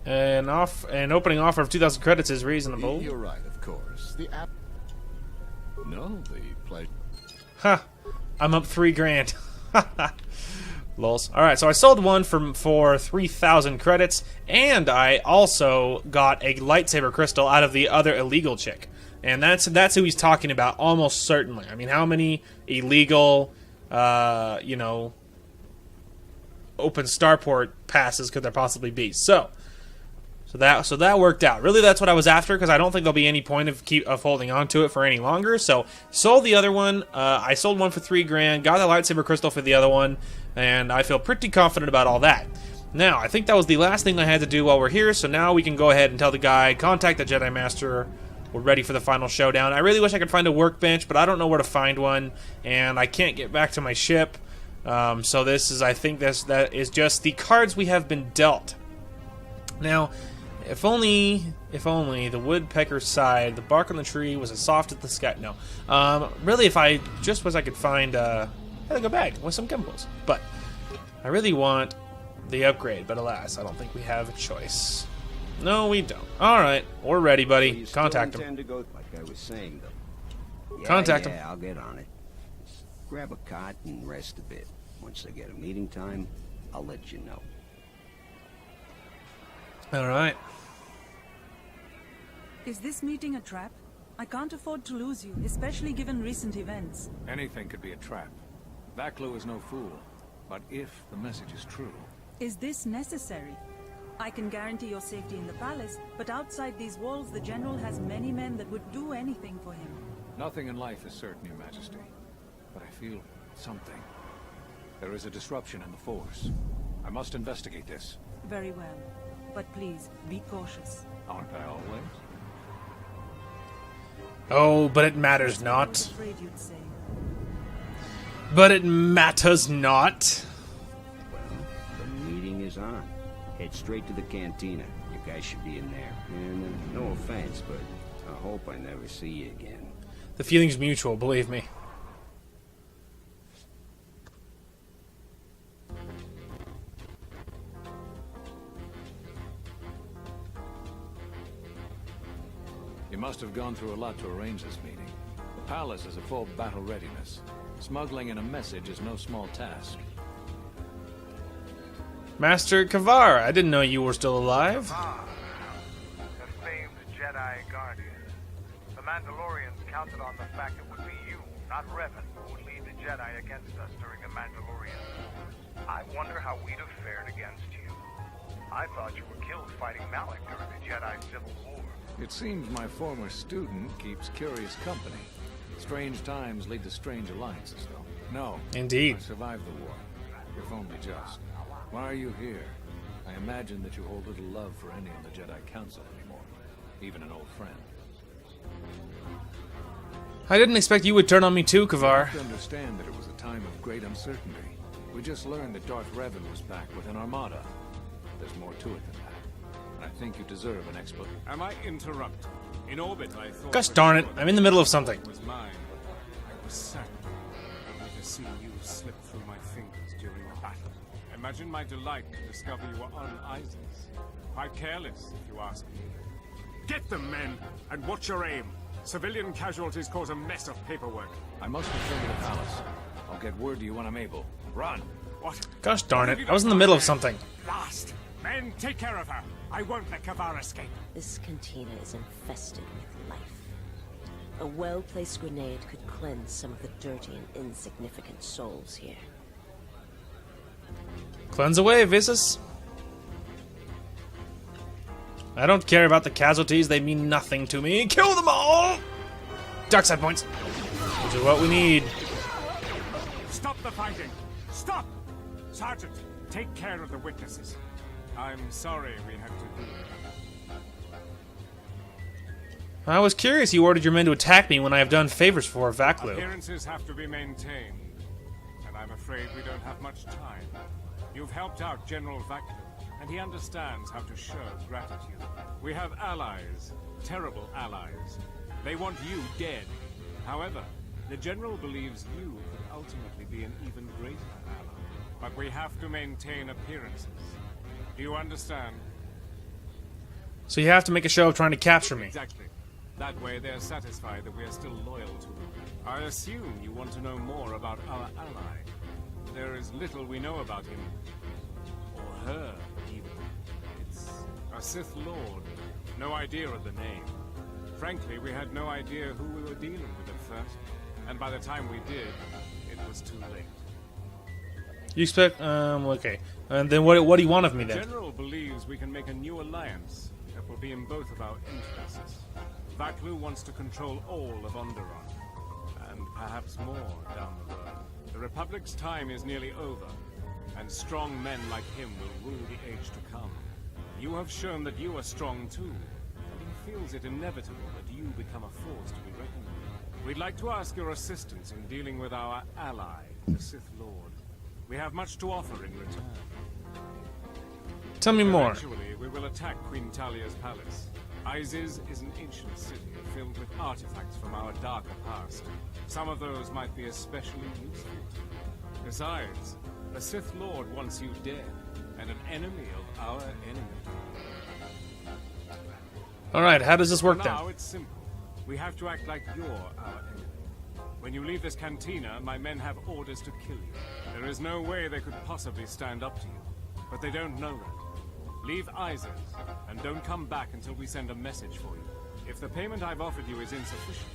An opening offer of 2,000 credits is reasonable. You're right, of course. The app. No, the pleasure. Ha! I'm up 3 grand. Lols. Alright, so I sold one for 3,000 credits, and I also got a lightsaber crystal out of the other illegal chick. And that's who he's talking about, almost certainly. I mean, how many illegal, you know, open starport passes could there possibly be? So that worked out. Really, that's what I was after, because I don't think there'll be any point of holding on to it for any longer. So sold the other one. I sold one for 3 grand. Got the lightsaber crystal for the other one, and I feel pretty confident about all that. Now, I think that was the last thing I had to do while we're here. So now we can go ahead and tell the guy, contact the Jedi Master. We're ready for the final showdown. I really wish I could find a workbench, but I don't know where to find one, and I can't get back to my ship. So this is, I think that is just the cards we have been dealt. Now, if only the woodpecker sighed, the bark on the tree was as soft as the sky. No, really, if I just wish I could find a bag with some chemicals. But I really want the upgrade. But alas, I don't think we have a choice. No, we don't. All right, we're ready, buddy. Contact him. To go, like I was saying, though. Contact him. Yeah, I'll get on it. Just grab a cot and rest a bit. Once I get a meeting time, I'll let you know. All right. Is this meeting a trap? I can't afford to lose you, especially given recent events. Anything could be a trap. Vaklu is no fool. But if the message is true... Is this necessary? I can guarantee your safety in the palace, but outside these walls, the General has many men that would do anything for him. Nothing in life is certain, Your Majesty. But I feel something. There is a disruption in the Force. I must investigate this. Very well. But please, be cautious. Aren't I always? Oh, but it matters not. Afraid you'd say. But it matters not. Well, the meeting is on. Head straight to the cantina. You guys should be in there. And no offense, but I hope I never see you again. The feeling's mutual, believe me. You must have gone through a lot to arrange this meeting. The palace is at full battle readiness. Smuggling in a message is no small task. Master Kavar, I didn't know you were still alive. The famed Jedi Guardian. The Mandalorians counted on the fact it would be you, not Revan, who would lead the Jedi against us during the Mandalorian Wars. I wonder how we'd have fared against you. I thought you were killed fighting Malik during the Jedi Civil War. It seems my former student keeps curious company. Strange times lead to strange alliances, though. No. Indeed. I survived the war. if only just. Why are you here? I imagine that you hold little love for any of the Jedi Council anymore. Even an old friend. I didn't expect you would turn on me too, You Kavar. have to understand that it was a time of great uncertainty. We just learned that Darth Revan was back with an armada. There's more to it than that. And I think you deserve an explanation. Am I interrupted? In orbit, I thought... Gosh darn it, I'm in the middle of something. ...was mine. I was certain only to see you slip through my fingers during the battle. Imagine my delight to discover you were on Isis. Quite careless, if you ask me. Get them, men, and watch your aim. Civilian casualties cause a mess of paperwork. I must return to the palace. I'll get word to you when I'm able. Run! What? Gosh darn it, I was in the middle of something. Blast! Men, take care of her. I won't let Kavar escape. This cantina is infested with life. A well-placed grenade could cleanse some of the dirty and insignificant souls here. Cleanse away, Visas. I don't care about the casualties, they mean nothing to me. Kill them all! Dark side points. Which is what we need. Stop the fighting! Stop! Sergeant, take care of the witnesses. I'm sorry we had to do it. I was curious you ordered your men to attack me when I have done favors for Vaklu. Appearances have to be maintained, and I'm afraid we don't have much time. You've helped out General Vaklu, and he understands how to show gratitude. We have allies, terrible allies. They want you dead. However, the General believes you could ultimately be an even greater ally. But we have to maintain appearances. Do you understand? So you have to make a show of trying to capture me. Exactly. That way they're satisfied that we are still loyal to them. I assume you want to know more about our ally. There is little we know about him. Or her, even. It's a Sith Lord. No idea of the name. Frankly, we had no idea who we were dealing with at first. And by the time we did, it was too late. You expect, okay. And then what do you want of me The then? General believes we can make a new alliance that will be in both of our interests. Vaklu wants to control all of Onderon, and perhaps more down the road. The Republic's time is nearly over, and strong men like him will rule the age to come. You have shown that you are strong too, and he feels it inevitable that you become a force to be reckoned with. We'd like to ask your assistance in dealing with our ally, the Sith Lord. We have much to offer in return. Tell me more. Eventually, we will attack Queen Talia's palace. Isis is an ancient city filled with artifacts from our darker past. Some of those might be especially useful. Besides, the Sith Lord wants you dead, and an enemy of our enemy. Alright, how does this work For then? now, it's simple. We have to act like you're our enemy. When you leave this cantina, my men have orders to kill you. There is no way they could possibly stand up to you. But they don't know that. Leave Isis, and don't come back until we send a message for you. If the payment I've offered you is insufficient,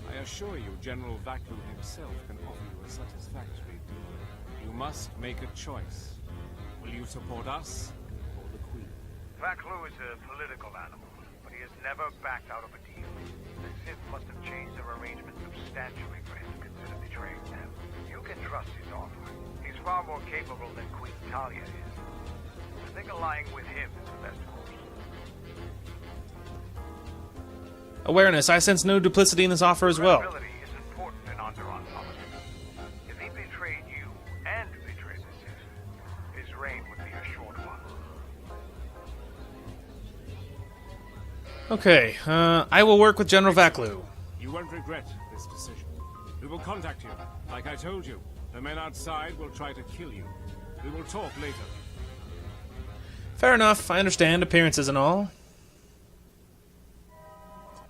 I assure you General Vaklu himself can offer you a satisfactory deal. You must make a choice. Will you support us, or the Queen? Vaklu is a political animal, but he has never backed out of a deal. The Sith must have changed their arrangement substantially for him to consider betraying them. You can trust his offer. He's far more capable than Queen Talia is. I think allying with him is the best course. Awareness. I sense no duplicity in this offer as well. Credibility is important in Onderon politics. If he betrayed you and betrayed the Sith, his reign would be a short one. Okay, I will work with General Vaklu. You won't regret this decision. We will contact you. Like I told you, the men outside will try to kill you. We will talk later. Fair enough, I understand appearances and all.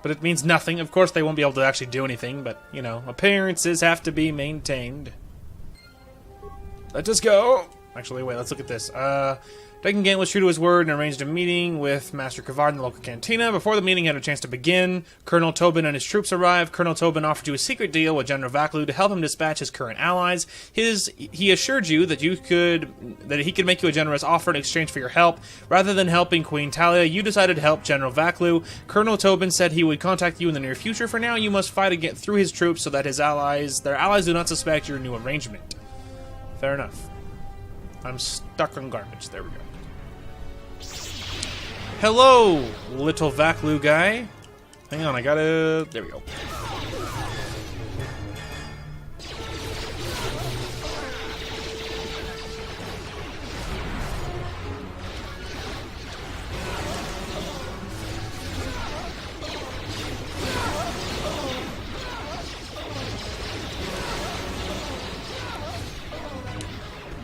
But it means nothing. Of course they won't be able to actually do anything, but, you know, appearances have to be maintained. Let us go! Actually, wait, let's look at this. Dxun Gant was true to his word and arranged a meeting with Master Kavar in the local cantina. Before the meeting had a chance to begin, Colonel Tobin and his troops arrived. Colonel Tobin offered you a secret deal with General Vaklu to help him dispatch his current allies. He assured you that he could make you a generous offer in exchange for your help. Rather than helping Queen Talia, you decided to help General Vaklu. Colonel Tobin said he would contact you in the near future. For now, you must fight again through his troops so that their allies do not suspect your new arrangement. Fair enough. I'm stuck on garbage. There we go. Hello, little Vaklu guy. Hang on, I gotta... There we go.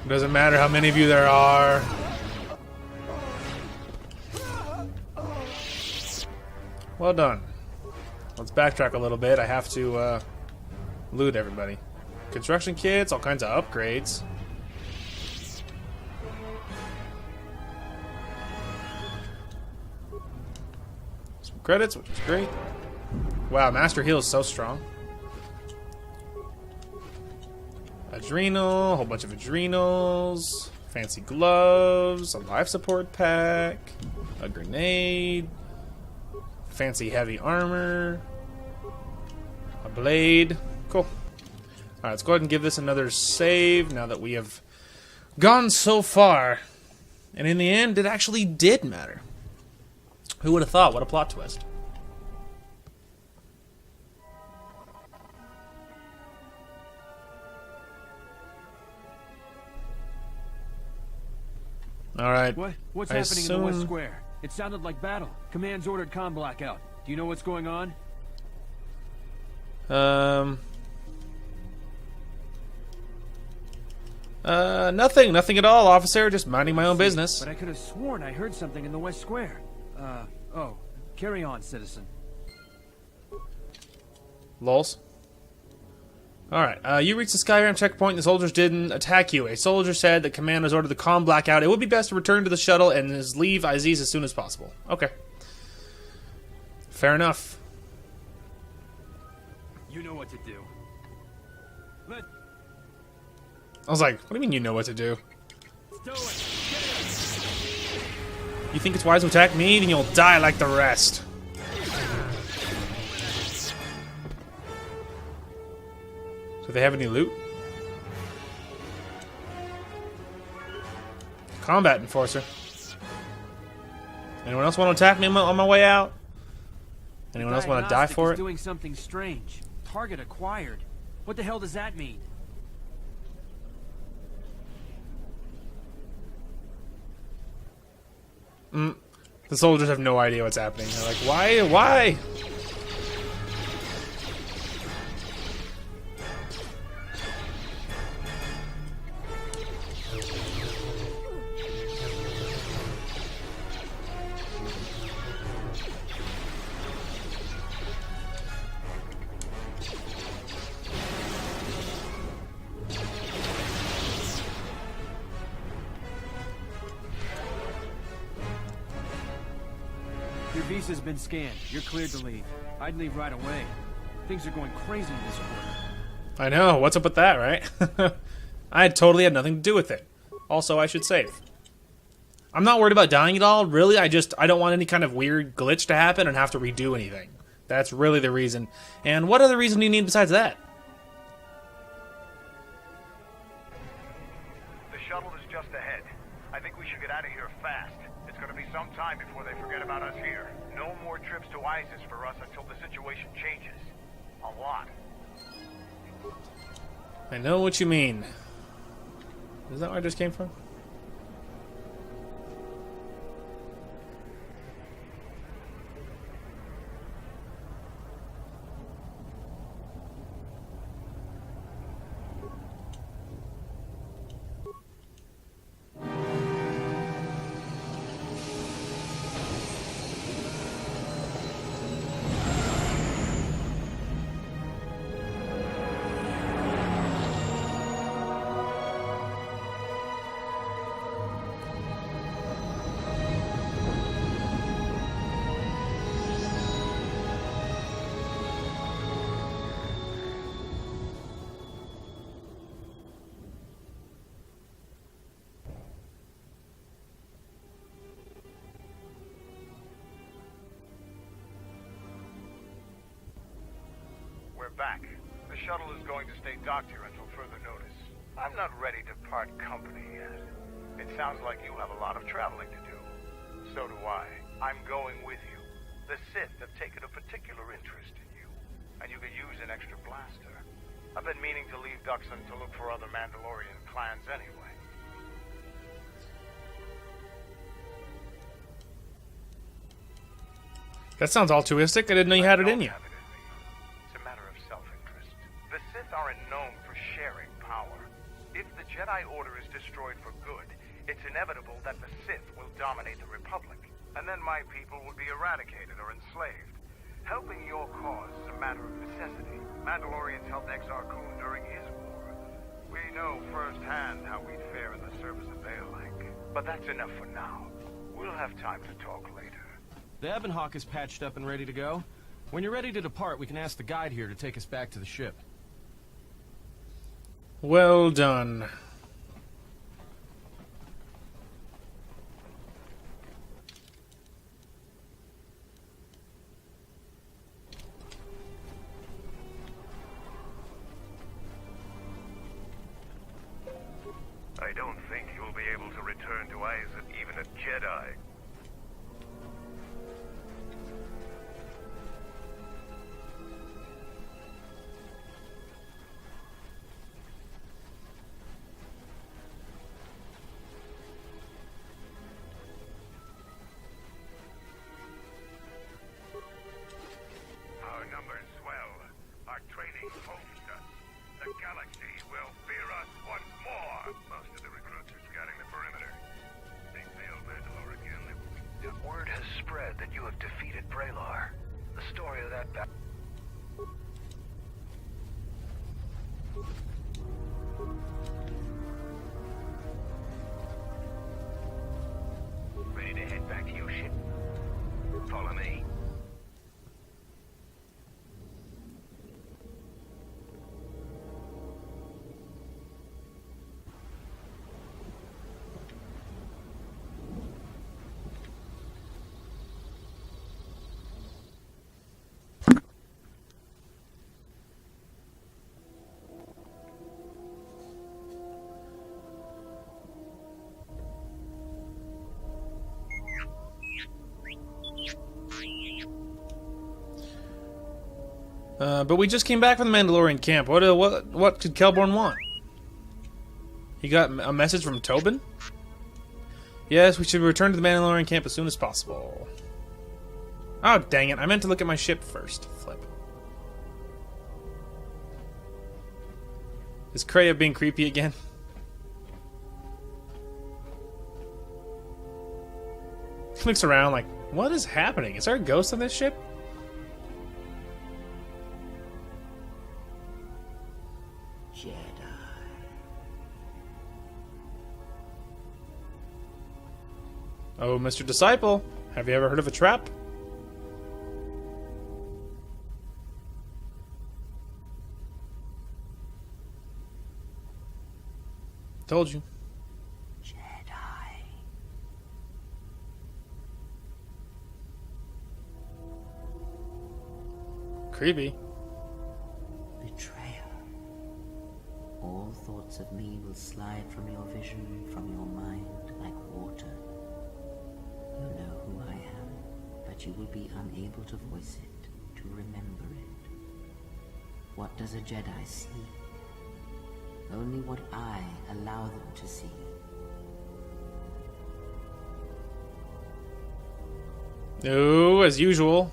Doesn't matter how many of you there are. Well done. Let's backtrack a little bit. I have to loot everybody. Construction kits, all kinds of upgrades. Some credits, which is great. Wow, Master Heal is so strong. Adrenal, a whole bunch of adrenals, fancy gloves, a life support pack, a grenade, fancy heavy armor, a blade. Cool. Alright, let's go ahead and give this another save now that we have gone so far. And in the end, it actually did matter. Who would have thought? What a plot twist. Alright. What's happening in the West Square? It sounded like battle. Command's ordered comm blackout. Do you know what's going on? Nothing at all, officer. Just minding my own business. But I could have sworn I heard something in the West Square. Oh. Carry on, citizen. Lols. Alright, you reached the Skyrim checkpoint and the soldiers didn't attack you. A soldier said that command has ordered the comm blackout. It would be best to return to the shuttle and leave Aziz as soon as possible. Okay. Fair enough. You know what to do. I was like, what do you mean you know what to do? You think it's wise to attack me? Then you'll die like the rest. Do they have any loot? Combat Enforcer. Anyone else want to attack me on my way out? Anyone else want to die for it? Doing something strange. Target acquired. What the hell does that mean? The soldiers have no idea what's happening. They're like, why? Why? Your visa's been scanned. You're cleared to leave. I'd leave right away. Things are going crazy in this quarter. I know. What's up with that, right? I totally had nothing to do with it. Also, I should save. I'm not worried about dying at all. Really, I don't want any kind of weird glitch to happen and have to redo anything. That's really the reason. And what other reason do you need besides that? The shuttle is just ahead. I think we should get out of here fast. It's going to be some time before they forget about us here. No more trips to ISIS for us until the situation changes. A lot. I know what you mean. Is that where I just came from? We're back. The shuttle is going to stay docked here until further notice. I'm not ready to part company yet. It sounds like you have a lot of traveling to do. So do I. I'm going with you. The Sith have taken a particular interest in you, and you could use an extra blaster. I've been meaning to leave Dxun to look for other Mandalorian clans anyway. That sounds altruistic. I didn't know you had it in you. It's a matter of self-interest. The Sith aren't known for sharing power. If the Jedi Order is destroyed for good, it's inevitable that the Sith will dominate the Republic, and then my people will be eradicated or enslaved. Helping your cause is a matter of necessity. Mandalorians helped Exar Kun during his war. We know firsthand how we'd fare in the service of Baelak. But that's enough for now. We'll have time to talk later. The Ebon Hawk is patched up and ready to go. When you're ready to depart, we can ask the guide here to take us back to the ship. Well done. I don't think you'll be able to return to Isaac, even a Jedi. Our numbers swell. Our training homes us. The galaxy will fear us once more. Most of the recruits are scouting the perimeter. Think they'll Mandalore again, they will be... Word has spread that you have defeated Braylar. The story of that battle... Ready to head back to your ship? Follow me. But we just came back from the Mandalorian camp. What could Kelborn want? He got a message from Tobin? Yes, we should return to the Mandalorian camp as soon as possible. Oh, dang it. I meant to look at my ship first. Flip. Is Kreia being creepy again? He looks around like, what is happening? Is there a ghost on this ship? Oh, Mr. Disciple, have you ever heard of a trap? Told you. Creepy. Betrayer. All thoughts of me will slide from your vision, from your mind, like water. You know who I am, but you will be unable to voice it, to remember it. What does a Jedi see? Only what I allow them to see. Oh, as usual,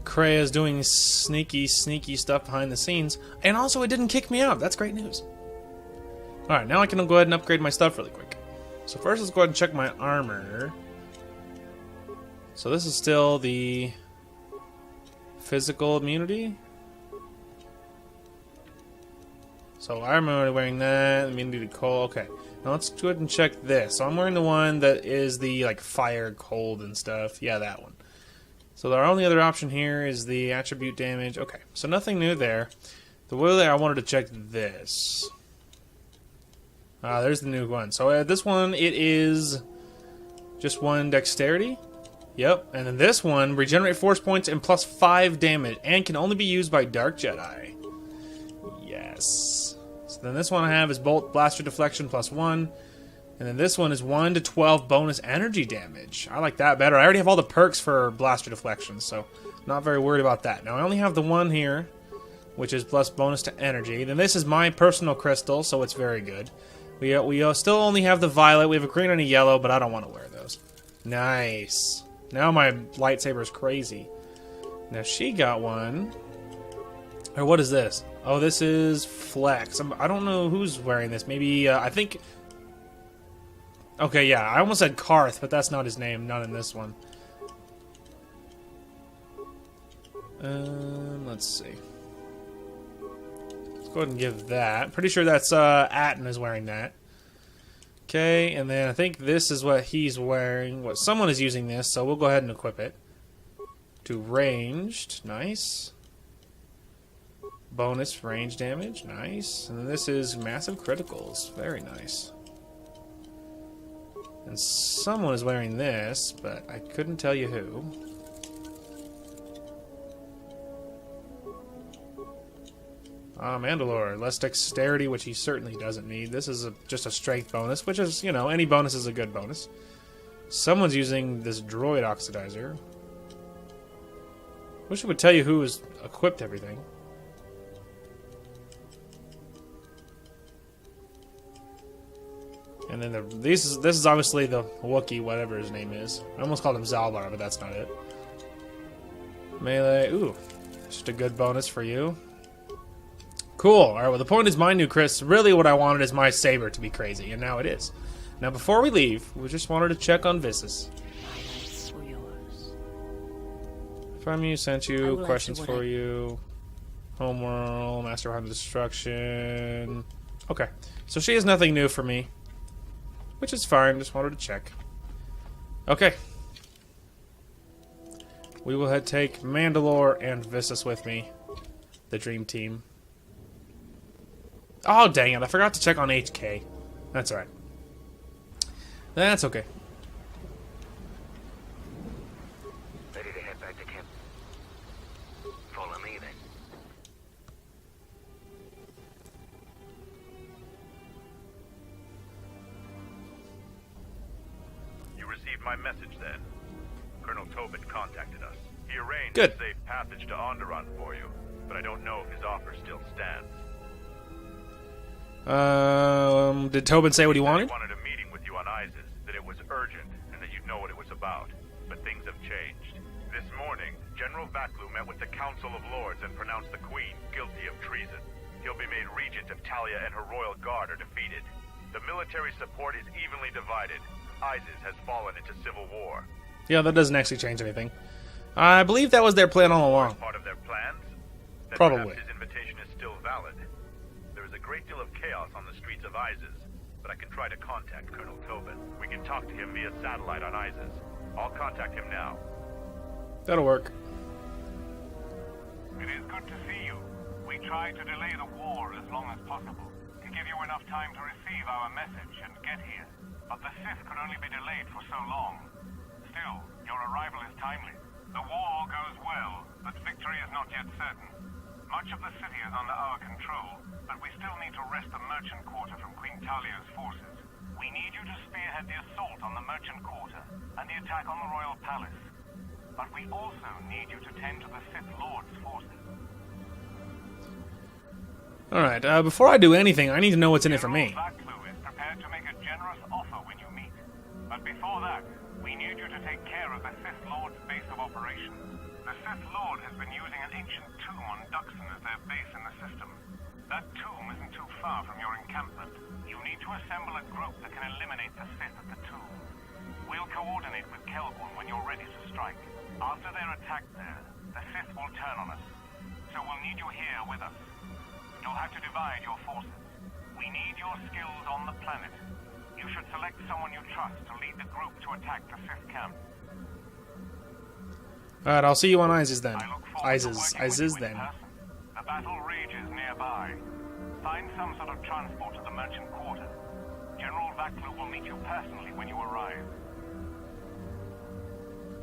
Kreia's doing sneaky stuff behind the scenes, and also it didn't kick me out. That's great news. Alright, now I can go ahead and upgrade my stuff really quick. So first let's go ahead and check my armor. So this is still the physical immunity. So I'm already wearing that. Immunity to cold. Okay. Now let's go ahead and check this. So I'm wearing the one that is the like fire, cold, and stuff. Yeah, that one. So our only other option here is the attribute damage. Okay. So nothing new there. The way I wanted to check this. There's the new one. So this one, it is just one dexterity. Yep, and then this one, regenerate force points and plus 5 damage, and can only be used by Dark Jedi. Yes. So then this one I have is bolt blaster deflection plus 1, And then this one is 1 to 12 bonus energy damage. I like that better. I already have all the perks for blaster deflection, so not very worried about that. Now I only have the one here, which is plus bonus to energy. Then this is my personal crystal, so it's very good. We still only have the violet. We have a green and a yellow, but I don't want to wear those. Nice. Now my lightsaber is crazy. Now she got one. Or what is this? Oh, this is Flex. I don't know who's wearing this. Maybe, I think... Okay, yeah, I almost said Karth, but that's not his name. Not in this one. Let's see. Let's go ahead and give that. Pretty sure that's Atten is wearing that. Okay, and then I think this is what he's wearing. What someone is using this, so we'll go ahead and equip it. To ranged, nice. Bonus range damage, nice. And then this is massive criticals, very nice. And someone is wearing this, but I couldn't tell you who. Mandalore, less dexterity, which he certainly doesn't need. This is just a strength bonus, which is, you know, any bonus is a good bonus. Someone's using this droid oxidizer. Wish it would tell you who has equipped everything. And then this is obviously the Wookiee, whatever his name is. I almost called him Zalbar, but that's not it. Melee, ooh, just a good bonus for you. Cool. All right. Well, the point is, my new Chris. Really, what I wanted is my saber to be crazy, and now it is. Now, before we leave, we just wanted to check on Visas. FMU sent you questions for you. Homeworld, Master Behind the Destruction. Okay, so she has nothing new for me, which is fine. Just wanted to check. Okay, we will take Mandalore and Visas with me, the Dream Team. Oh dang it! I forgot to check on HK. That's alright. That's okay. Ready to head back to camp. Follow me then. You received my message then. Colonel Tobin contacted us. He arranged a safe passage to Onderon for you, but I don't know if his offer still stands. Did Tobin say what he wanted? He wanted a meeting with you on Isis, that it was urgent, and that you'd know what it was about. But things have changed. This morning, General Vaklu met with the Council of Lords and pronounced the Queen guilty of treason. He'll be made regent if Talia and her royal guard are defeated. The military support is evenly divided. Isis has fallen into civil war. Yeah, that doesn't actually change anything. I believe that was their plan all along. Part of their plans? Then Probably. His invitation is still valid. There is a great deal of chaos on the streets of Isis, but I can try to contact Colonel Tobin. We can talk to him via satellite on Isis. I'll contact him now. That'll work. It is good to see you. We tried to delay the war as long as possible, to give you enough time to receive our message and get here. But the Sith could only be delayed for so long. Still, your arrival is timely. The war goes well, but victory is not yet certain. Much of the city is under our control, but we still need to wrest the merchant quarter from Queen Talia's forces. We need you to spearhead the assault on the merchant quarter and the attack on the royal palace. But we also need you to tend to the Sith Lord's forces. Alright, before I do anything, I need to know what's in it for me. Vaklu is prepared to make a generous offer when you meet. But before that, we need you to take care of the Sith Lord's base of operations. The Sith Lord has been using an ancient tomb on Dxun as their base in the system. That tomb isn't too far from your encampment. You need to assemble a group that can eliminate the Sith at the tomb. We'll coordinate with Kelborn when you're ready to strike. After they're attacked there, the Sith will turn on us. So we'll need you here with us. You'll have to divide your forces. We need your skills on the planet. You should select someone you trust to lead the group to attack the Sith camp. Alright, I'll see you on Isis then. Isis then. The battle rages nearby. Find some sort of transport to the merchant quarter. General Vaklu will meet you personally when you arrive.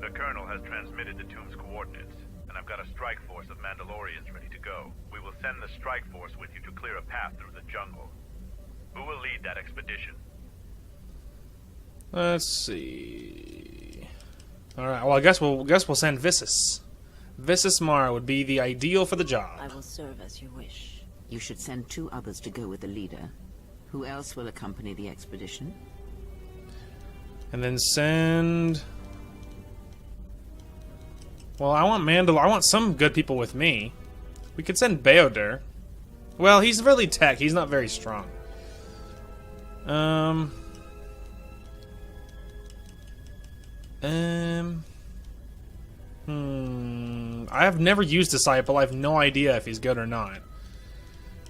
The Colonel has transmitted the tomb's coordinates, and I've got a strike force of Mandalorians ready to go. We will send the strike force with you to clear a path through the jungle. Who will lead that expedition? Let's see. All right. Well, I guess we'll send Vissus. Vissus Mara would be the ideal for the job. I will serve as you wish. You should send 2 others to go with the leader. Who else will accompany the expedition? And then send... Well, I want Mandalore. I want some good people with me. We could send Beodur. Well, he's really tech. He's not very strong. I have never used Disciple. I have no idea if he's good or not.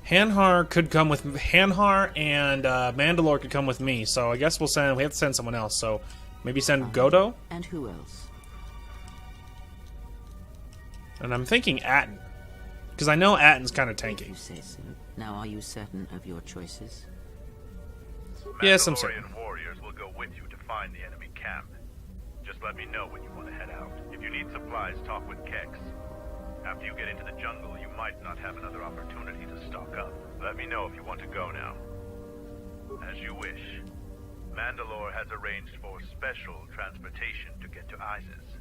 Hanhar could come with Hanhar, and Mandalore could come with me. So I guess we have to send someone else. So maybe send Godo. And who else? And I'm thinking Atten, because I know Atten's kind of tanky. You say so. Now, are you certain of your choices? Yes, I'm certain. Mandalorian warriors will go with you to find the enemy camp. Just let me know when you want to head out. If you need supplies, talk with Kex. After you get into the jungle, you might not have another opportunity to stock up. Let me know if you want to go now. As you wish. Mandalore has arranged for special transportation to get to Isis.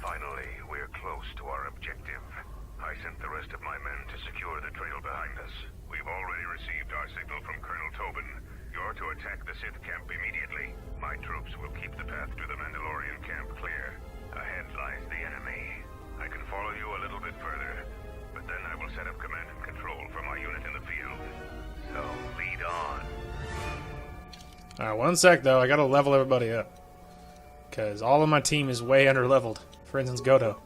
Finally, we're close to our objective. I sent the rest of my men to secure the trail behind us. We've already received our signal from Colonel Tobin. You're to attack the Sith camp immediately. My troops will keep the path to the Mandalorian camp clear. Ahead lies the enemy. I can follow you a little bit further, but then I will set up command and control for my unit in the field. So, lead on. Alright, one sec though. I gotta level everybody up, because all of my team is way under leveled. For instance, Godo.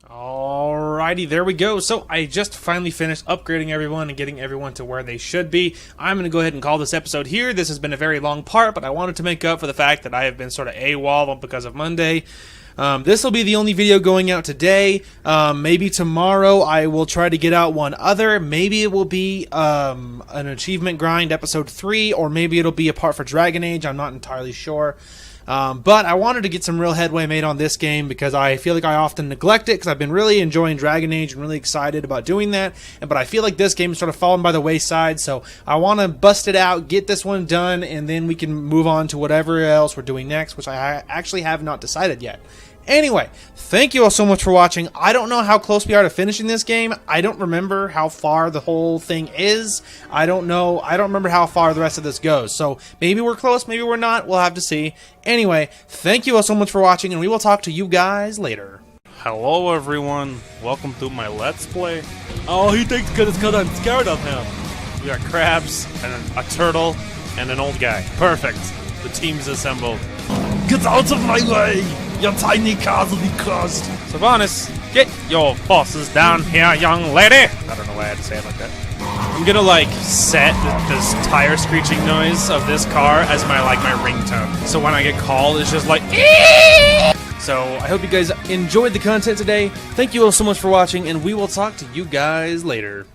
Alrighty, there we go. So I just finally finished upgrading everyone and getting everyone to where they should be. I'm going to go ahead and call this episode here. This has been a very long part, but I wanted to make up for the fact that I have been sort of AWOL because of Monday. This will be the only video going out today. Maybe tomorrow I will try to get out one other. Maybe it will be an achievement grind episode 3, or maybe it'll be a part for Dragon Age. I'm not entirely sure. But I wanted to get some real headway made on this game because I feel like I often neglect it because I've been really enjoying Dragon Age and really excited about doing that. But I feel like this game is sort of fallen by the wayside, so I want to bust it out, get this one done, and then we can move on to whatever else we're doing next, which I actually have not decided yet. Anyway, thank you all so much for watching. I don't know how close we are to finishing this game. I don't remember how far the whole thing is. I don't know. I don't remember how far the rest of this goes. So maybe we're close, maybe we're not. We'll have to see. Anyway, thank you all so much for watching, and we will talk to you guys later. Hello everyone, welcome to my Let's Play. Oh, he thinks it's because I'm scared of him. We got crabs, and a turtle, and an old guy. Perfect. The team's assembled. Get out of my way! Your tiny cars will be crushed. Sylvanas, get your forces down here, young lady. I don't know why I had to say it like that. I'm gonna like set this tire screeching noise of this car as my ringtone. So when I get called, it's just like. So I hope you guys enjoyed the content today. Thank you all so much for watching, and we will talk to you guys later.